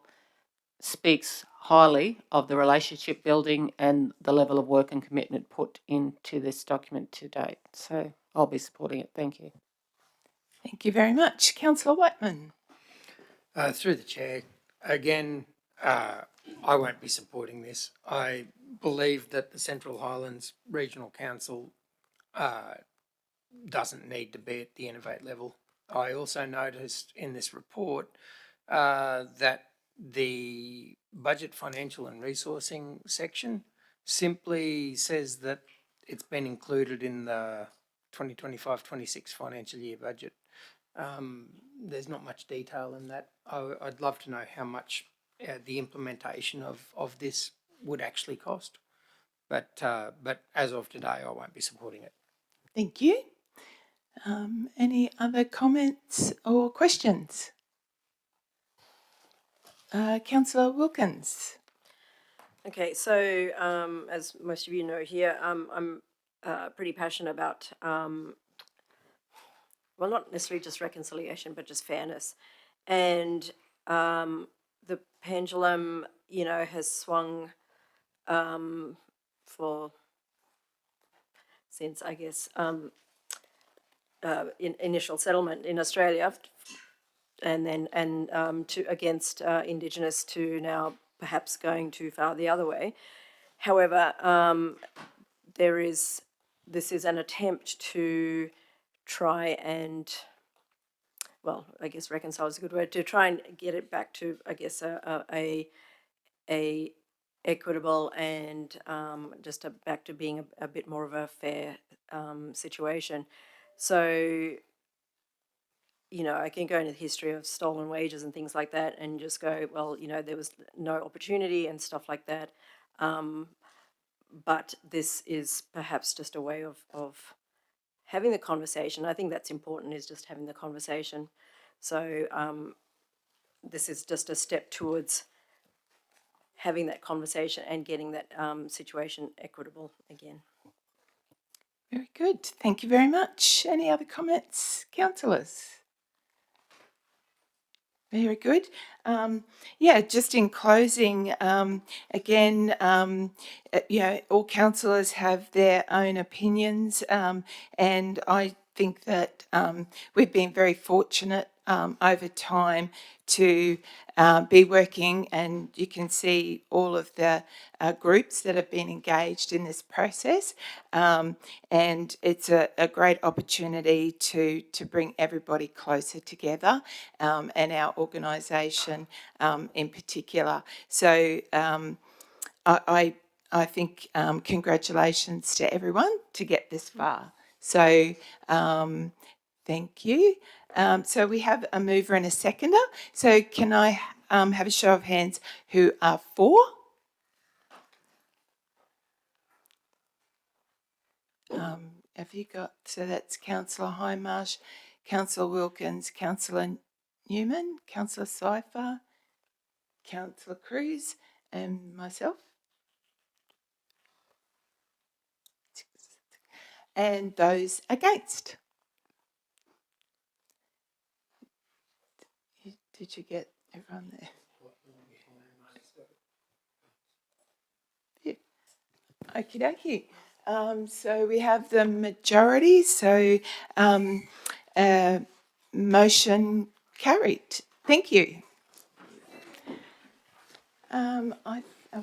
speaks highly of the relationship building and the level of work and commitment put into this document to date. So I'll be supporting it. Thank you. Thank you very much. Councillor Whiteman. Through the chair, again, I won't be supporting this. I believe that the Central Highlands Regional Council doesn't need to be at the Innovate level. I also noticed in this report that the budget, financial and resourcing section simply says that it's been included in the 2025-26 financial year budget. There's not much detail in that. I'd love to know how much the implementation of this would actually cost. But as of today, I won't be supporting it. Thank you. Any other comments or questions? Councillor Wilkins. Okay, so as most of you know here, I'm pretty passionate about, well, not necessarily just reconciliation, but just fairness. And the pendulum, has swung since, I guess, initial settlement in Australia, and then to against Indigenous, to now perhaps going too far the other way. However, this is an attempt to try and, well, I guess reconcile is a good word, to try and get it back to, I guess, a equitable and just back to being a bit more of a fair situation. So, I can go into the history of stolen wages and things like that and just go, well, there was no opportunity and stuff like that. But this is perhaps just a way of having the conversation. I think that's important, is just having the conversation. So this is just a step towards having that conversation and getting that situation equitable again. Very good. Thank you very much. Any other comments, councillors? Very good. Yeah, just in closing, again, all councillors have their own opinions, and I think that we've been very fortunate over time to be working, and you can see all of the groups that have been engaged in this process, and it's a great opportunity to bring everybody closer together, and our organisation in particular. So I think congratulations to everyone to get this far. So thank you. So we have a mover and a seconder. So can I have a show of hands who are for? Have you got, so that's Councillor Hindmarsh, Councillor Wilkins, Councillor Newman, Councillor Cypher, Councillor Cruz, and myself. And those against? Did you get everyone there? Yeah. Okie dokie. So we have the majority, so motion carried. Thank you. Are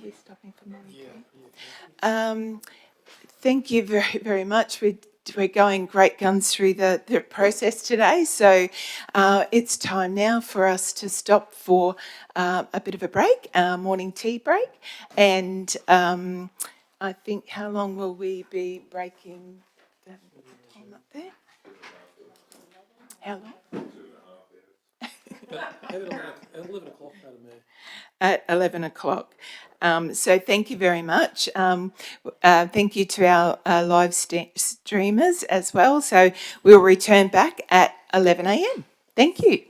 we stopping for morning tea? Thank you very, very much. We're going great guns through the process today, so it's time now for us to stop for a bit of a break, morning tea break, and I think, how long will we be breaking? The time up there? How long? At 11 o'clock, Madam Mayor. At 11 o'clock. So thank you very much. Thank you to our live streamers as well. So we'll return back at 11 a.m. Thank you.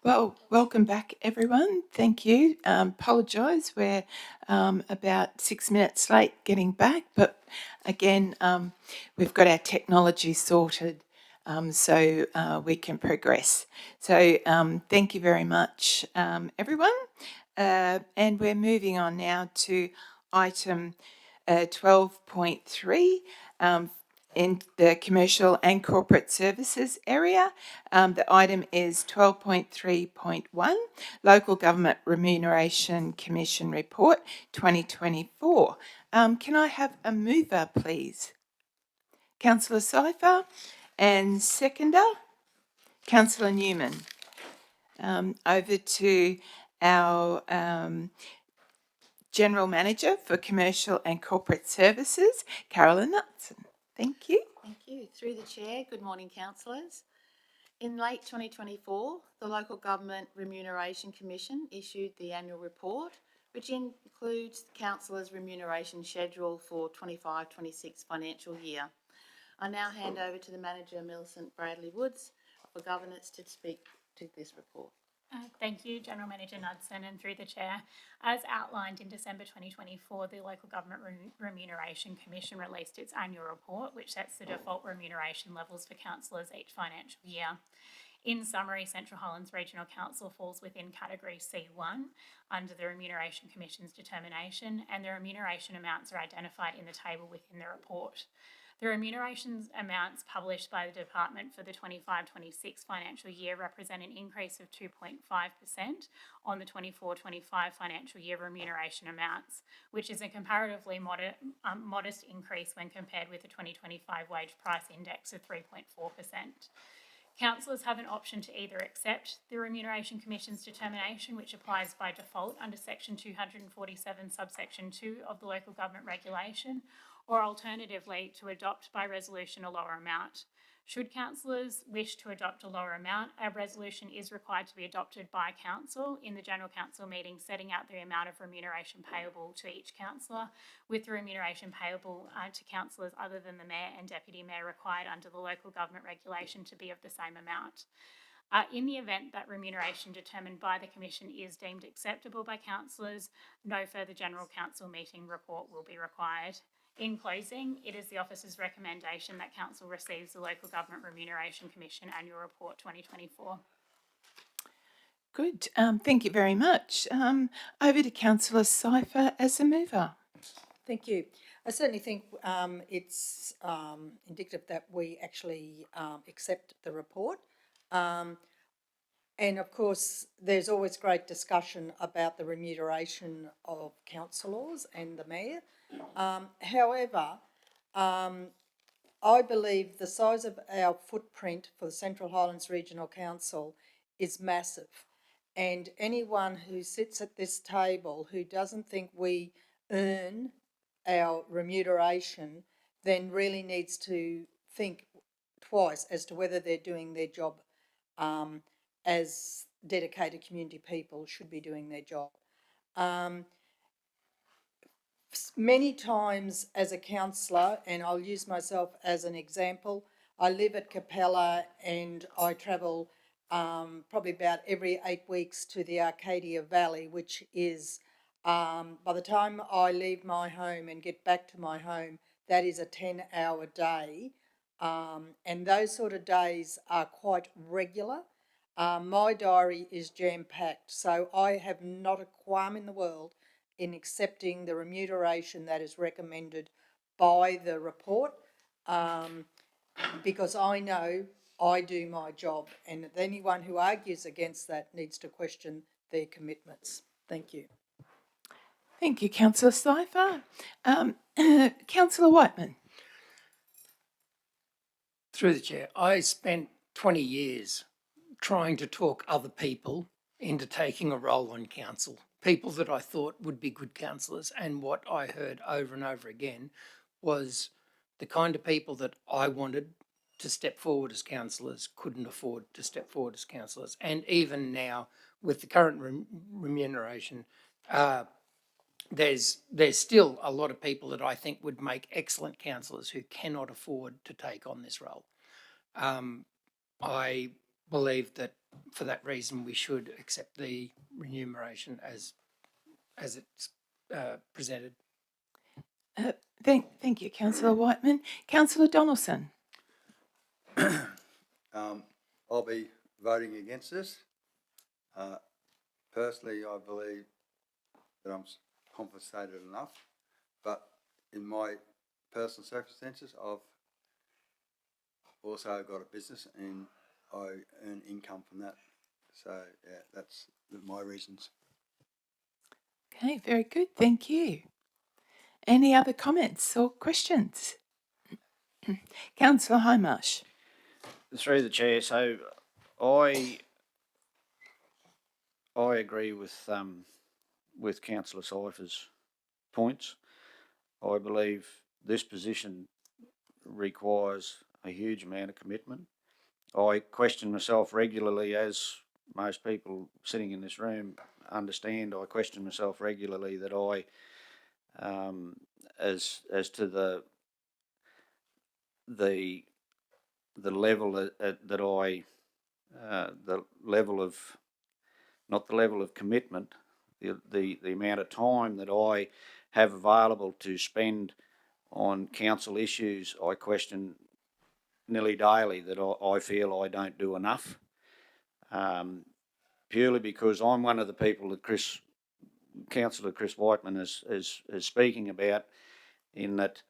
Well, welcome back, everyone. Thank you. Apologise, we're about 6 minutes late getting back, but again, we've got our technology sorted, so we can progress. So thank you very much, everyone. And we're moving on now to item 12.3, in the commercial and corporate services area. The item is 12.3.1, Local Government Remuneration Commission Report 2024. Can I have a mover, please? Councillor Cypher, and seconder, Councillor Newman. Over to our General Manager for Commercial and Corporate Services, Carolyn Knudsen. Thank you. Thank you. Through the chair, good morning, councillors. In late 2024, the Local Government Remuneration Commission issued the annual report, which includes the councillors' remuneration schedule for 25-26 financial year. I now hand over to the Manager, Millicent Bradley Woods, for governance to speak to this report. Thank you, General Manager Knudsen, and through the Chair. As outlined in December 2024, the Local Government Remuneration Commission released its annual report, which sets the default remuneration levels for councillors each financial year. In summary, Central Highlands Regional Council falls within category C1 under the Remuneration Commission's determination, and the remuneration amounts are identified in the table within the report. The remuneration amounts published by the Department for the 25-26 financial year represent an increase of 2.5% on the 24-25 financial year remuneration amounts, which is a comparatively modest increase when compared with the 2025 wage price index of 3.4%. Councillors have an option to either accept the Remuneration Commission's determination, which applies by default under Section 247, subsection 2 of the Local Government Regulation, or alternatively to adopt by resolution a lower amount. Should councillors wish to adopt a lower amount, a resolution is required to be adopted by council in the General Council meeting, setting out the amount of remuneration payable to each councillor, with the remuneration payable to councillors other than the Mayor and Deputy Mayor required under the Local Government Regulation to be of the same amount. In the event that remuneration determined by the Commission is deemed acceptable by councillors, no further General Council meeting report will be required. In closing, it is the Office's recommendation that Council receives the Local Government Remuneration Commission Annual Report 2024. Good. Thank you very much. Over to Councillor Cypher as a mover. Thank you. I certainly think it's indicative that we actually accept the report. And of course, there's always great discussion about the remuneration of councillors and the Mayor. However, I believe the size of our footprint for the Central Highlands Regional Council is massive. And anyone who sits at this table who doesn't think we earn our remuneration then really needs to think twice as to whether they're doing their job as dedicated community people should be doing their job. Many times as a councillor, and I'll use myself as an example, I live at Capella and I travel probably about every 8 weeks to the Arcadia Valley, which is, by the time I leave my home and get back to my home, that is a 10-hour day. And those sort of days are quite regular. My diary is jam-packed, so I have not a qualm in the world in accepting the remuneration that is recommended by the report, because I know I do my job, and anyone who argues against that needs to question their commitments. Thank you. Thank you, Councillor Cypher. Councillor Whiteman. Through the chair, I spent 20 years trying to talk other people into taking a role on council, people that I thought would be good councillors, and what I heard over and over again was the kind of people that I wanted to step forward as councillors couldn't afford to step forward as councillors. And even now, with the current remuneration there's still a lot of people that I think would make excellent councillors who cannot afford to take on this role. I believe that for that reason we should accept the remuneration as it's presented. Thank you, Councillor Whiteman. Councillor Donaldson. I'll be voting against this. Personally, I believe that I'm compensated enough, but in my personal circumstances, I've also got a business and I earn income from that. So, yeah, that's my reasons. Okay, very good. Thank you. Any other comments or questions? Councillor Hindmarsh. Through the chair, so I agree with Councillor Cypher's points. I believe this position requires a huge amount of commitment. I question myself regularly, as most people sitting in this room understand. I question myself regularly that as to the level that I the level of, not the level of commitment, the amount of time that I have available to spend on council issues. I question nearly daily that I feel I don't do enough, purely because I'm one of the people that Councillor Chris Whiteman is speaking about, in that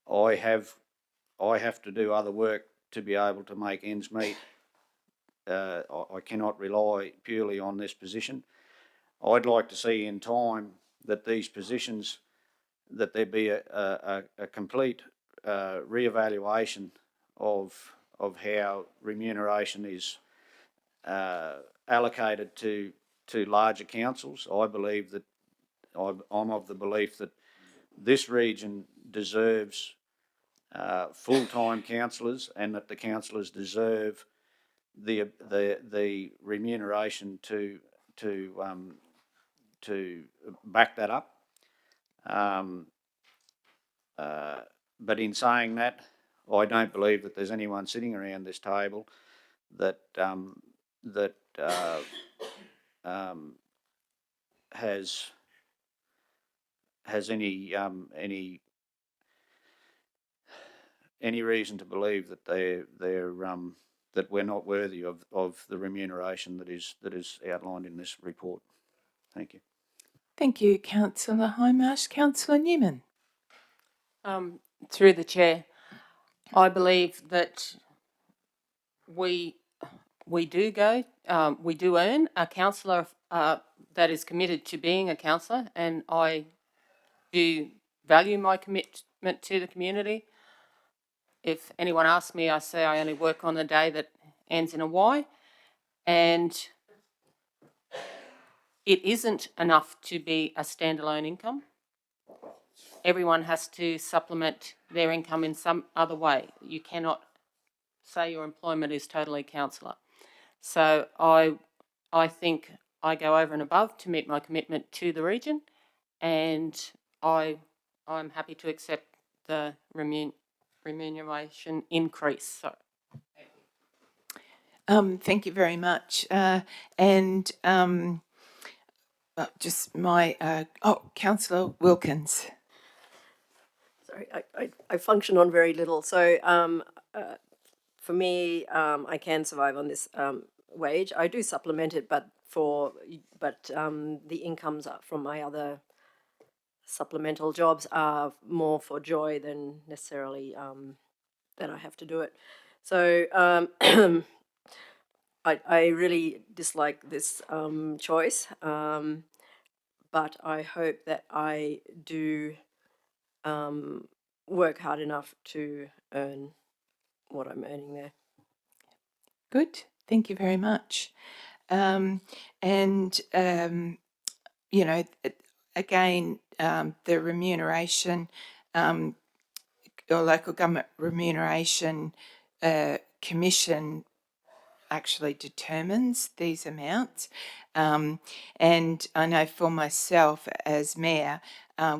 I have to do other work to be able to make ends meet. I cannot rely purely on this position. I'd like to see in time that these positions, that there be a complete re-evaluation of how remuneration is allocated to larger councils. I believe that I'm of the belief that this region deserves full-time councillors, and that the councillors deserve the remuneration to back that up. But in saying that, I don't believe that there's anyone sitting around this table that has any reason to believe that that we're not worthy of the remuneration that is outlined in this report. Thank you. Thank you, Councillor Hindmarsh. Councillor Newman. Through the chair, I believe that we do earn a councillor that is committed to being a councillor, and I do value my commitment to the community. If anyone asks me, I say I only work on the day that ends in a Y, and it isn't enough to be a standalone income. Everyone has to supplement their income in some other way. You cannot say your employment is totally councillor. So I think I go over and above to meet my commitment to the region, and I'm happy to accept the remuneration increase. So. Thank you very much. Councillor Wilkins. Sorry, I function on very little. So for me, I can survive on this wage. I do supplement it, but the incomes from my other supplemental jobs are more for joy than necessarily that I have to do it. So I really dislike this choice, but I hope that I do work hard enough to earn what I'm earning there. Good. Thank you very much. Again, the remuneration, or local government remuneration commission actually determines these amounts. And I know for myself as mayor,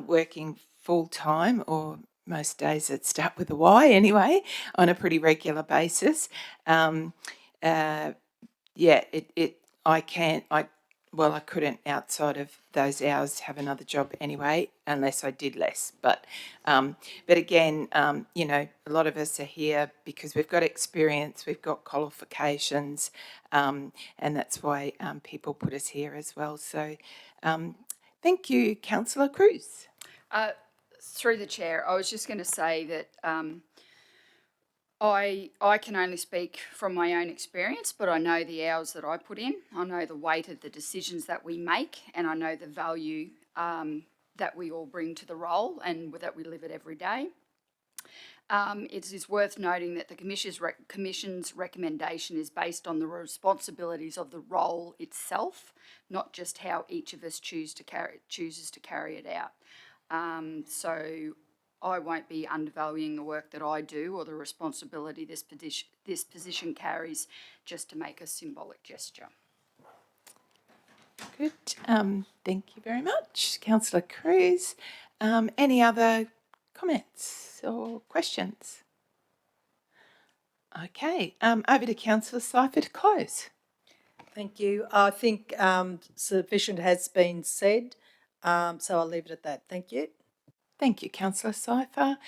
working full-time, or most days that start with a Y anyway, on a pretty regular basis, I couldn't outside of those hours have another job anyway, unless I did less. But again, a lot of us are here because we've got experience, we've got qualifications, and that's why people put us here as well. So thank you, Councillor Cruz. Through the chair, I was just going to say that I can only speak from my own experience, but I know the hours that I put in. I know the weight of the decisions that we make, and I know the value that we all bring to the role and that we live it every day. It is worth noting that the Commission's recommendation is based on the responsibilities of the role itself, not just how each of us chooses to carry it out. So I won't be undervaluing the work that I do or the responsibility this position carries just to make a symbolic gesture. Good. Thank you very much, Councillor Cruz. Any other comments or questions? Okay. Over to Councillor Cypher to close. Thank you. I think sufficient has been said, so I'll leave it at that. Thank you. Thank you, Councillor Cypher.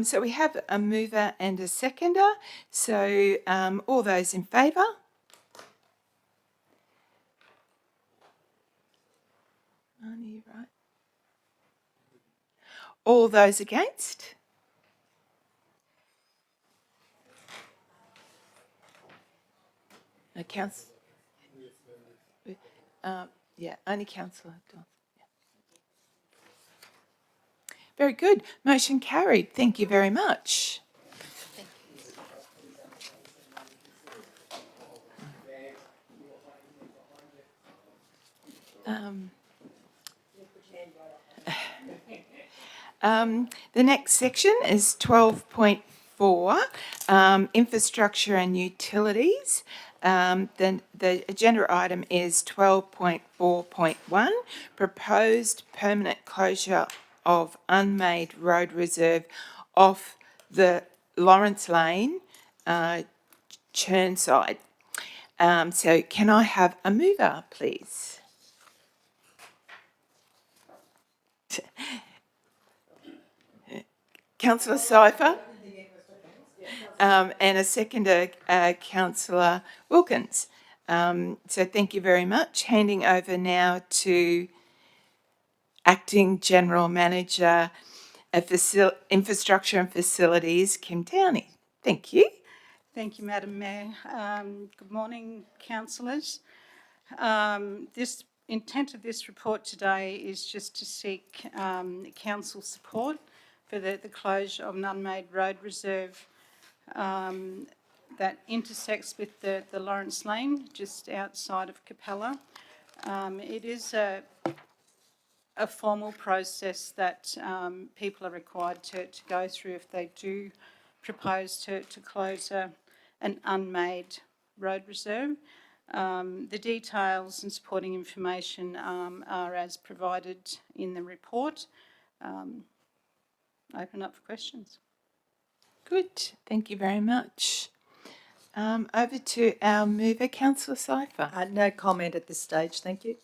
So we have a mover and a seconder. So all those in favour? Right. All those against? No, only Councillor Dawson. Yeah. Very good. Motion carried. Thank you very much. The next section is 12.4, infrastructure and utilities. Then the agenda item is 12.4.1, proposed permanent closure of unmade road reserve off the Lawrence Lane, Churnside. So can I have a mover, please? Councillor Cypher, and a seconder, Councillor Wilkins. So thank you very much. Handing over now to Acting General Manager of Infrastructure and Facilities, Kim Downey. Thank you. Thank you, Madam Mayor. Good morning, councillors. This intent of this report today is just to seek council support for the closure of an unmade road reserve that intersects with the Lawrence Lane, just outside of Capella. It is a formal process that people are required to go through if they do propose to close an unmade road reserve. The details and supporting information are as provided in the report. Open up for questions. Good, thank you very much. Over to our mover, Councillor Cypher. No comment at this stage, thank you.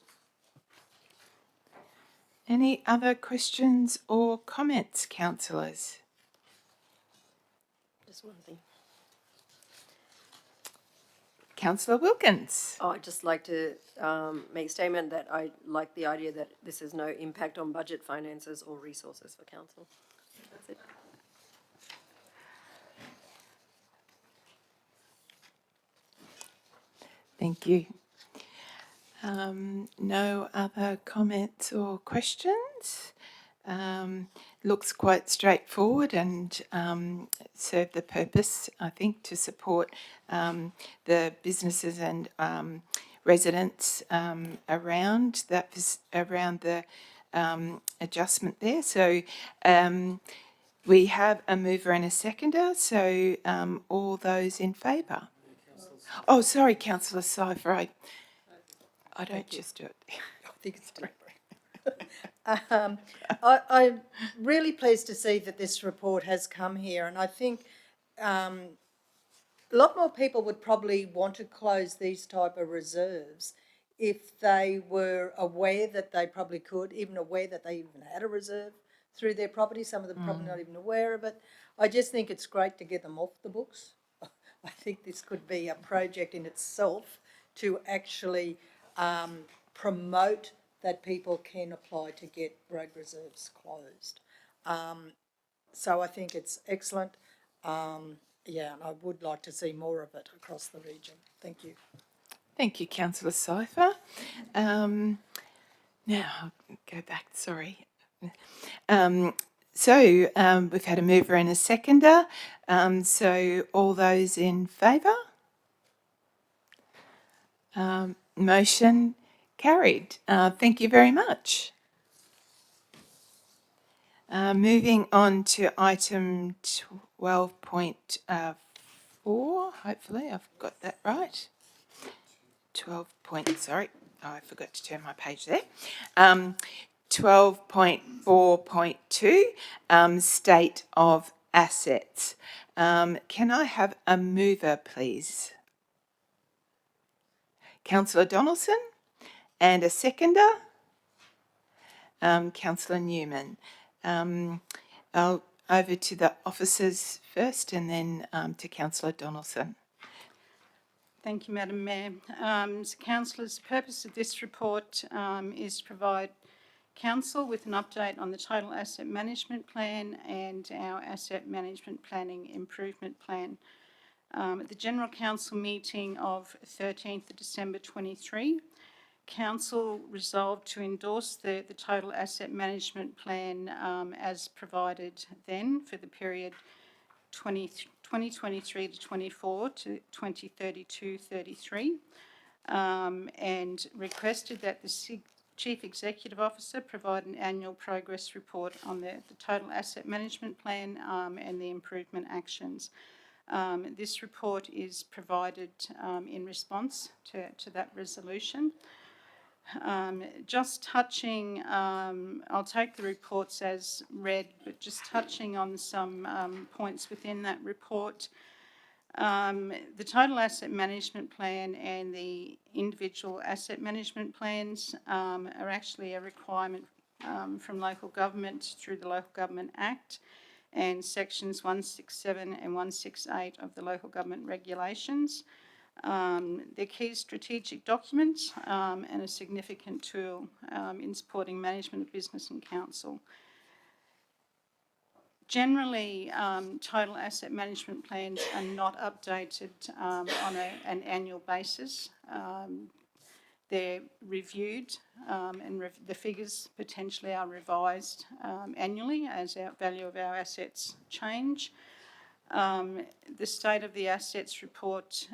Any other questions or comments, councillors? Just one thing. Councillor Wilkins. I'd just like to make a statement that I like the idea that this has no impact on budget, finances or resources for council. That's it. Thank you. No other comments or questions? Looks quite straightforward and serve the purpose, I think, to support the businesses and residents around the adjustment there. So we have a mover and a seconder. So all those in favour? Oh, sorry, Councillor Cypher. I don't Thank you. just do it. I think it's deliberate. I'm really pleased to see that this report has come here, and I think a lot more people would probably want to close these type of reserves if they were aware that they probably could, even aware that they even had a reserve through their property. Some of them probably not even aware of it. I just think it's great to get them off the books. I think this could be a project in itself to actually promote that people can apply to get road reserves closed. So I think it's excellent. Yeah, and I would like to see more of it across the region. Thank you. Thank you, Councillor Cypher. Now, I'll go back, sorry. We've had a mover and a seconder. So all those in favour? Motion carried. Thank you very much. Moving on to item 12.4, hopefully I've got that right. 12 I forgot to turn my page there. 12.4.2, state of assets. Can I have a mover, please? Councillor Donaldson, and a seconder, Councillor Newman. I'll over to the officers first and then to Councillor Donaldson. Thank you, Madam Mayor. Councillors, the purpose of this report is to provide Council with an update on the total asset management plan and our asset management planning improvement plan. At the General Council meeting of 13th of December 23, Council resolved to endorse the total asset management plan as provided then for the period 2023 to 24 to 2032-33, and requested that the Chief Executive Officer provide an annual progress report on the total asset management plan and the improvement actions. This report is provided in response to that resolution. Just touching, I'll take the reports as read, but just touching on some points within that report. The total asset management plan and the individual asset management plans are actually a requirement from local government through the Local Government Act and sections 167 and 168 of the Local Government Regulations. They're key strategic documents and a significant tool in supporting management of business and council. Generally, total asset management plans are not updated on an annual basis. They're reviewed and the figures potentially are revised annually as our value of our assets change. The State of the Assets report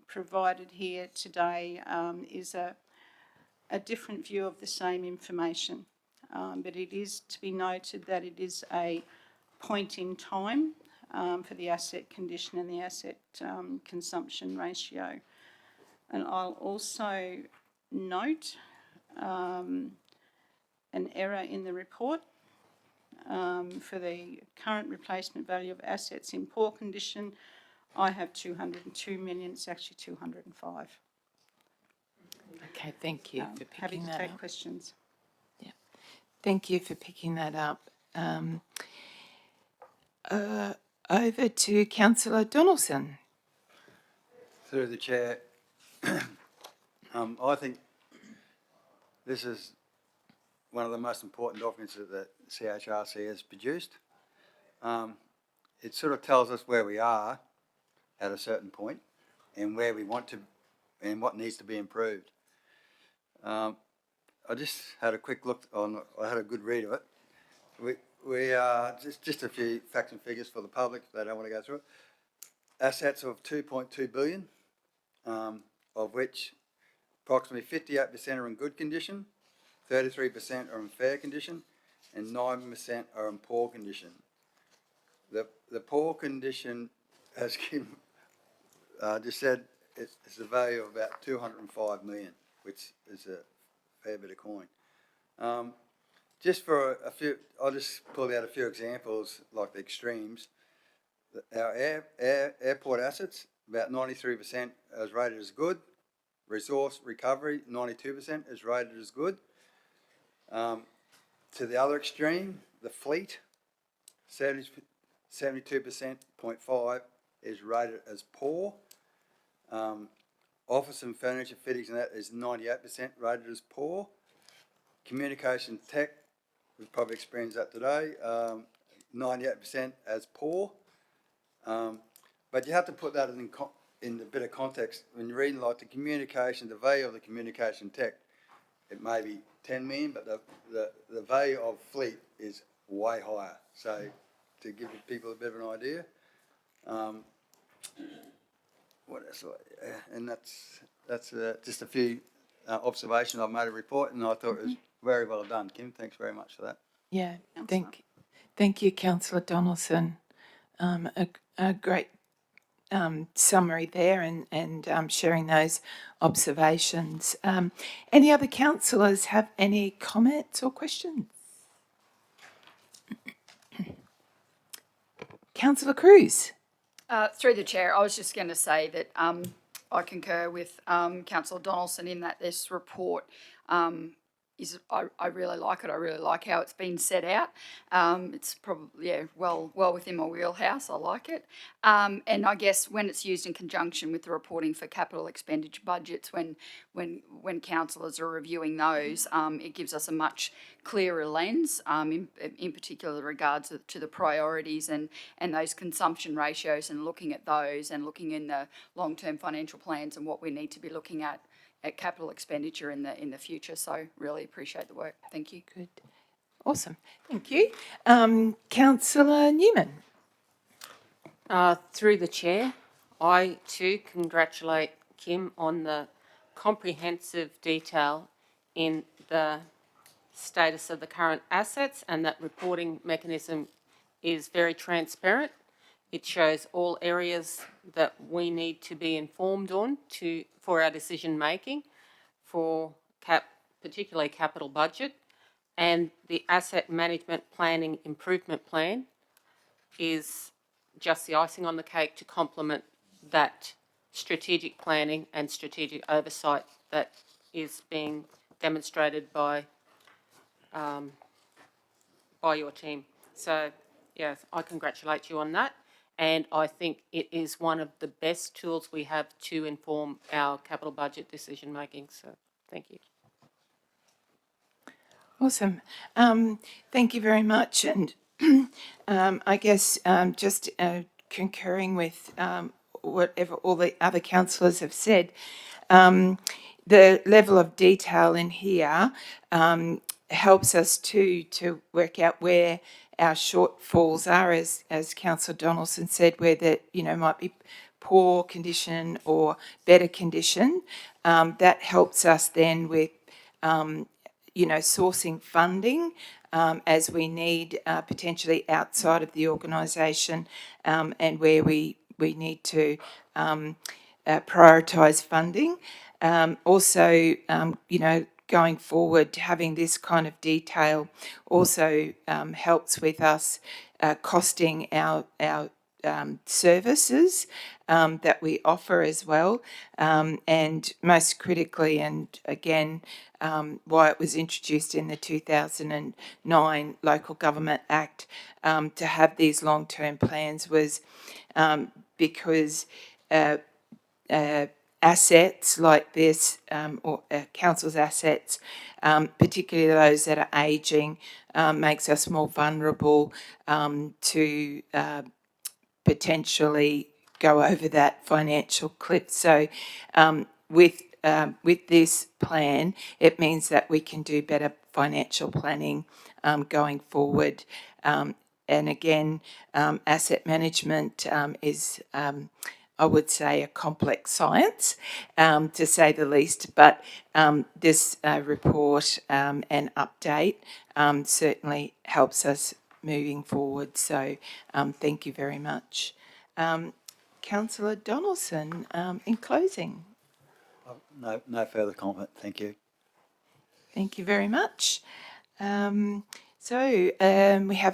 provided here today is a different view of the same information, but it is to be noted that it is a point in time for the asset condition and the asset consumption ratio. And I'll also note an error in the report. For the current replacement value of assets in poor condition, I have 202 million, it's actually 205. Okay, thank you for Happy picking to that take up. questions. Yeah, thank you for picking that up. Over to Councillor Donaldson. Through the chair, I think this is one of the most important documents that the CHRC has produced. It sort of tells us where we are at a certain point and where we want to and what needs to be improved. I just had a quick look on, I had a good read of it. We just a few facts and figures for the public, they don't want to go through it. Assets of 2.2 billion, of which approximately 58% are in good condition, 33% are in fair condition, and 9% are in poor condition. The poor condition has given just said it's a value of about 205 million, which is a fair bit of coin. Just for a few, I'll just pull out a few examples, like the extremes. Our airport assets, about 93% is rated as good. Resource recovery, 92% is rated as good. To the other extreme, the fleet, 72.5% is rated as poor. Office and furniture fittings and that is 98% rated as poor. Communication tech, we've probably experienced that today, 98% as poor. But you have to put that in a bit of context. When you're reading like the communication, the value of the communication tech, it may be 10 million, but the value of fleet is way higher. So to give people a bit of an idea, what else? And that's just a few observations I've made a report, and I thought it was very well done. Kim, thanks very much for that. Yeah, thank you, Councillor Donaldson. A great summary there and sharing those observations. Any other councillors have any comments or questions? Councillor Cruz. Through the chair, I was just going to say that I concur with Councillor Donaldson in that this report I really like it. I really like how it's been set out. It's probably well within my wheelhouse. I like it, and I guess when it's used in conjunction with the reporting for capital expenditure budgets, when councillors are reviewing those, it gives us a much clearer lens, in particular regards to the priorities and those consumption ratios, and looking at those and looking in the long-term financial plans and what we need to be looking at capital expenditure in the future. So really appreciate the work. Thank you. Good. Awesome. Thank you. Councillor Newman. Through the chair, I too congratulate Kim on the comprehensive detail in the status of the current assets, and that reporting mechanism is very transparent. It shows all areas that we need to be informed on for our decision making for particularly capital budget, and the asset management planning improvement plan is just the icing on the cake to complement that strategic planning and strategic oversight that is being demonstrated by your team. So, yes, I congratulate you on that. And I think it is one of the best tools we have to inform our capital budget decision making. So, thank you. Awesome. Thank you very much. And I guess just concurring with whatever all the other councillors have said, the level of detail in here helps us to work out where our shortfalls are, as Councillor Donaldson said, where that might be poor condition or better condition. That helps us then with sourcing funding as we need potentially outside of the organisation, and where we need to prioritise funding. Also, going forward, having this kind of detail also helps with us costing our services that we offer as well, and most critically, and again, why it was introduced in the 2009 Local Government Act to have these long-term plans was because assets like this, or council's assets, particularly those that are ageing, makes us more vulnerable to potentially go over that financial cliff. So with this plan, it means that we can do better financial planning going forward. And again, asset management is I would say a complex science, to say the least, but this report and update certainly helps us moving forward. So thank you very much. Councillor Donaldson, in closing. No further comment, thank you. Thank you very much. We have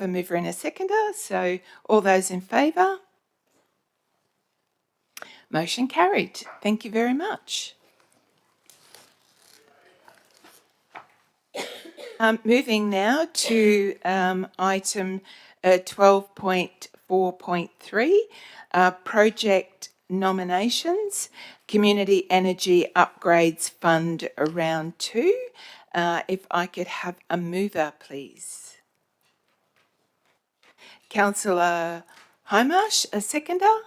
a mover and a seconder. So all those in favour? Motion carried. Thank you very much. Moving now to item 12.4.3, project nominations, Community Energy Upgrades Fund Round 2. If I could have a mover, please. Councillor Hindmarsh, a seconder.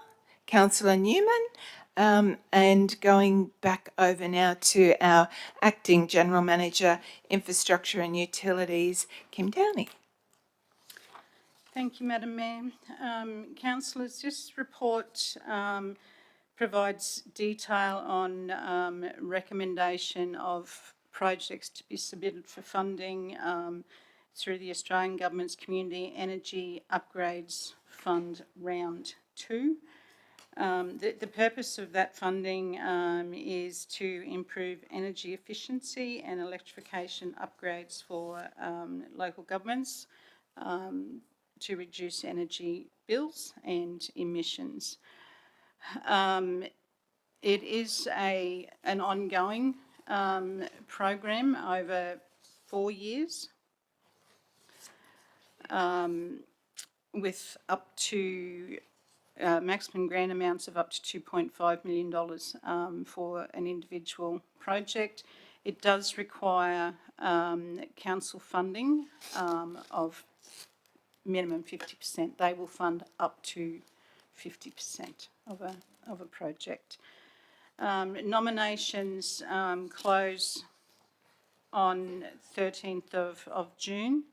Councillor Newman. And going back over now to our Acting General Manager, Infrastructure and Utilities, Kim Downey. Thank you, Madam Mayor. Councillors, this report provides detail on recommendation of projects to be submitted for funding through the Australian Government's Community Energy Upgrades Fund Round 2. The purpose of that funding is to improve energy efficiency and electrification upgrades for local governments to reduce energy bills and emissions. It is an ongoing program over 4 years with up to maximum grant amounts of up to $2.5 million for an individual project. It does require council funding of minimum 50%. They will fund up to 50% of a project. Nominations close on 13th of June.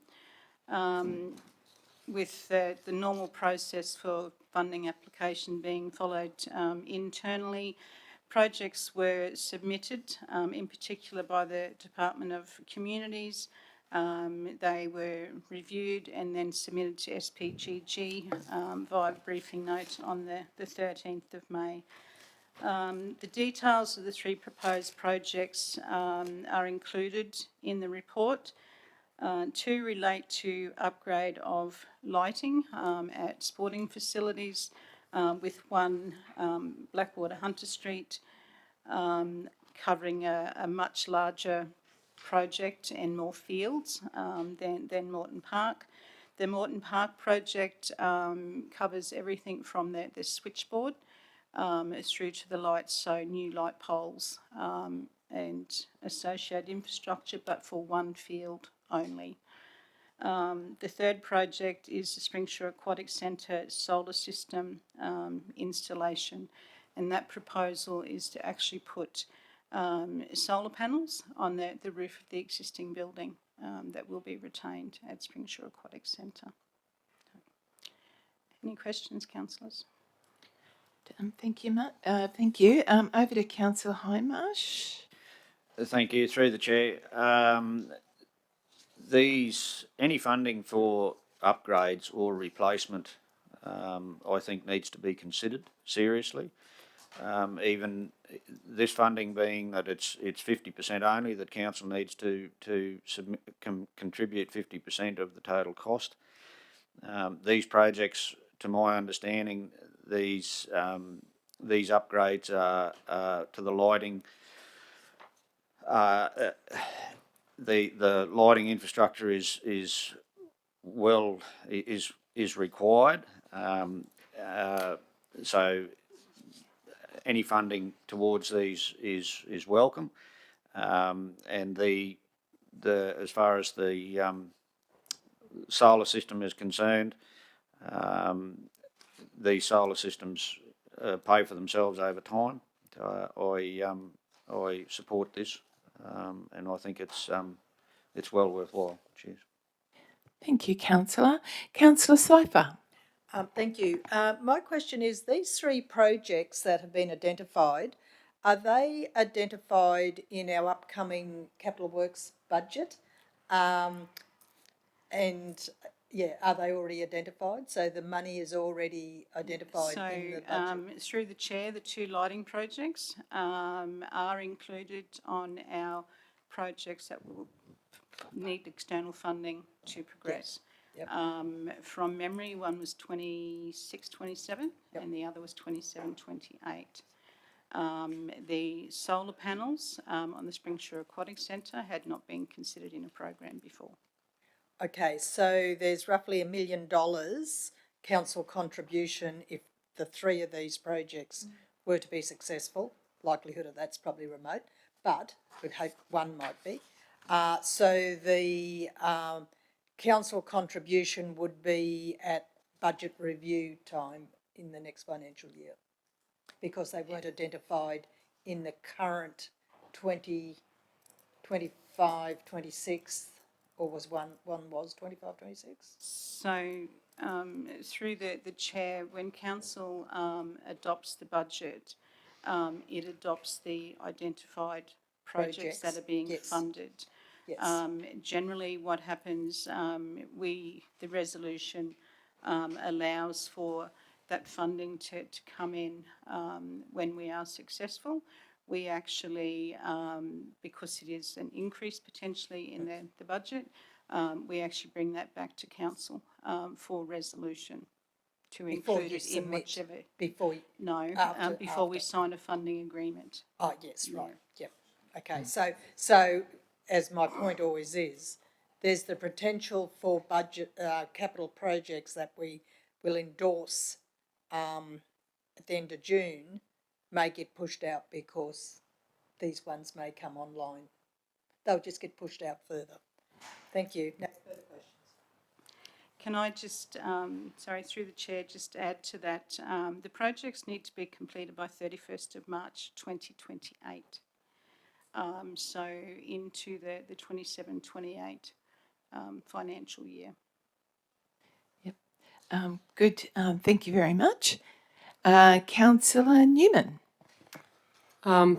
With the normal process for funding application being followed internally. Projects were submitted, in particular by the Department of Communities. They were reviewed and then submitted to SPGG via briefing note on the 13th of May. The details of the 3 proposed projects are included in the report. 2 relate to upgrade of lighting at sporting facilities, with 1 Blackwater Hunter Street covering a much larger project and more fields than Moreton Park. The Moreton Park project covers everything from the switchboard through to the lights, so new light poles and associated infrastructure, but for 1 field only. The 3rd project is the Springshire Aquatic Centre solar system installation, and that proposal is to actually put solar panels on the roof of the existing building that will be retained at Springshire Aquatic Centre. Any questions, councillors? Thank you, Matt. Thank you. Over to Councillor Hindmarsh. Thank you, through the chair. Any funding for upgrades or replacement, I think needs to be considered seriously. Even this funding being that it's 50% only, that council needs to contribute 50% of the total cost. These projects, to my understanding, these upgrades are to the lighting. The lighting infrastructure is required. So any funding towards these is welcome. And as far as the solar system is concerned, these solar systems pay for themselves over time. I support this, and I think it's well worthwhile. Cheers. Thank you, Councillor. Councillor Slifer. Thank you. My question is, these 3 projects that have been identified, are they identified in our upcoming capital works budget? And Yeah, are they already identified? So the money is already identified in the budget? Through the chair, the 2 lighting projects are included on our projects that will need external funding to progress. Yep. From memory, one was 26, 27, Yep. and the other was 27, 28. The solar panels on the Springshire Aquatic Centre had not been considered in a program before. Okay, so there's roughly $1 million council contribution if the 3 of these projects were to be successful. Likelihood of that's probably remote, but we'd hope one might be. So the council contribution would be at budget review time in the next financial year, because they weren't identified in the current 25, 26, or was one was 25, 26? So through the chair, when council adopts the budget, it adopts the identified projects that are being funded. Yes. Generally what happens, the resolution allows for that funding to come in when we are successful. We actually, because it is an increase potentially in the budget, we actually bring that back to council for resolution to include it in whichever. Before you, No, before we sign a funding agreement. Oh, yes, right, yep. Okay, so as my point always is, there's the potential for budget, capital projects that we will endorse at the end of June may get pushed out because these ones may come online. They'll just get pushed out further. Thank you. No further questions. Can I just, sorry, through the chair, just add to that, the projects need to be completed by 31st of March 2028. So into the 27-28 financial year. Yep. Good. Thank you very much. Councillor Newman.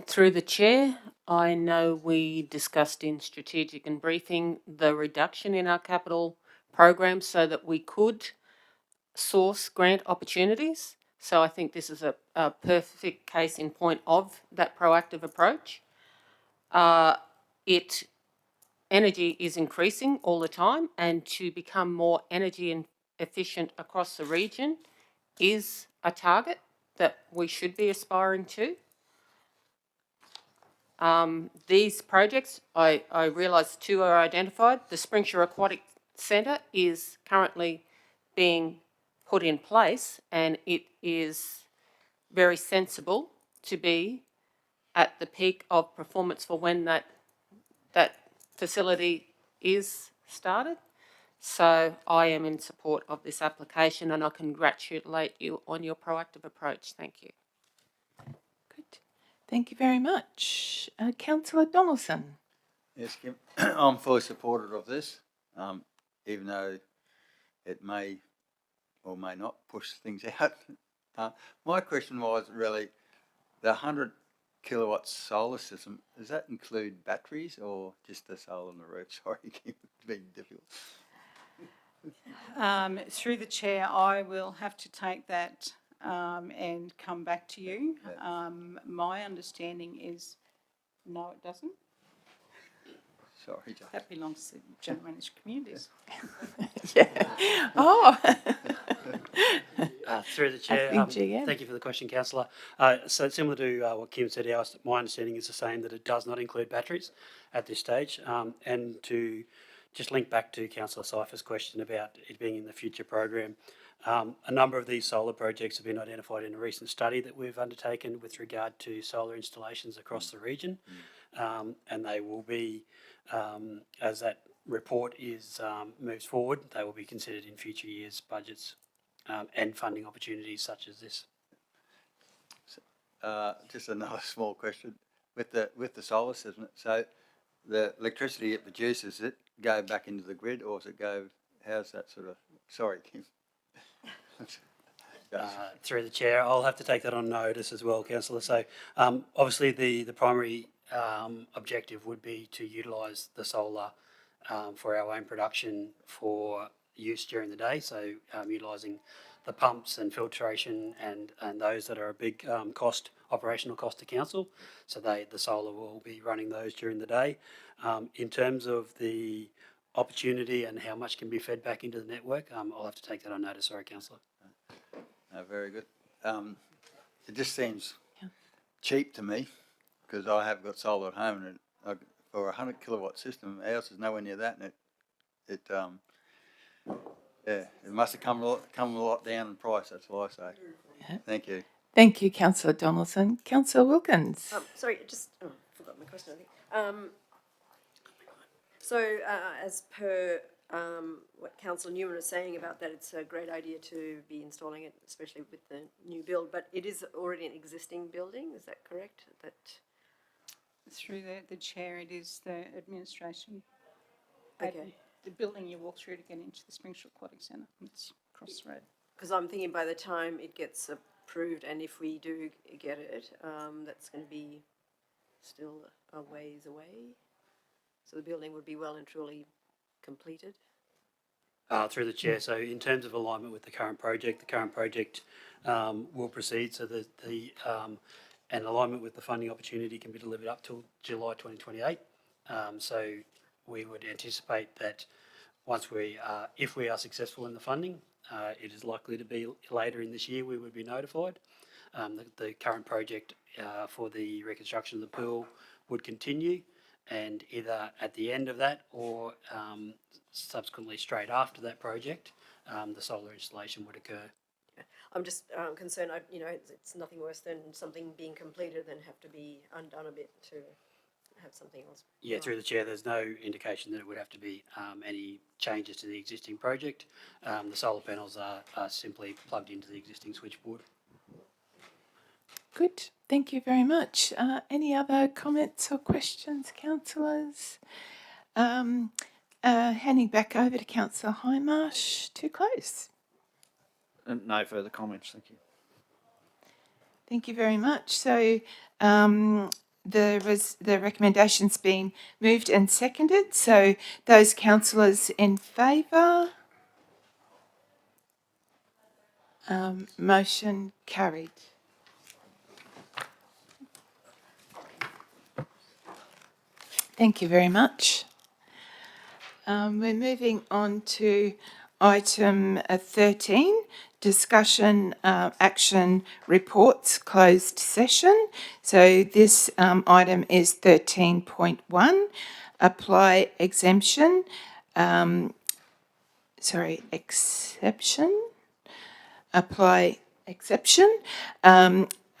Through the chair, I know we discussed in strategic and briefing the reduction in our capital program so that we could source grant opportunities. So I think this is a perfect case in point of that proactive approach. Energy is increasing all the time, and to become more energy efficient across the region is a target that we should be aspiring to. These projects, I realise 2 are identified. The Springshire Aquatic Centre is currently being put in place, and it is very sensible to be at the peak of performance for when that facility is started. So I am in support of this application, and I congratulate you on your proactive approach. Thank you. Good. Thank you very much. Councillor Donaldson. Yes, Kim, I'm fully supportive of this, even though it may or may not push things out. My question was really the 100 kilowatt solar system, does that include batteries or just the solar on the roof? Sorry, it's being difficult. Through the chair, I will have to take that and come back to you. My understanding is no, it doesn't. Sorry, Judge. That belongs to general managed communities. Yeah. Oh. Through the chair, GM. thank you for the question, councillor. So similar to what Kim said, my understanding is the same, that it does not include batteries at this stage. And to just link back to Councillor Cypher's question about it being in the future program, a number of these solar projects have been identified in a recent study that we've undertaken with regard to solar installations across the region. And they will be, as that report moves forward, they will be considered in future years' budgets and funding opportunities such as this. Just another small question with the solar system. So the electricity it produces, does it go back into the grid, or does it go? How's that sort of? Sorry, Kim. Through the chair, I'll have to take that on notice as well, councillor. So obviously the primary objective would be to utilise the solar for our own production for use during the day, so utilising the pumps and filtration and those that are a big operational cost to council. So the solar will be running those during the day. In terms of the opportunity and how much can be fed back into the network, I'll have to take that on notice. Sorry, councillor. Very good. It just seems cheap to me because I have got solar at home, and for a 100 kilowatt system, ours is nowhere near that, and it must have come a lot down in price. That's all I say. Yeah. Thank you. Thank you, Councillor Donaldson. Councillor Wilkins. Sorry, I forgot my question, I think. As per what Councillor Newman was saying about that, it's a great idea to be installing it, especially with the new build, but it is already an existing building, is that correct? Through the chair, it is the administration. Okay. The building you walk through to get into the Springshire Aquatic Centre, it's across the road. Because I'm thinking by the time it gets approved, and if we do get it, that's going to be still a ways away. So the building would be well and truly completed. Through the chair, so in terms of alignment with the current project will proceed. So and alignment with the funding opportunity can be delivered up till July 2028. So we would anticipate that if we are successful in the funding, it is likely to be later in this year we would be notified. The current project for the reconstruction of the pool would continue, and either at the end of that or subsequently straight after that project, the solar installation would occur. I'm just concerned, it's nothing worse than something being completed than have to be undone a bit to have something else. Yeah, through the chair, there's no indication that it would have to be any changes to the existing project. The solar panels are simply plugged into the existing switchboard. Good. Thank you very much. Any other comments or questions, councillors? Handing back over to Councillor Hindmarsh to close. No further comments, thank you. Thank you very much. So the recommendation's been moved and seconded. So those councillors in favour, motion carried. Thank you very much. We're moving on to item 13, discussion action reports closed session. So this item is 13.1, apply exemption, apply exception.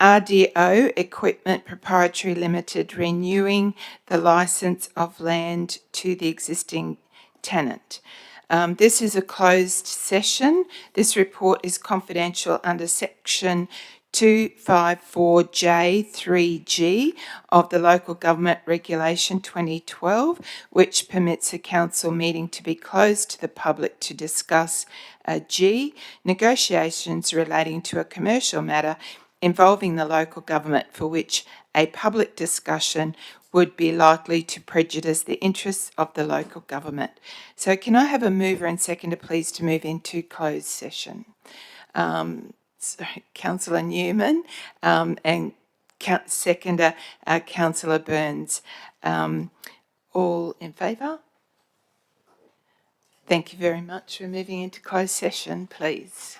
RDO Equipment Proprietary Limited renewing the licence of land to the existing tenant. This is a closed session. This report is confidential under section 254J3G of the Local Government Regulation 2012, which permits a council meeting to be closed to the public to discuss G, negotiations relating to a commercial matter involving the local government for which a public discussion would be likely to prejudice the interests of the local government. So can I have a mover and seconder, please, to move into closed session? Councillor Newman and seconder, Councillor Burns. All in favour? Thank you very much. We're moving into closed session, please.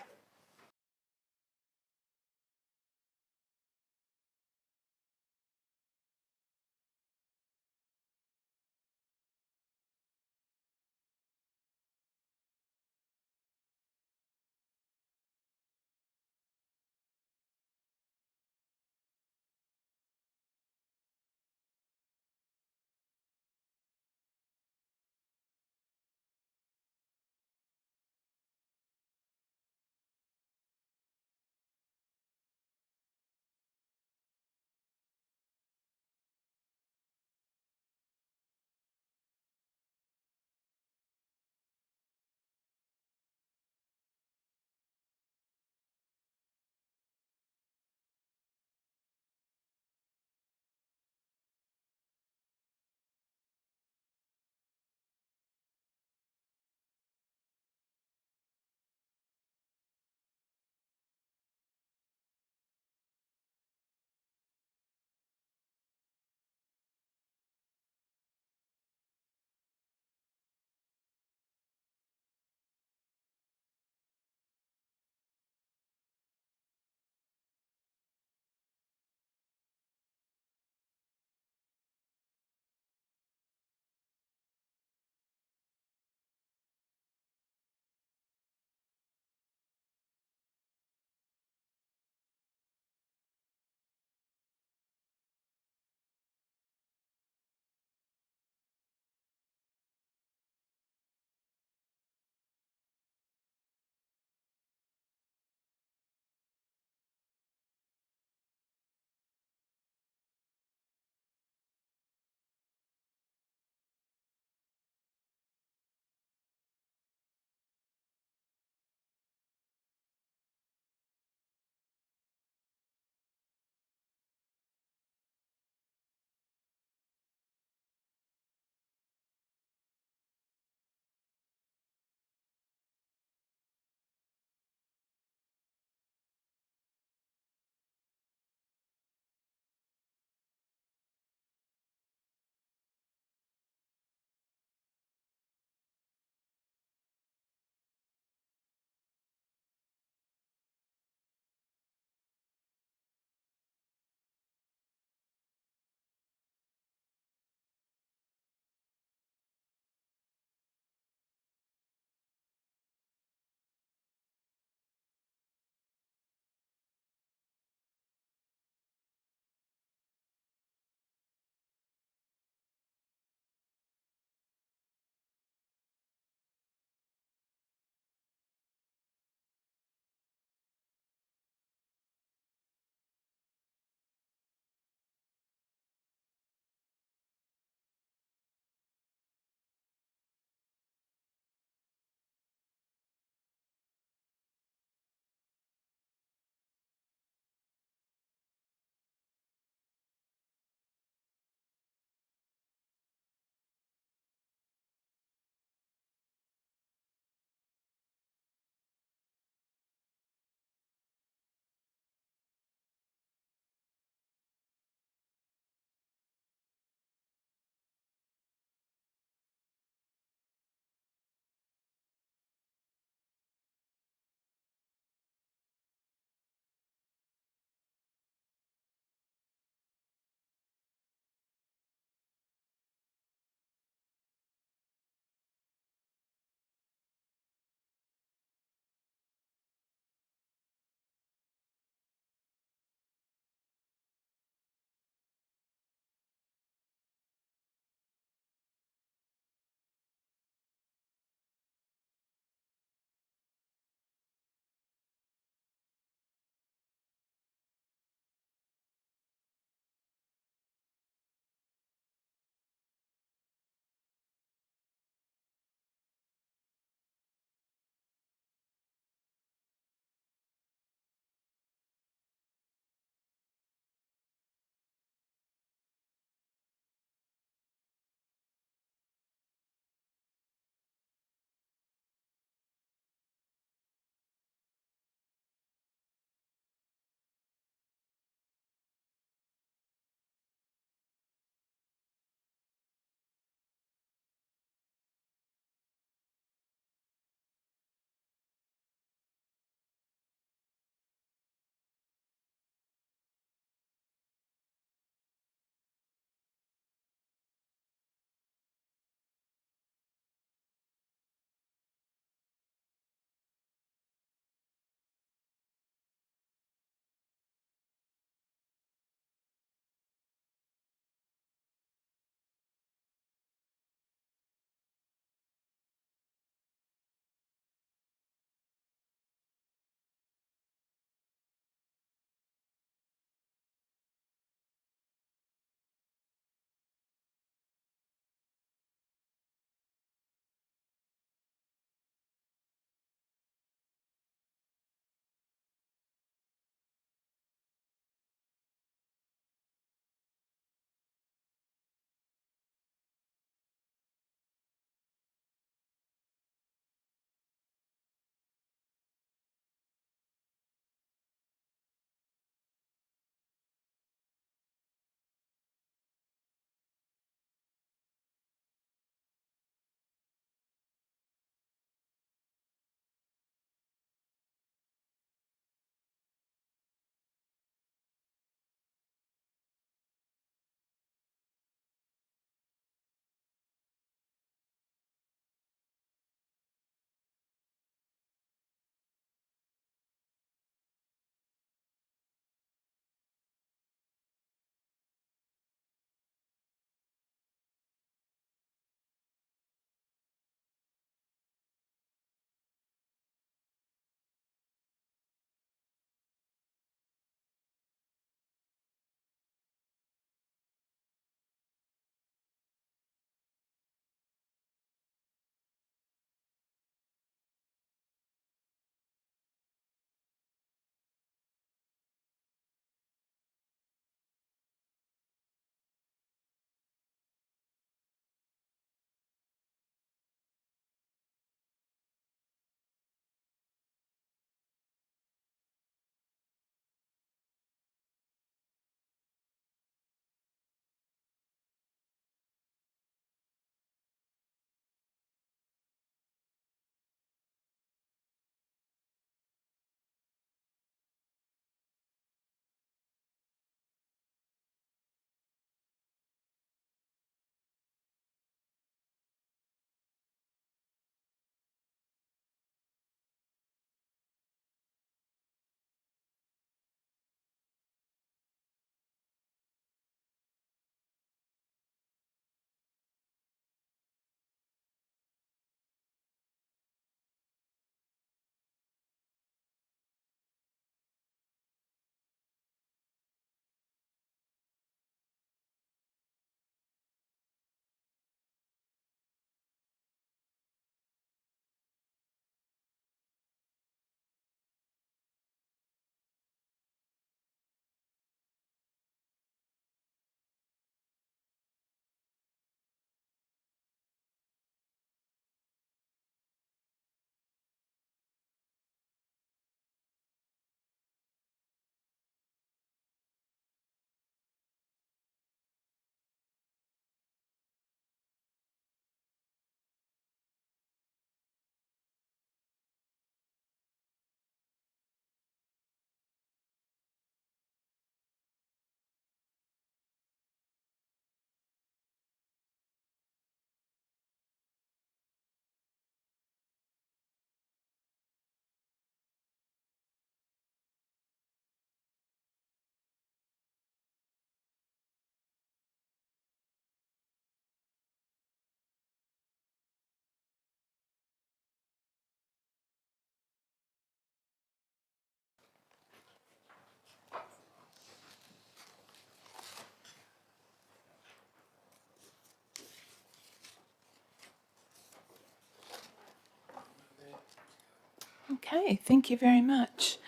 Okay, thank you very much.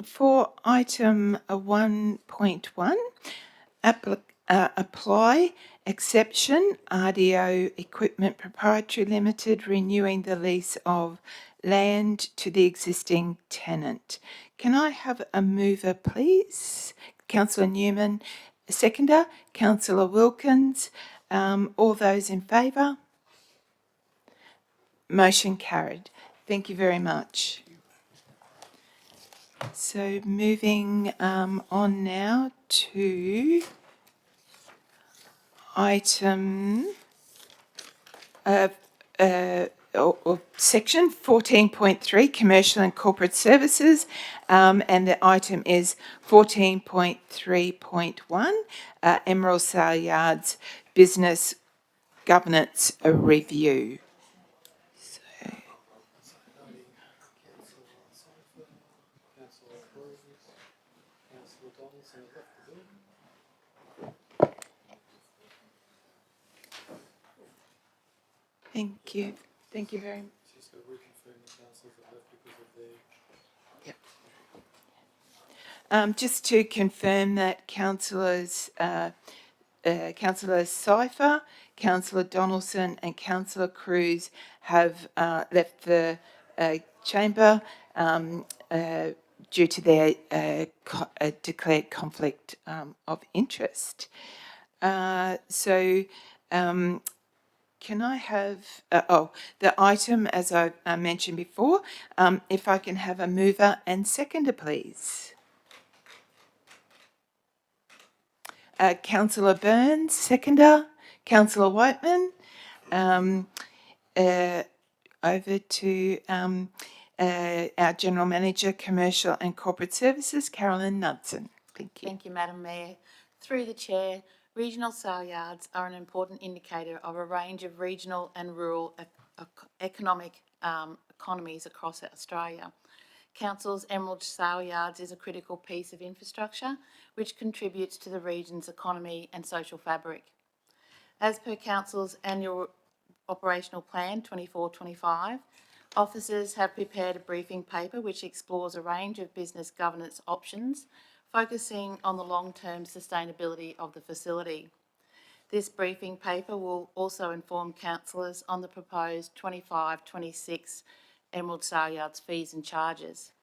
For item 1.1, apply exception RDO Equipment Proprietary Limited renewing the lease of land to the existing tenant. Can I have a mover, please? Councillor Newman, seconder. Councillor Wilkins. All those in favour? Motion carried. Thank you very much. So moving on now to item or section 14.3, commercial and corporate services, and the item is 14.3.1, Emerald Sale Yards business governance review. Thank you. Thank you very much. Just to confirm that councillors, Councillor Cypher, Councillor Donaldson and Councillor Cruz have left the chamber due to their declared conflict of interest. Can I have, the item, as I mentioned before, if I can have a mover and seconder, please. Councillor Burns, seconder. Councillor Whiteman. Over to our General Manager, Commercial and Corporate Services, Carolyn Knudsen. Thank you. Thank you, Madam Mayor. Through the Chair, regional sale yards are an important indicator of a range of regional and rural economies across Australia. Council's Emerald Sale Yards is a critical piece of infrastructure which contributes to the region's economy and social fabric. As per Council's annual operational plan 24-25, officers have prepared a briefing paper which explores a range of business governance options, focusing on the long-term sustainability of the facility. This briefing paper will also inform councillors on the proposed 25-26 Emerald Sale Yards fees and charges.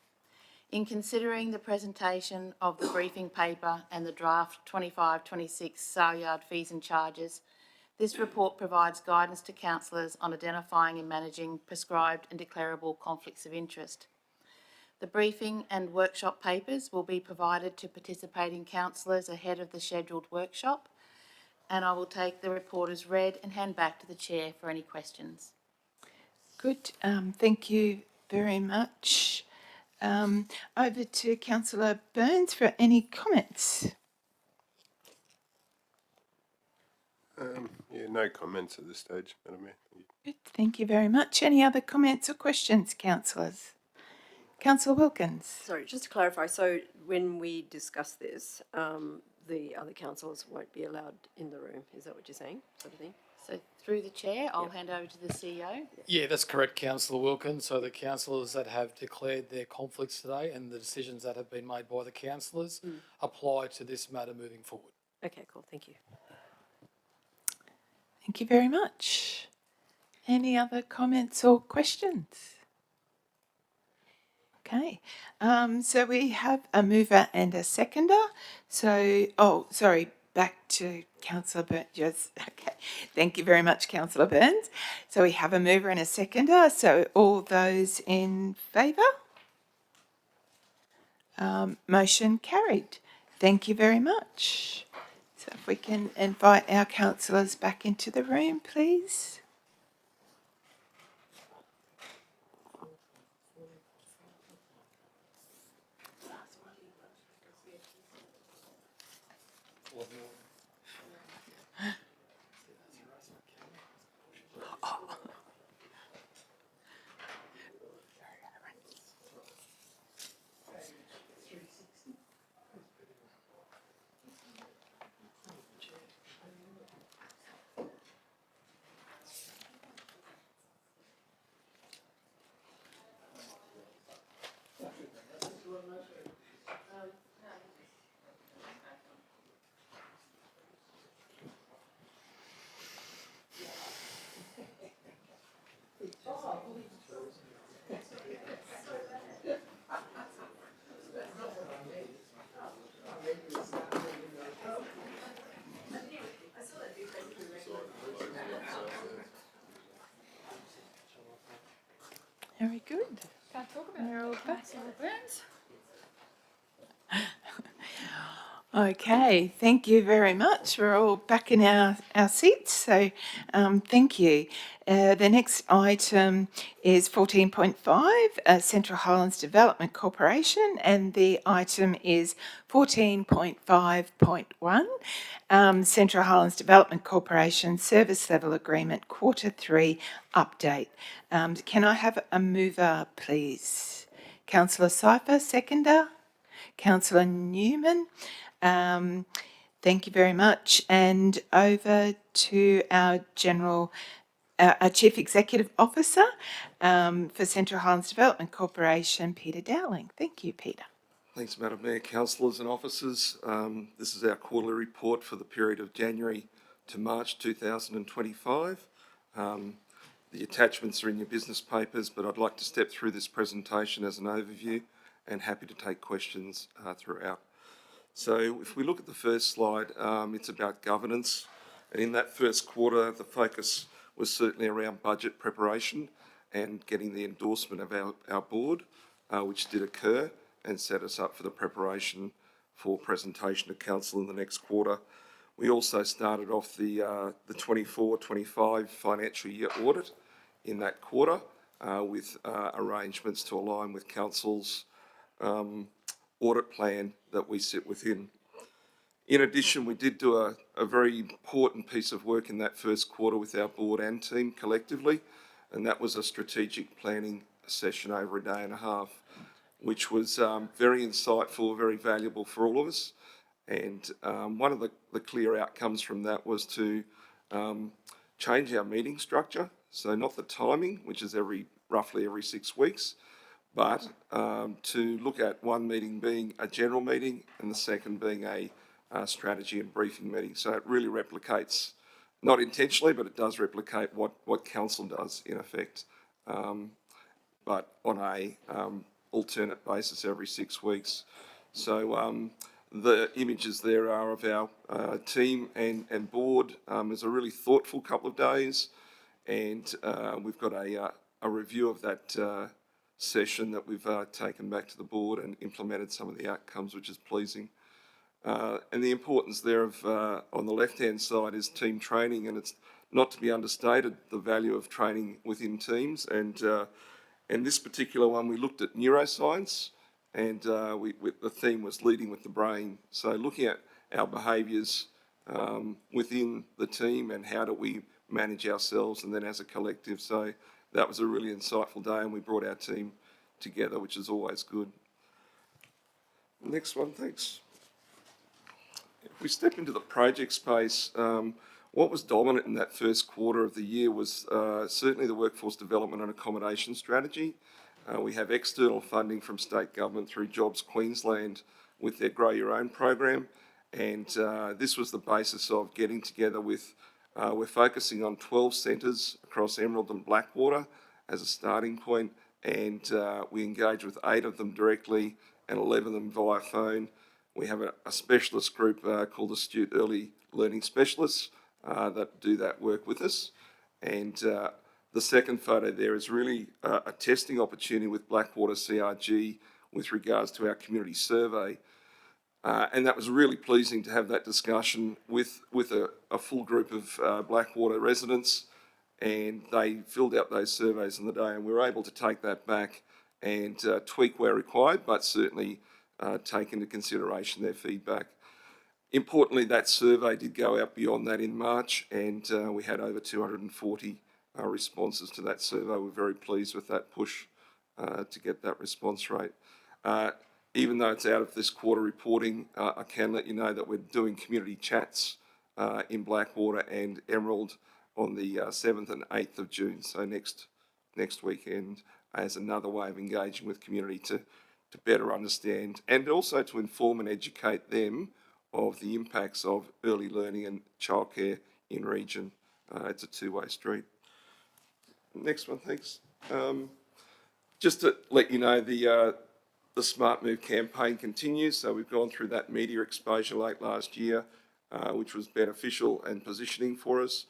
In considering the presentation of the briefing paper and the draft 25-26 sale yard fees and charges, this report provides guidance to councillors on identifying and managing prescribed and declarable conflicts of interest. The briefing and workshop papers will be provided to participating councillors ahead of the scheduled workshop, and I will take the report as read and hand back to the Chair for any questions. Good. Thank you very much. Over to Councillor Burns for any comments. Yeah, no comments at this stage, Madam Mayor. Good. Thank you very much. Any other comments or questions, councillors? Councillor Wilkins. Sorry, just to clarify, so when we discuss this, the other councillors won't be allowed in the room, is that what you're saying, sort of thing? So through the Chair, I'll hand over to the CEO. Yeah, that's correct, Councillor Wilkins. So the councillors that have declared their conflicts today and the decisions that have been made by the councillors apply to this matter moving forward. Okay, cool, thank you. Thank you very much. Any other comments or questions? Okay, so we have a mover and a seconder. So, back to Councillor Burns. Yes, okay. Thank you very much, Councillor Burns. So we have a mover and a seconder. So all those in favour? Motion carried. Thank you very much. So if we can invite our councillors back into the room, please. good. Can't talk about They're all it. back. Councillor Burns. Okay, thank you very much. We're all back in our seats, so thank you. The next item is 14.5, Central Highlands Development Corporation, and the item is 14.5.1, Central Highlands Development Corporation Service Level Agreement Q3 Update. Can I have a mover, please? Councillor Sypher, seconder. Councillor Newman. Thank you very much. And over to our our Chief Executive Officer for Central Highlands Development Corporation, Peter Dowling. Thank you, Peter. Thanks, Madam Mayor, councillors and officers. This is our quarterly report for the period of January to March 2025. The attachments are in your business papers, but I'd like to step through this presentation as an overview and happy to take questions throughout. So if we look at the first slide, it's about governance. And in that first quarter, the focus was certainly around budget preparation and getting the endorsement of our board, which did occur and set us up for the preparation for presentation to council in the next quarter. We also started off the 24-25 financial year audit in that quarter with arrangements to align with council's audit plan that we sit within. In addition, we did do a very important piece of work in that first quarter with our board and team collectively, and that was a strategic planning session over a day and a half, which was very insightful, very valuable for all of us. And one of the clear outcomes from that was to change our meeting structure. So not the timing, which is roughly every 6 weeks, but to look at one meeting being a general meeting and the second being a strategy and briefing meeting. So it really replicates, not intentionally, but it does replicate what council does in effect, but on a alternate basis every 6 weeks. So the images there are of our team and board. It's a really thoughtful couple of days, and we've got a review of that session that we've taken back to the board and implemented some of the outcomes, which is pleasing. And the importance there of, on the left-hand side, is team training, and it's not to be understated, the value of training within teams. And this particular one, we looked at neuroscience, and the theme was leading with the brain. So looking at our behaviours within the team and how do we manage ourselves and then as a collective. So that was a really insightful day, and we brought our team together, which is always good. Next one, thanks. If we step into the project space, what was dominant in that first quarter of the year was certainly the workforce development and accommodation strategy. We have external funding from state government through Jobs Queensland with their Grow Your Own program, and this was the basis of getting together with, we're focusing on 12 centres across Emerald and Blackwater as a starting point, and we engage with 8 of them directly and 11 of them via phone. We have a specialist group called Astute Early Learning Specialists that do that work with us. And the second photo there is really a testing opportunity with Blackwater CRG with regards to our community survey. And that was really pleasing to have that discussion with a full group of Blackwater residents, and they filled out those surveys in the day, and we were able to take that back and tweak where required, but certainly take into consideration their feedback. Importantly, that survey did go out beyond that in March, and we had over 240 responses to that survey. We're very pleased with that push to get that response rate. Even though it's out of this quarter reporting, I can let you know that we're doing community chats in Blackwater and Emerald on the 7th and 8th of June, so next weekend, as another way of engaging with community to better understand and also to inform and educate them of the impacts of early learning and childcare in region. It's a two-way street. Next one, thanks. Just to let you know, the Smart Move campaign continues. So we've gone through that media exposure late last year, which was beneficial and positioning for us.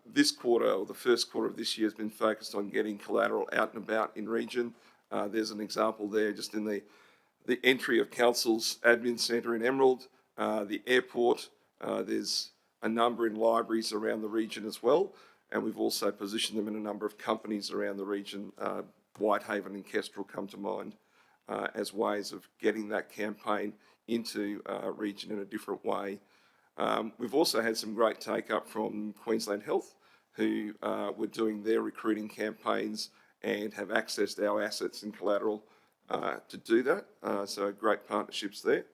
This quarter, or the first quarter of this year, has been focused on getting collateral out and about in region. There's an example there just in the entry of Council's admin centre in Emerald, the airport. There's a number in libraries around the region as well, and we've also positioned them in a number of companies around the region. Whitehaven and Kestrel come to mind as ways of getting that campaign into region in a different way. We've also had some great take-up from Queensland Health, who were doing their recruiting campaigns and have accessed our assets and collateral to do that. So great partnerships there.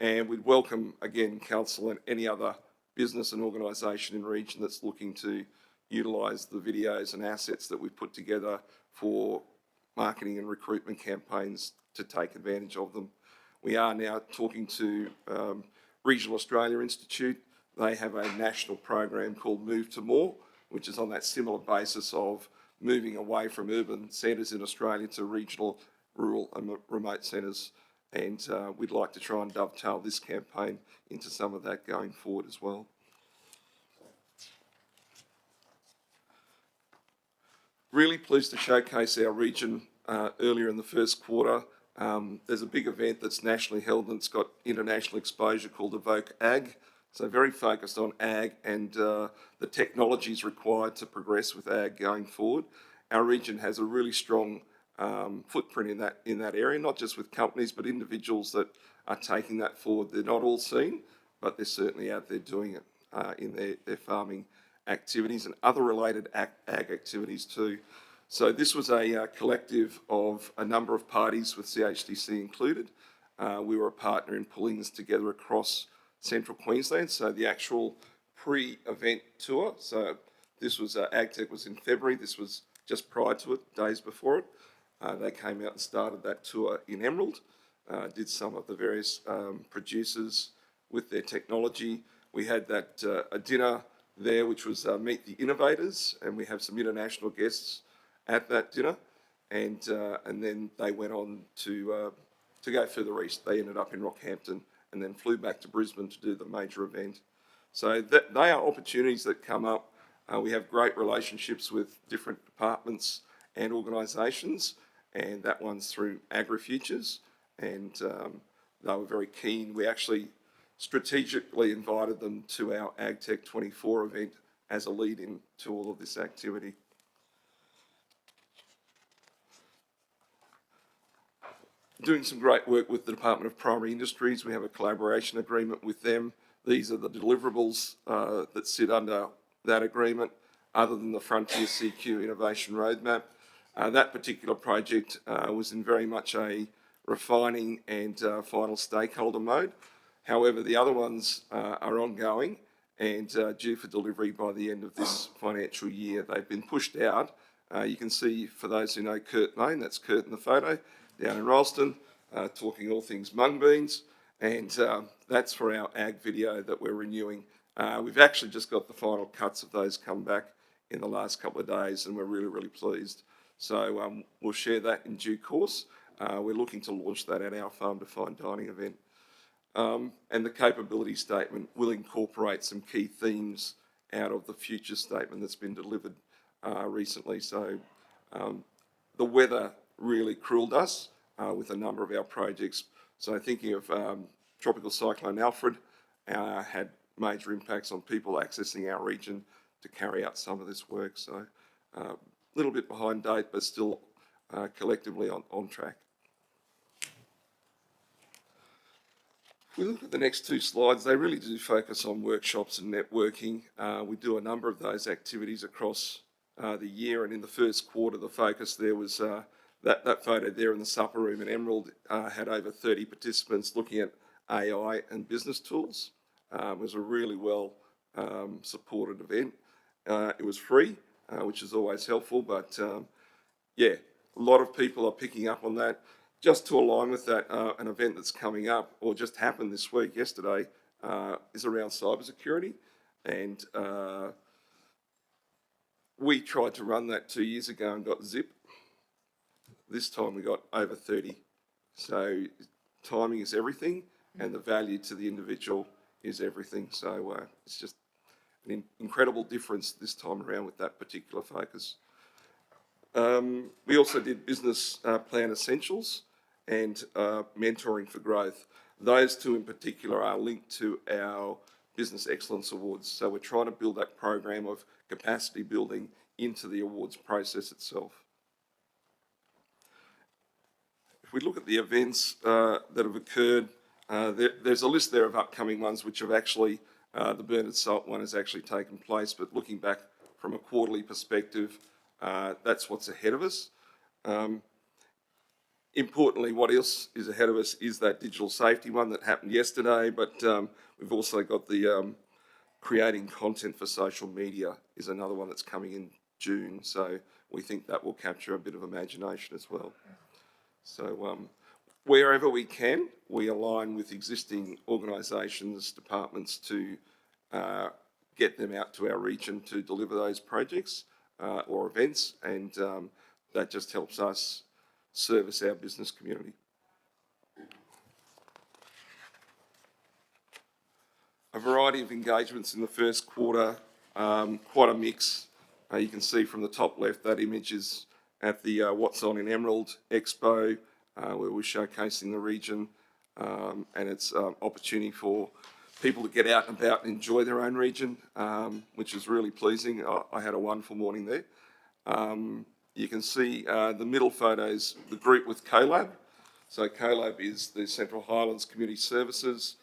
And we'd welcome, again, Council and any other business and organisation in region that's looking to utilise the videos and assets that we've put together for marketing and recruitment campaigns to take advantage of them. We are now talking to Regional Australia Institute. They have a national program called Move to More, which is on that similar basis of moving away from urban centres in Australia to regional, rural and remote centres. And we'd like to try and dovetail this campaign into some of that going forward as well. Really pleased to showcase our region earlier in the first quarter. There's a big event that's nationally held and it's got international exposure called Evoke Ag. So very focused on ag and the technologies required to progress with ag going forward. Our region has a really strong footprint in that area, not just with companies, but individuals that are taking that forward. They're not all seen, but they're certainly out there doing it in their farming activities and other related ag activities too. So this was a collective of a number of parties with CHDC included. We were a partner in pulling this together across Central Queensland. So the actual pre-event tour, so this was, AgTech was in February, this was just prior to it, days before it. They came out and started that tour in Emerald, did some of the various producers with their technology. We had that a dinner there, which was Meet the Innovators, and we have some international guests at that dinner, and then they went on to go further east. They ended up in Rockhampton and then flew back to Brisbane to do the major event. So they are opportunities that come up. We have great relationships with different departments and organisations, and that one's through AgriFutures, and they were very keen. We actually strategically invited them to our AgTech 24 event as a lead-in to all of this activity. Doing some great work with the Department of Primary Industries. We have a collaboration agreement with them. These are the deliverables that sit under that agreement, other than the Frontier CQ Innovation Roadmap. That particular project was in very much a refining and final stakeholder mode. However, the other ones are ongoing and due for delivery by the end of this financial year. They've been pushed out. You can see, for those who know Kurt Main, that's Kurt in the photo, down in Ralston, talking all things mung beans, and that's for our ag video that we're renewing. We've actually just got the final cuts of those come back in the last couple of days, and we're really, really pleased. So we'll share that in due course. We're looking to launch that at our Farm to Fine Dining event. And the capability statement will incorporate some key themes out of the future statement that's been delivered recently. So the weather really cruelled us with a number of our projects. So thinking of Tropical Cyclone Alfred had major impacts on people accessing our region to carry out some of this work. So a little bit behind date, but still collectively on track. If we look at the next two slides, they really do focus on workshops and networking. We do a number of those activities across the year, and in the first quarter, the focus there was that photo there in the supper room in Emerald had over 30 participants looking at AI and business tools. It was a really well supported event. It was free, which is always helpful, but yeah, a lot of people are picking up on that. Just to align with that, an event that's coming up, or just happened this week, yesterday, is around cybersecurity. And we tried to run that 2 years ago and got zip. This time we got over 30. So timing is everything, and the value to the individual is everything. So it's just an incredible difference this time around with that particular focus. We also did business plan essentials and mentoring for growth. Those two in particular are linked to our Business Excellence Awards. So we're trying to build that program of capacity building into the awards process itself. If we look at the events that have occurred, there's a list there of upcoming ones which have actually, the Bernard Salt one has actually taken place, but looking back from a quarterly perspective, that's what's ahead of us. Importantly, what else is ahead of us is that digital safety one that happened yesterday, but we've also got the creating content for social media is another one that's coming in June, so we think that will capture a bit of imagination as well. So wherever we can, we align with existing organisations, departments to get them out to our region to deliver those projects or events, and that just helps us service our business community. A variety of engagements in the first quarter, quite a mix. You can see from the top left, that image is at the What's On in Emerald Expo, where we're showcasing the region, and it's an opportunity for people to get out and about and enjoy their own region, which is really pleasing. I had a wonderful morning there. You can see the middle photos, the group with CoLab. So CoLab is the Central Highlands Community Services.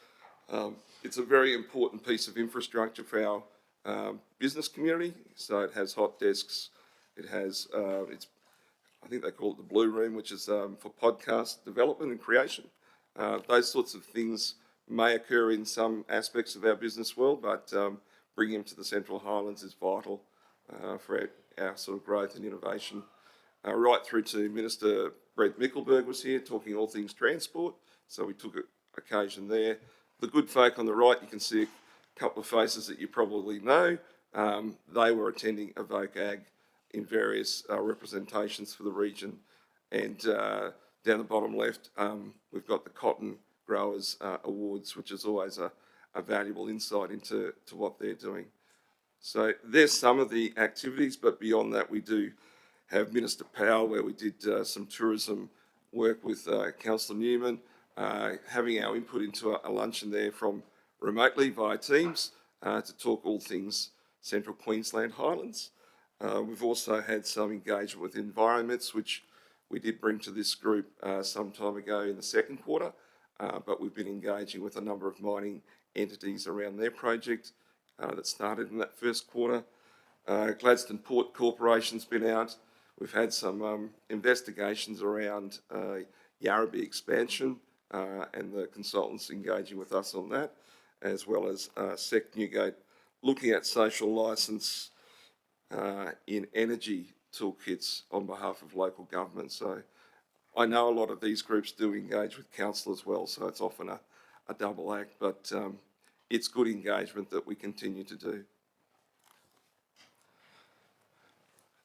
It's a very important piece of infrastructure for our business community. So it has hot desks. It has, I think they call it the Blue Room, which is for podcast development and creation. Those sorts of things may occur in some aspects of our business world, but bringing them to the Central Highlands is vital for our sort of growth and innovation. Right through to Minister Brent Mickelberg was here talking all things transport, so we took occasion there. The good folk on the right, you can see a couple of faces that you probably know. They were attending Evoke Ag in various representations for the region. And down the bottom left, we've got the Cotton Growers Awards, which is always a valuable insight into what they're doing. So there's some of the activities, but beyond that, we do have Minister Powell, where we did some tourism work with Councillor Newman, having our input into a luncheon there from remotely via Teams to talk all things Central Queensland Highlands. We've also had some engagement with environments, which we did bring to this group some time ago in the second quarter, but we've been engaging with a number of mining entities around their project that started in that first quarter. Gladstone Port Corporation's been out. We've had some investigations around Yarrabee expansion and the consultants engaging with us on that, as well as SEC Newgate looking at social licence in energy toolkits on behalf of local government. So I know a lot of these groups do engage with council as well, so it's often a double act, but it's good engagement that we continue to do.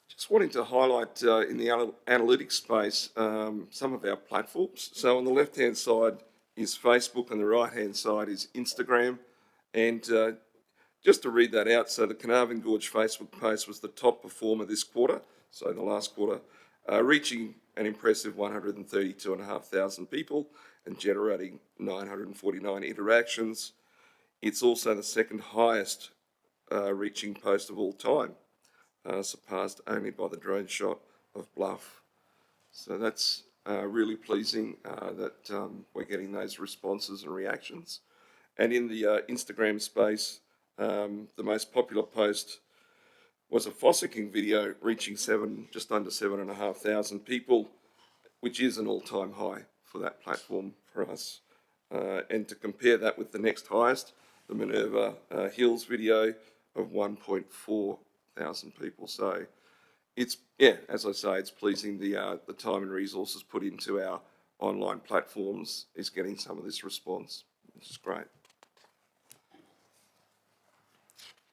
Just wanting to highlight in the analytics space some of our platforms. So on the left-hand side is Facebook, and the right-hand side is Instagram. And just to read that out, so the Carnarvon Gorge Facebook post was the top performer this quarter, so the last quarter, reaching an impressive 132,500 people and generating 949 interactions. It's also the second highest reaching post of all time, surpassed only by the drone shot of Bluff. So that's really pleasing that we're getting those responses and reactions. And in the Instagram space, the most popular post was a fossicking video reaching just under 7,500 people, which is an all-time high for that platform for us. And to compare that with the next highest, the Minerva Hills video of 1.4 thousand people. So it's, yeah, as I say, it's pleasing the time and resources put into our online platforms is getting some of this response, which is great.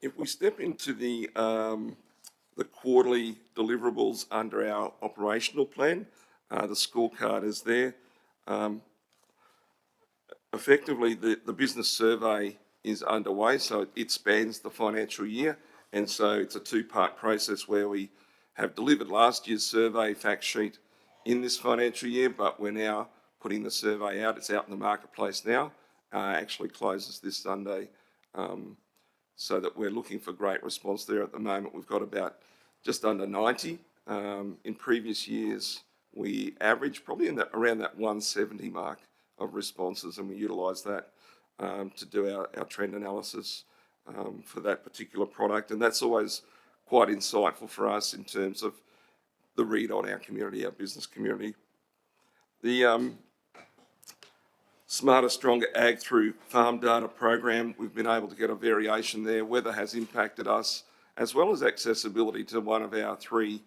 If we step into the quarterly deliverables under our operational plan, the scorecard is there. Effectively, the business survey is underway, so it spans the financial year, and so it's a two-part process where we have delivered last year's survey fact sheet in this financial year, but we're now putting the survey out. It's out in the marketplace now, actually closes this Sunday, so that we're looking for great response there. At the moment, we've got about just under 90. In previous years, we averaged probably around that 170 mark of responses, and we utilise that to do our trend analysis for that particular product. And that's always quite insightful for us in terms of the read on our community, our business community. The Smarter, Stronger Ag through Farm Data program, we've been able to get a variation there. Weather has impacted us, as well as accessibility to one of our 3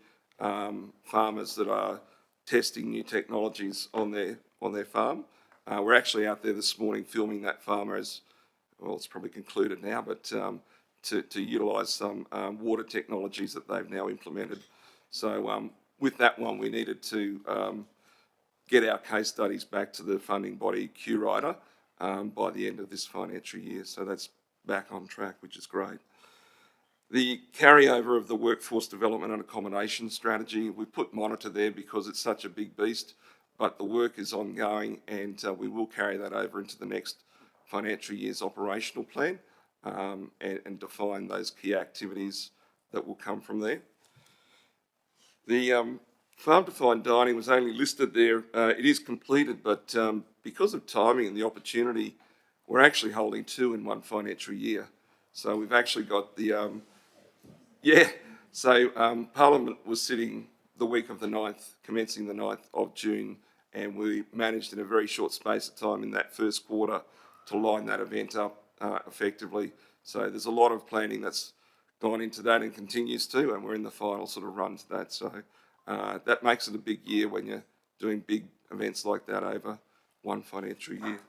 farmers that are testing new technologies on their farm. We're actually out there this morning filming that farmer as, well, it's probably concluded now, but to utilise some water technologies that they've now implemented. So with that one, we needed to get our case studies back to the funding body CHRC by the end of this financial year. So that's back on track, which is great. The carryover of the workforce development and accommodation strategy, we put monitor there because it's such a big beast, but the work is ongoing, and we will carry that over into the next financial year's operational plan and define those key activities that will come from there. The farm-to-find dining was only listed there. It is completed, but because of timing and the opportunity, we're actually holding 2 in one financial year. So we've actually got the... Parliament was sitting the week of the 9th, commencing the 9th of June, and we managed in a very short space of time in that first quarter to line that event up effectively. So there's a lot of planning that's gone into that and continues to, and we're in the final sort of run to that. So that makes it a big year when you're doing big events like that over one financial year.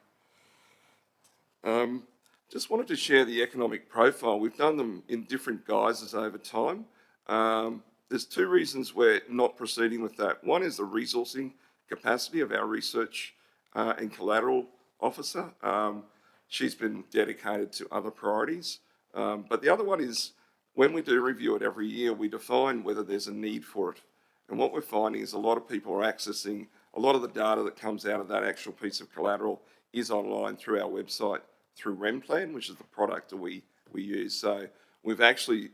Just wanted to share the economic profile. We've done them in different guises over time. There's 2 reasons we're not proceeding with that. One is the resourcing capacity of our research and collateral officer. She's been dedicated to other priorities. But the other one is when we do review it every year, we define whether there's a need for it. And what we're finding is a lot of people are accessing a lot of the data that comes out of that actual piece of collateral is online through our website, through RemPlan, which is the product that we use. So we've actually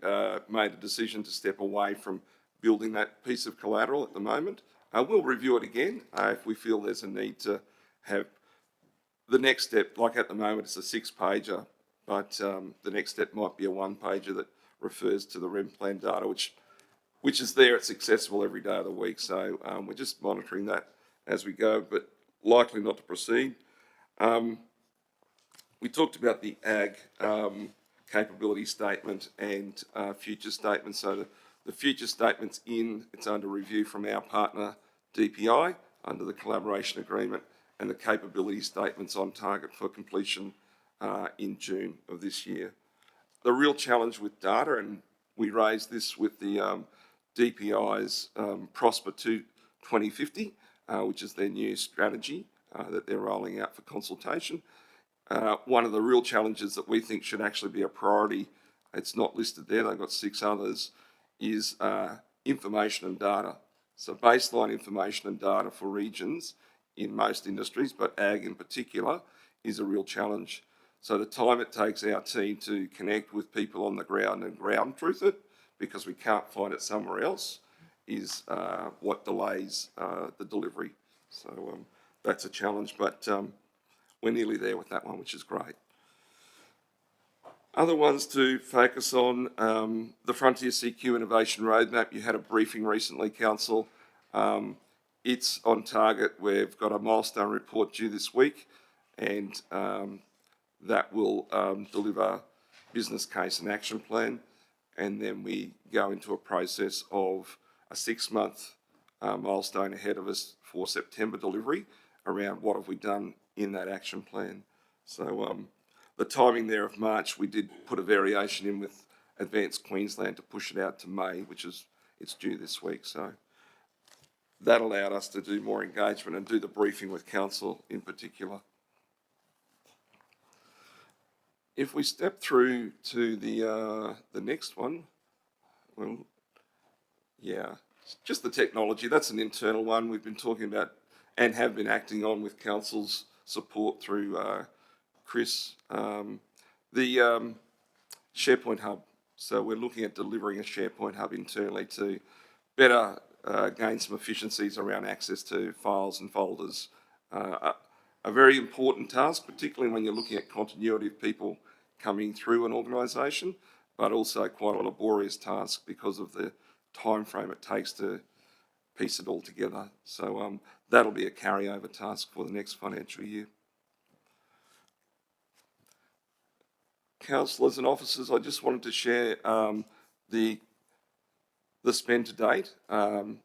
made a decision to step away from building that piece of collateral at the moment. We'll review it again if we feel there's a need to have the next step. Like at the moment, it's a 6-pager, but the next step might be a 1-pager that refers to the RemPlan data, which is there. It's accessible every day of the week. So we're just monitoring that as we go, but likely not to proceed. We talked about the ag capability statement and future statements. So the future statement's it's under review from our partner DPI under the collaboration agreement, and the capability statement's on target for completion in June of this year. The real challenge with data, and we raised this with the DPI's Prosper 2050, which is their new strategy that they're rolling out for consultation. One of the real challenges that we think should actually be a priority, it's not listed there, they've got 6 others, is information and data. So baseline information and data for regions in most industries, but ag in particular, is a real challenge. So the time it takes our team to connect with people on the ground and ground truth it, because we can't find it somewhere else, is what delays the delivery. So that's a challenge, but we're nearly there with that one, which is great. Other ones to focus on, the Frontier CQ Innovation Roadmap. You had a briefing recently, Council. It's on target. We've got a milestone report due this week, and that will deliver business case and action plan, and then we go into a process of a 6-month milestone ahead of us for September delivery around what have we done in that action plan. So the timing there of March, we did put a variation in with Advanced Queensland to push it out to May, it's due this week. So that allowed us to do more engagement and do the briefing with Council in particular. if we step through to the next one, well, yeah, just the technology. That's an internal one we've been talking about and have been acting on with council's support through Chris. The SharePoint hub. So we're looking at delivering a SharePoint hub internally to better gain some efficiencies around access to files and folders. A very important task, particularly when you're looking at continuity of people coming through an organisation, but also quite a laborious task because of the time frame it takes to piece it all together. So that'll be a carryover task for the next financial year. Councillors and officers, I just wanted to share the spend to date,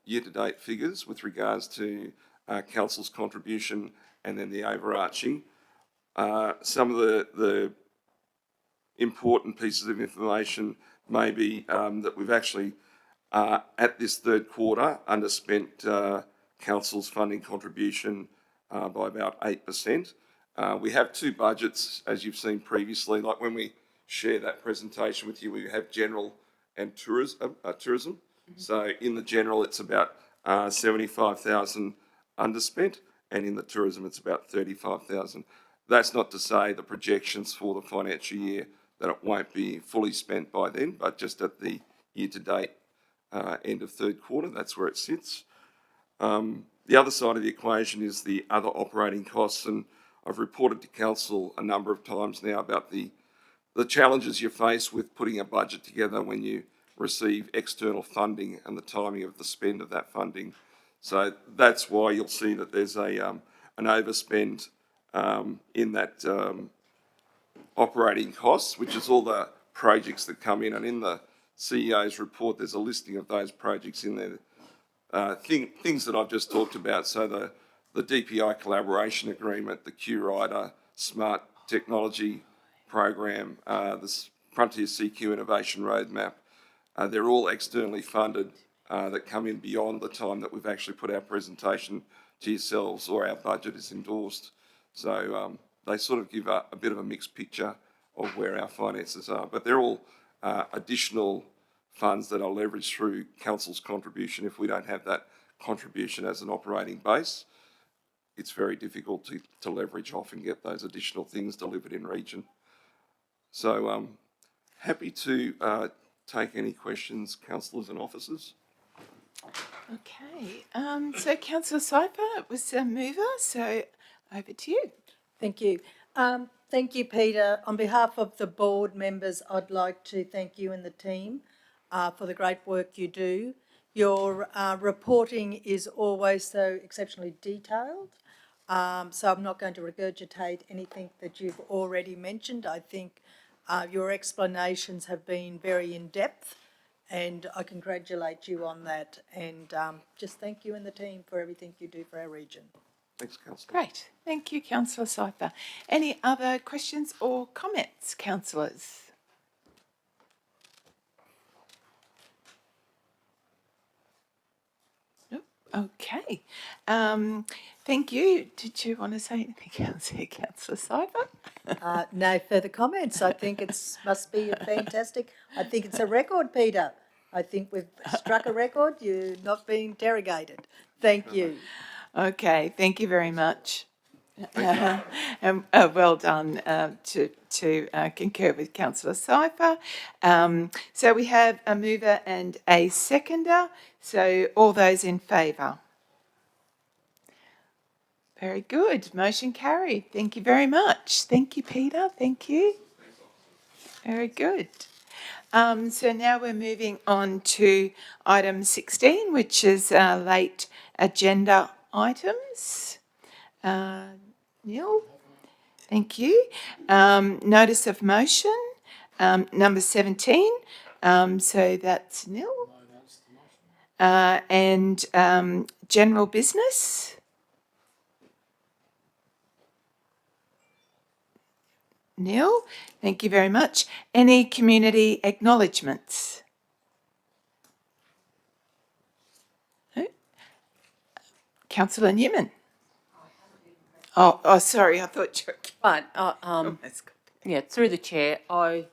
year to date figures with regards to council's contribution and then the overarching. Some of the important pieces of information may be that we've actually at this third quarter underspent council's funding contribution by about 8%. We have two budgets, as you've seen previously. Like when we share that presentation with you, we have general and tourism. So in the general, it's about 75,000 underspent, and in the tourism, it's about 35,000. That's not to say the projections for the financial year that it won't be fully spent by then, but just at the year-to-date end of third quarter, that's where it sits. The other side of the equation is the other operating costs, and I've reported to council a number of times now about the challenges you face with putting a budget together when you receive external funding and the timing of the spend of that funding. So that's why you'll see that there's an overspend in that operating costs, which is all the projects that come in. And in the CEO's report, there's a listing of those projects in there. Things that I've just talked about. So the DPI collaboration agreement, the Q-Rider Smart Technology Program, the Frontier CQ Innovation Roadmap, they're all externally funded that come in beyond the time that we've actually put our presentation to yourselves or our budget is endorsed. So they sort of give a bit of a mixed picture of where our finances are, but they're all additional funds that are leveraged through council's contribution. If we don't have that contribution as an operating base, it's very difficult to leverage off and get those additional things delivered in region. So happy to take any questions, councillors and officers. Okay, so Councillor Sypher was a mover, so over to you. Thank you. Thank you, Peter. On behalf of the board members, I'd like to thank you and the team for the great work you do. Your reporting is always so exceptionally detailed, so I'm not going to regurgitate anything that you've already mentioned. I think your explanations have been very in-depth, and I congratulate you on that, and just thank you and the team for everything you do for our region. Thanks, Councillor. Great. Thank you, Councillor Sypher. Any other questions or comments, councillors? Nope. Okay. Thank you. Did you want to say anything else here, Councillor Sypher? No further comments. I think it must be a fantastic. I think it's a record, Peter. I think we've struck a record. You're not being interrogated. Thank you. Okay, thank you very much. Well done to concur with Councillor Sypher. So we have a mover and a seconder. So all those in favour? Very good. Motion carried. Thank you very much. Thank you, Peter. Thank you. Very good. So now we're moving on to item 16, which is late agenda items. Neil, thank you. Notice of motion, number 17. So that's Neil. And general business. Neil, thank you very much. Any community acknowledgements? No? Councillor Newman. Oh, sorry, I thought you were... Right, Yeah, through the chair, and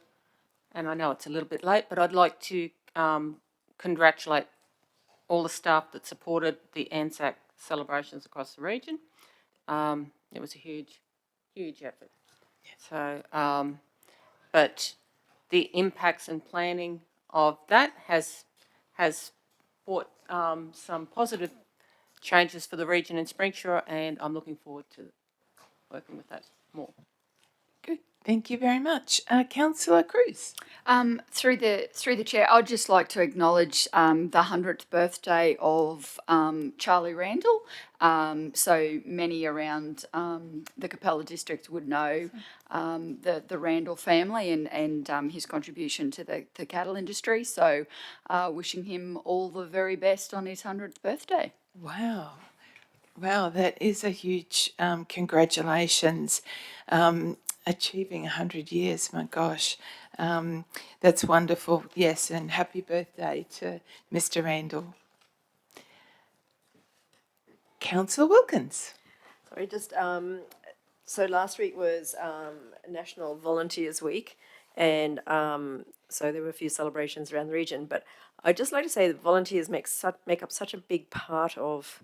I know it's a little bit late, but I'd like to congratulate all the staff that supported the ANZAC celebrations across the region. It was a huge effort. So, but the impacts and planning of that has brought some positive changes for the region in Springshire, and I'm looking forward to working with that more. Good. Thank you very much. Councillor Cruz. Through the chair, I'd just like to acknowledge the 100th birthday of Charlie Randall. So many around the Capella district would know the Randall family and his contribution to the cattle industry. So wishing him all the very best on his 100th birthday. Wow. Wow, that is a huge congratulations. Achieving 100 years, my gosh. That's wonderful. Yes, and happy birthday to Mr. Randall. Councillor Wilkins. Sorry, just, so last week was National Volunteers Week, and so there were a few celebrations around the region, but I'd just like to say that volunteers make up such a big part of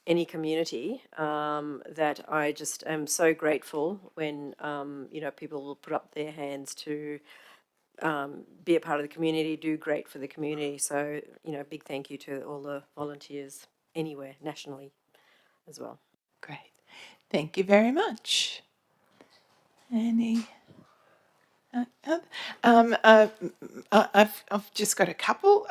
any community that I just am so grateful when, people will put up their hands to be a part of the community, do great for the community. So, big thank you to all the volunteers anywhere, nationally as well. Great. Thank you very much. Any? I've just got a couple.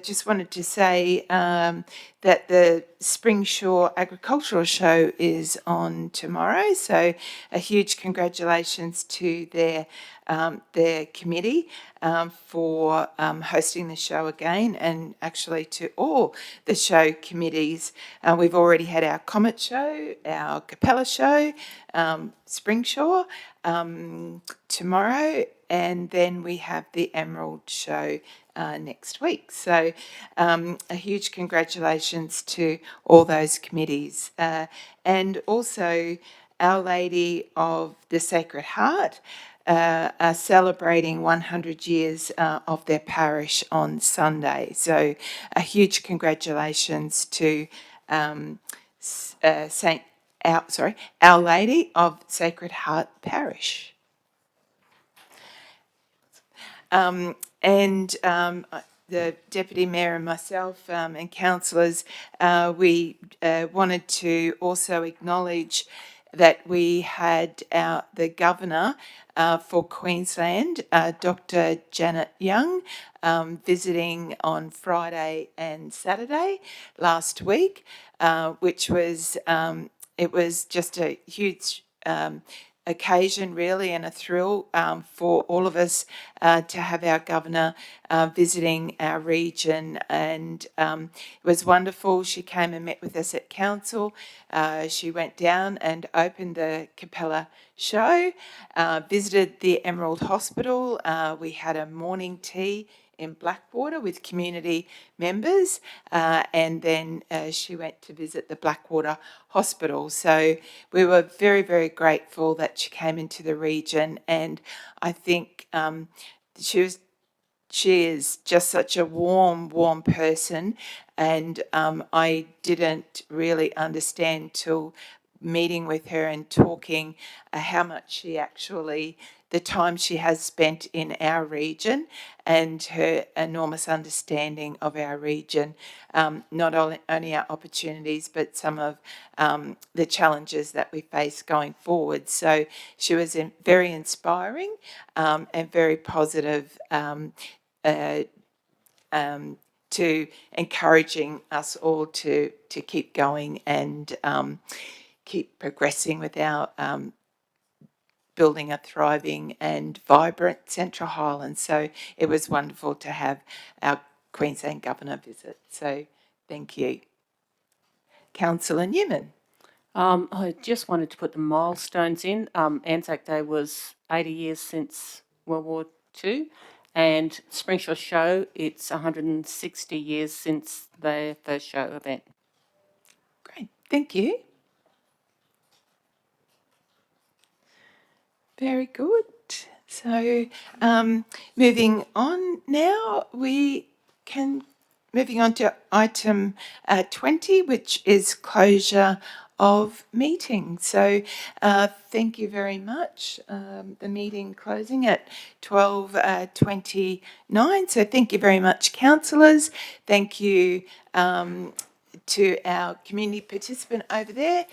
Just wanted to say that the Springshire Agricultural Show is on tomorrow, so a huge congratulations to their committee for hosting the show again, and actually to all the show committees. We've already had our Comet Show, our Capella Show, Springshire tomorrow, and then we have the Emerald Show next week. So a huge congratulations to all those committees. And also Our Lady of the Sacred Heart are celebrating 100 years of their parish on Sunday. So a huge congratulations to Our Lady of Sacred Heart Parish. The Deputy Mayor and myself and councillors, we wanted to also acknowledge that we had the Governor for Queensland, Dr. Janet Young, visiting on Friday and Saturday last week, which was, it was just a huge occasion really, and a thrill for all of us to have our Governor visiting our region, and it was wonderful. She came and met with us at council. She went down and opened the Capella show, visited the Emerald Hospital. We had a morning tea in Blackwater with community members, and then she went to visit the Blackwater Hospital. So we were very, very grateful that she came into the region, and I think she is just such a warm person, and I didn't really understand till meeting with her and talking how much she actually, the time she has spent in our region and her enormous understanding of our region, not only our opportunities but some of the challenges that we face going forward. So she was very inspiring and very positive to encouraging us all to keep going and keep progressing with our building a thriving and vibrant Central Highlands. So it was wonderful to have our Queensland Governor visit. So thank you. Councillor Newman. I just wanted to put the milestones in. Anzac Day was 80 years since World War II, and Springshire Show, it's 160 years since their first show event. Great, thank you. Very good. So, moving on now, moving on to item 20, which is closure of meeting. So, thank you very much. The meeting closing at 12:29. So, thank you very much, councillors. Thank you. To our community participant over there,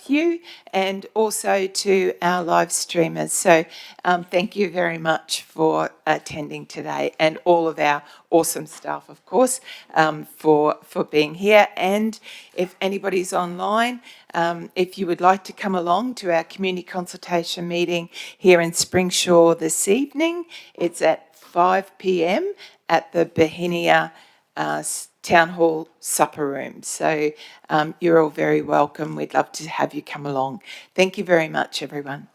Hugh, and also to our live streamers. So thank you very much for attending today, and all of our awesome staff, of course, for being here. And if anybody's online, if you would like to come along to our community consultation meeting here in Springshaw this evening, it's at 5 p.m. at the Bohenia Town Hall supper room. So you're all very welcome. We'd love to have you come along. Thank you very much, everyone.